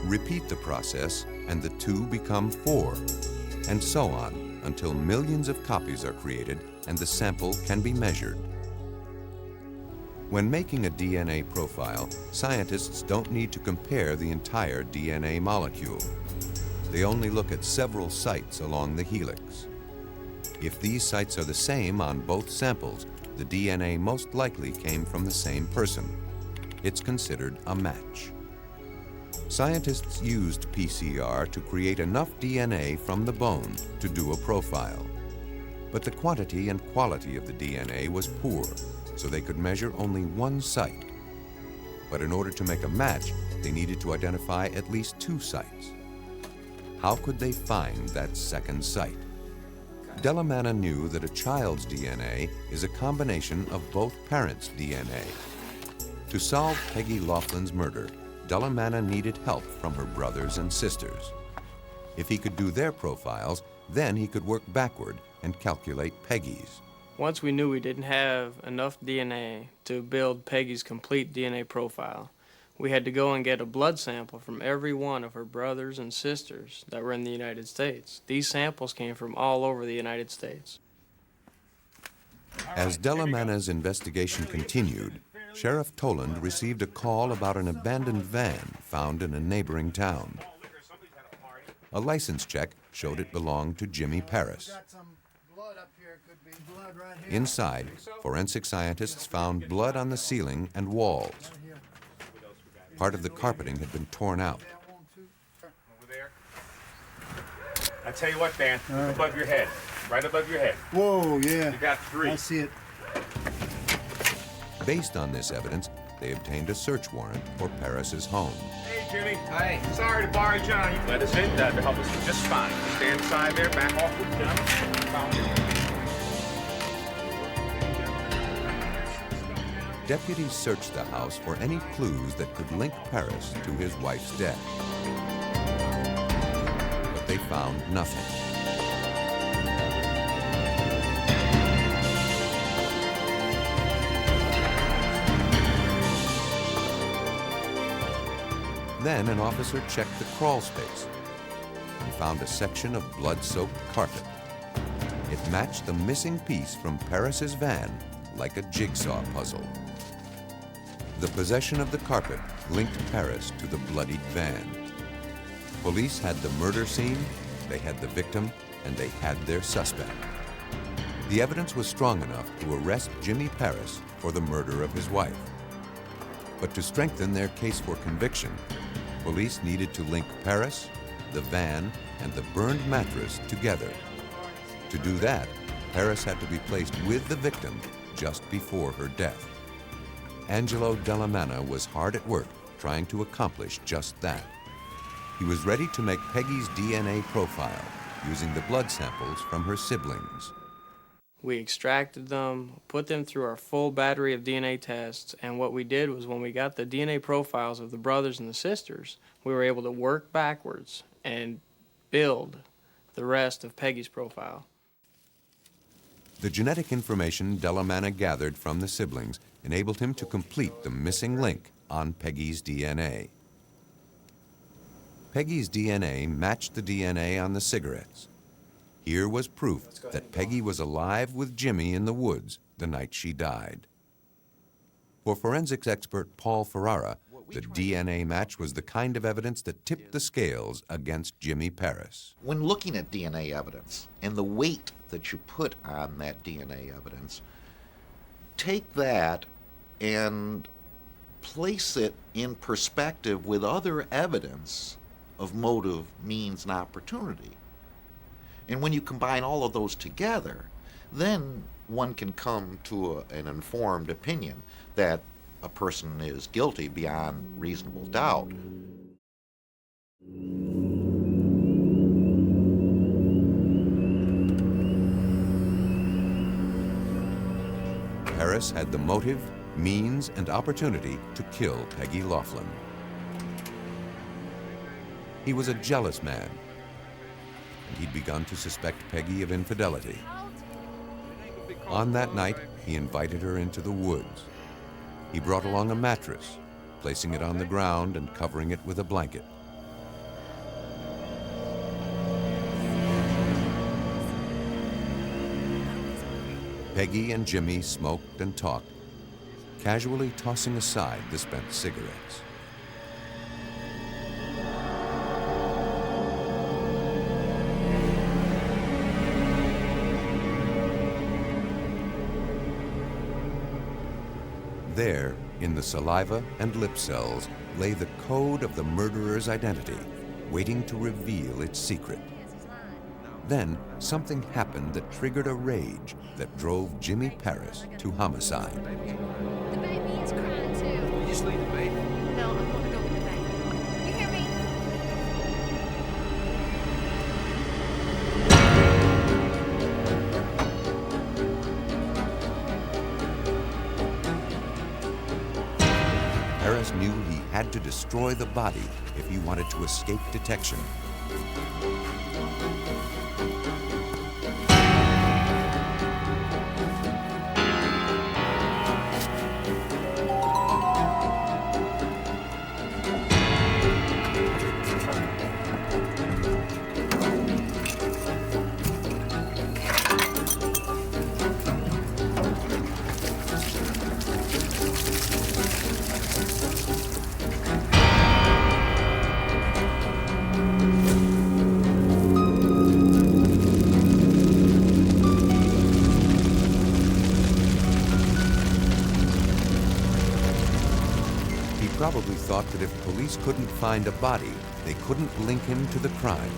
Repeat the process, and the two become four, and so on until millions of copies are created and the sample can be measured. When making a DNA profile, scientists don't need to compare the entire DNA molecule. They only look at several sites along the helix. If these sites are the same on both samples, the DNA most likely came from the same person. It's considered a match. Scientists used PCR to create enough DNA from the bone to do a profile. But the quantity and quality of the DNA was poor, so they could measure only one site. But in order to make a match, they needed to identify at least two sites. How could they find that second site? Delamanna knew that a child's DNA is a combination of both parents' DNA. To solve Peggy Laughlin's murder, Delamanna needed help from her brothers and sisters. If he could do their profiles, then he could work backward and calculate Peggy's. Once we knew we didn't have enough DNA to build Peggy's complete DNA profile, we had to go and get a blood sample from every one of her brothers and sisters that were in the United States. These samples came from all over the United States. As Delamanna's investigation continued, Sheriff Toland received a call about an abandoned van found in a neighboring town. A license check showed it belonged to Jimmy Paris. Inside, forensic scientists found blood on the ceiling and walls. Part of the carpeting had been torn out. I tell you what, Dan, right. Above your head, right above your head. Whoa, yeah. You got three. I see it. Based on this evidence, they obtained a search warrant for Paris's home. Hey, Jimmy. Hey. Sorry to bother John. You let us in to help us just fine. Stand aside there, back off with John. Found it. Deputies searched the house for any clues that could link Paris to his wife's death. But they found nothing. Then an officer checked the crawl space and found a section of blood-soaked carpet. It matched the missing piece from Paris's van like a jigsaw puzzle. The possession of the carpet linked Paris to the bloodied van. Police had the murder scene, they had the victim, and they had their suspect. The evidence was strong enough to arrest Jimmy Paris for the murder of his wife. But to strengthen their case for conviction, police needed to link Paris, the van, and the burned mattress together. To do that, Paris had to be placed with the victim just before her death. Angelo Delamanna was hard at work trying to accomplish just that. He was ready to make Peggy's DNA profile using the blood samples from her siblings. We extracted them, put them through our full battery of DNA tests, and what we did was when we got the DNA profiles of the brothers and the sisters, we were able to work backwards and build the rest of Peggy's profile. The genetic information Delamanna gathered from the siblings enabled him to complete the missing link on Peggy's DNA. Peggy's DNA matched the DNA on the cigarettes. Here was proof that Peggy was alive with Jimmy in the woods the night she died. For forensics expert Paul Ferrara, the DNA match was the kind of evidence that tipped the scales against Jimmy Paris. When looking at DNA evidence and the weight that you put on that DNA evidence, take that and place it in perspective with other evidence of motive, means, and opportunity. And when you combine all of those together, then one can come to an informed opinion that a person is guilty beyond reasonable doubt. Harris had the motive, means, and opportunity to kill Peggy Laughlin. He was a jealous man, and he'd begun to suspect Peggy of infidelity. On that night, he invited her into the woods. He brought along a mattress, placing it on the ground and covering it with a blanket. Peggy and Jimmy smoked and talked, casually tossing aside the spent cigarettes. There, in the saliva and lip cells, lay the code of the murderer's identity, waiting to reveal its secret. Then, something happened that triggered a rage that drove Jimmy Paris to homicide. The baby is crying too. You just leave the baby. No, I'm gonna go with the baby. You hear me? Paris knew he had to destroy the body if he wanted to escape detection. Probably thought that if police couldn't find a body, they couldn't link him to the crime.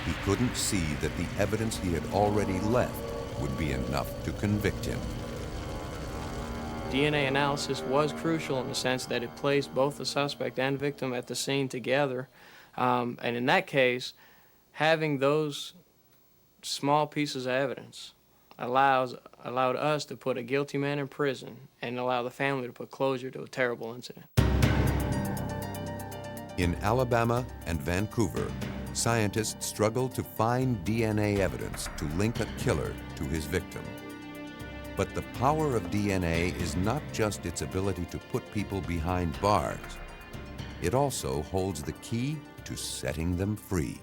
He couldn't see that the evidence he had already left would be enough to convict him. DNA analysis was crucial in the sense that it placed both the suspect and victim at the scene together. And in that case, having those small pieces of evidence allowed us to put a guilty man in prison and allow the family to put closure to a terrible incident. In Alabama and Vancouver, scientists struggled to find DNA evidence to link a killer to his victim. But the power of DNA is not just its ability to put people behind bars. It also holds the key to setting them free.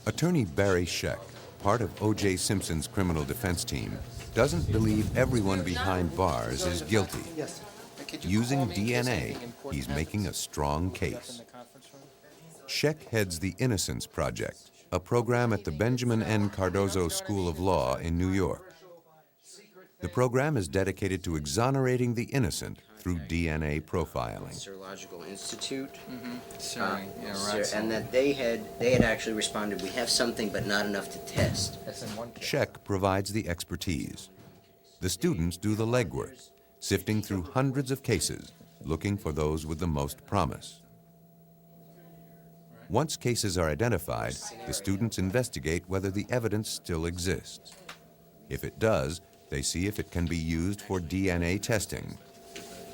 Attorney Barry Scheck, part of O.J. Simpson's criminal defense team, doesn't believe everyone behind bars is guilty. Using DNA, he's making a strong case. Scheck heads the Innocence Project, a program at the Benjamin N. Cardozo School of Law in New York. The program is dedicated to exonerating the innocent through DNA profiling. Serological Institute. And that they had actually responded, we have something but not enough to test. Scheck provides the expertise. The students do the legwork, sifting through hundreds of cases, looking for those with the most promise. Once cases are identified, the students investigate whether the evidence still exists. If it does, they see if it can be used for DNA testing.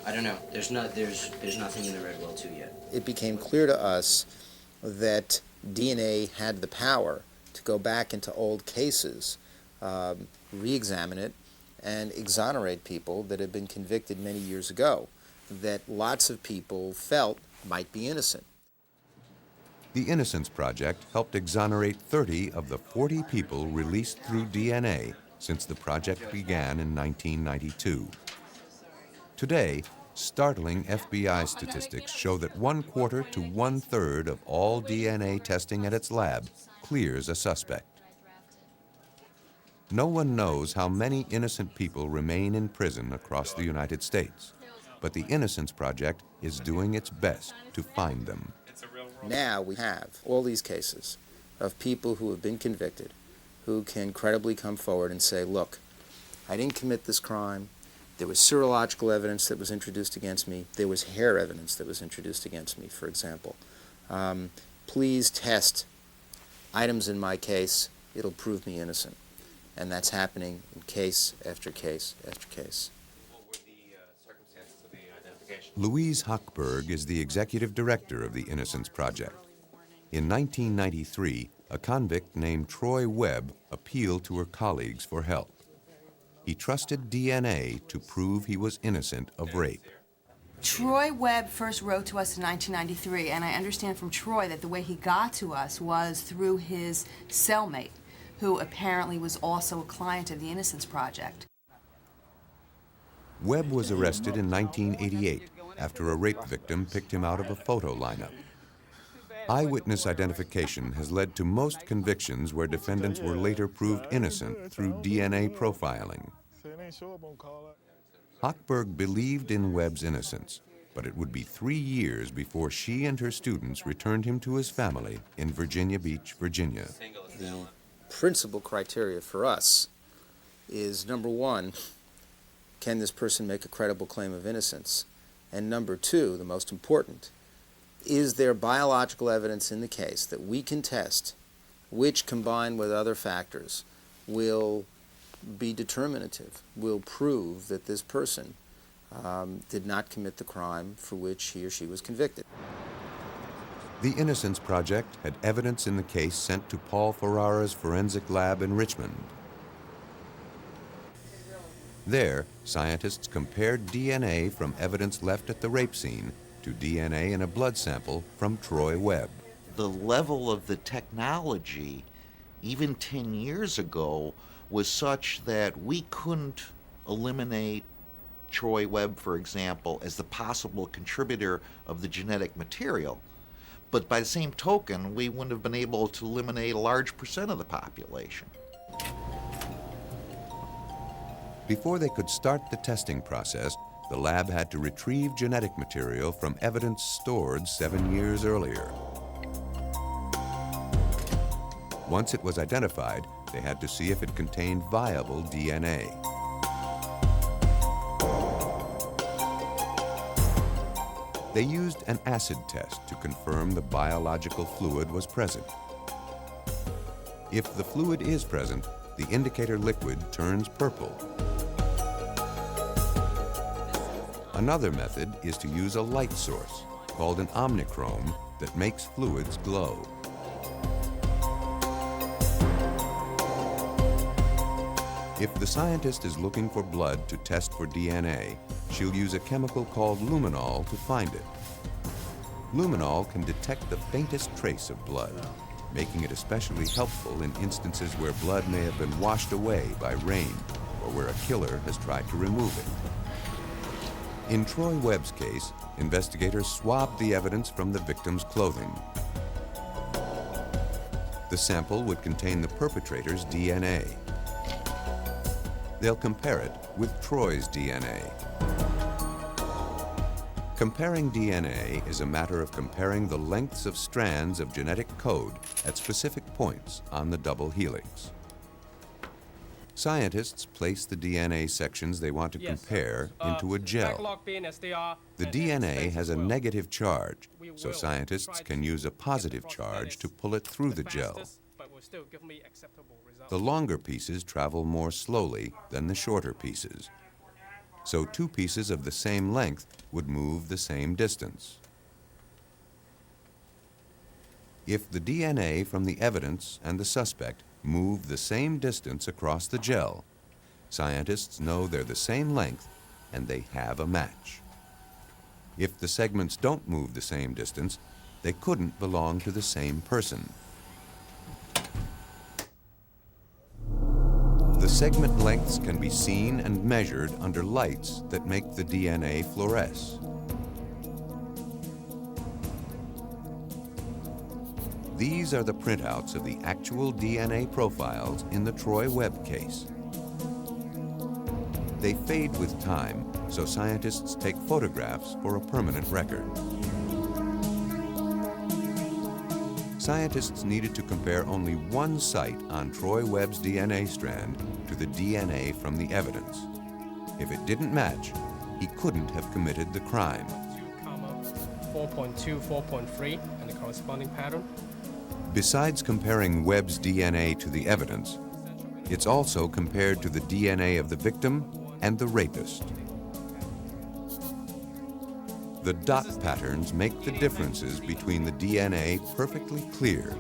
I don't know. There's nothing in the red well 2 yet. It became clear to us that DNA had the power to go back into old cases, re-examine it, and exonerate people that had been convicted many years ago, that lots of people felt might be innocent. The Innocence Project helped exonerate 30 of the 40 people released through DNA since the project began in 1992. Today, startling FBI statistics show that 1/4 to 1/3 of all DNA testing at its lab clears a suspect. No one knows how many innocent people remain in prison across the United States, but the Innocence Project is doing its best to find them. It's a real Now we have all these cases of people who have been convicted who can credibly come forward and say, look, I didn't commit this crime. There was serological evidence that was introduced against me. There was hair evidence that was introduced against me, for example. Please test items in my case. It'll prove me innocent. And that's happening in case after case after case. What were the circumstances of the identification? Louise Hochberg is the executive director of the Innocence Project. In 1993, a convict named Troy Webb appealed to her colleagues for help. He trusted DNA to prove he was innocent of rape. Troy Webb first wrote to us in 1993, and I understand from Troy that the way he got to us was through his cellmate, who apparently was also a client of the Innocence Project. Webb was arrested in 1988 after a rape victim picked him out of a photo lineup. Eyewitness identification has led to most convictions where defendants were later proved innocent through DNA profiling. Hochberg believed in Webb's innocence, but it would be 3 years before she and her students returned him to his family in Virginia Beach, Virginia. The principal criteria for us is, number one, can this person make a credible claim of innocence? And number two, the most important, is there biological evidence in the case that we can test, which combined with other factors will be determinative, will prove that this person did not commit the crime for which he or she was convicted. The Innocence Project had evidence in the case sent to Paul Ferrara's forensic lab in Richmond. There, scientists compared DNA from evidence left at the rape scene to DNA in a blood sample from Troy Webb. The level of the technology, even 10 years ago, was such that we couldn't eliminate Troy Webb, for example, as the possible contributor of the genetic material. But by the same token, we wouldn't have been able to eliminate a large percent of the population. Before they could start the testing process, the lab had to retrieve genetic material from evidence stored 7 years earlier. Once it was identified, they had to see if it contained viable DNA. They used an acid test to confirm the biological fluid was present. If the fluid is present, the indicator liquid turns purple. Another method is to use a light source, called an omnichrome, that makes fluids glow. If the scientist is looking for blood to test for DNA, she'll use a chemical called luminol to find it. Luminol can detect the faintest trace of blood, making it especially helpful in instances where blood may have been washed away by rain or where a killer has tried to remove it. In Troy Webb's case, investigators swabbed the evidence from the victim's clothing. The sample would contain the perpetrator's DNA. They'll compare it with Troy's DNA. Comparing DNA is a matter of comparing the lengths of strands of genetic code at specific points on the double helix. Scientists place the DNA sections they want to compare into a gel. The DNA has a negative charge, so scientists can use a positive charge to pull it through the gel. The longer pieces travel more slowly than the shorter pieces. So two pieces of the same length would move the same distance. If the DNA from the evidence and the suspect move the same distance across the gel, scientists know they're the same length and they have a match. If the segments don't move the same distance, they couldn't belong to the same person. The segment lengths can be seen and measured under lights that make the DNA fluoresce. These are the printouts of the actual DNA profiles in the Troy Webb case. They fade with time, so scientists take photographs for a permanent record. scientists needed to compare only one site on Troy Webb's DNA strand to the DNA from the evidence. If it didn't match, he couldn't have committed the crime. 4.2, 4.3, and the corresponding pattern. Besides comparing Webb's DNA to the evidence, it's also compared to the DNA of the victim and the rapist. The dot patterns make the differences between the DNA perfectly clear.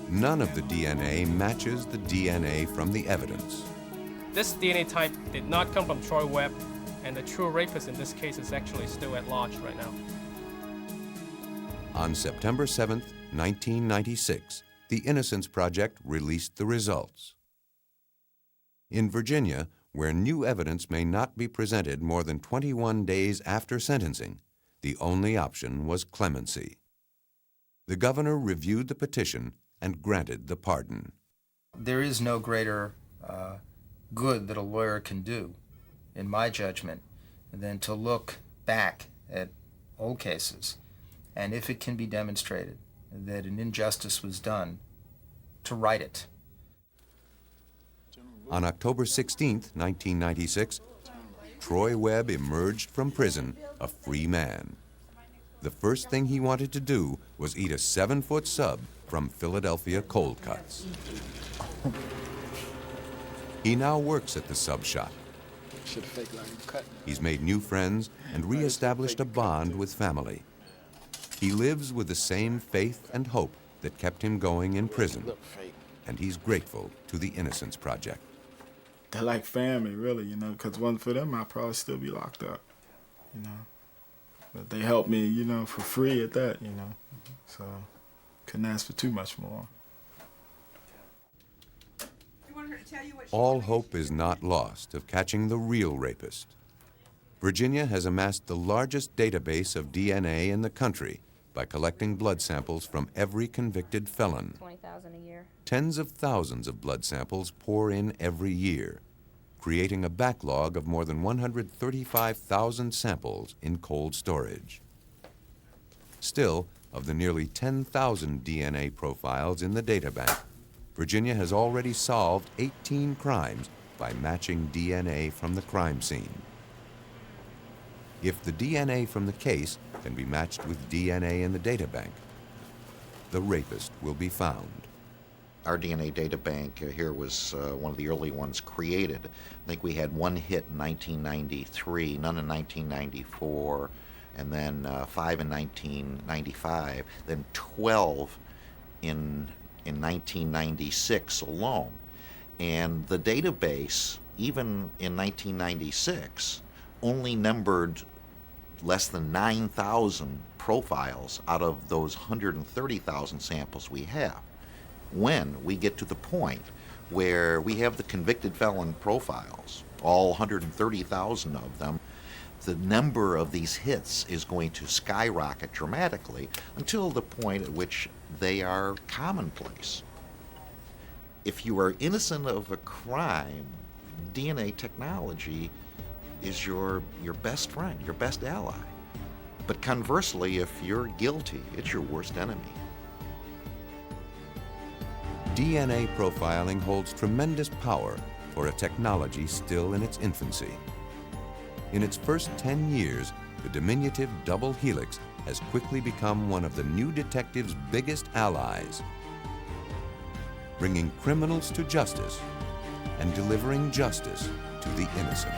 None of the DNA matches the DNA from the evidence. This DNA type did not come from Troy Webb, and the true rapist in this case is actually still at large right now. On September 7th, 1996, the Innocence Project released the results. In Virginia, where new evidence may not be presented more than 21 days after sentencing, the only option was clemency. The governor reviewed the petition and granted the pardon. There is no greater good that a lawyer can do, in my judgment, than to look back at old cases, and if it can be demonstrated that an injustice was done, to right it. On October 16, 1996, Troy Webb emerged from prison a free man. The first thing he wanted to do was eat a 7-foot sub from Philadelphia Cold Cuts. He now works at the sub shop. He's made new friends and reestablished a bond with family. He lives with the same faith and hope that kept him going in prison, and he's grateful to the Innocence Project. They're like family, really, you know, because wasn't for them, I'd probably still be locked up, you know. But they helped me, you know, for free at that, you know. So, couldn't ask for too much more. All hope is not lost of catching the real rapist. Virginia has amassed the largest database of DNA in the country by collecting blood samples from every convicted felon. 20,000 a year. Tens of thousands of blood samples pour in every year, creating a backlog of more than 135,000 samples in cold storage. Still, of the nearly 10,000 DNA profiles in the databank, Virginia has already solved 18 crimes by matching DNA from the crime scene. If the DNA from the case can be matched with DNA in the databank, the rapist will be found. Our DNA databank here was one of the early ones created. I think we had one hit in 1993, none in 1994, and then 5 in 1995, then 12 in 1996 alone. And the database, even in 1996, only numbered less than 9,000 profiles out of those 130,000 samples we have. When we get to the point where we have the convicted felon profiles, all 130,000 of them, the number of these hits is going to skyrocket dramatically until the point at which they are commonplace. If you are innocent of a crime, DNA technology is your best friend, your best ally. But conversely, if you're guilty, it's your worst enemy. DNA profiling holds tremendous power for a technology still in its infancy. In its first 10 years, the diminutive double helix has quickly become one of the new detective's biggest allies, bringing criminals to justice and delivering justice to the innocent.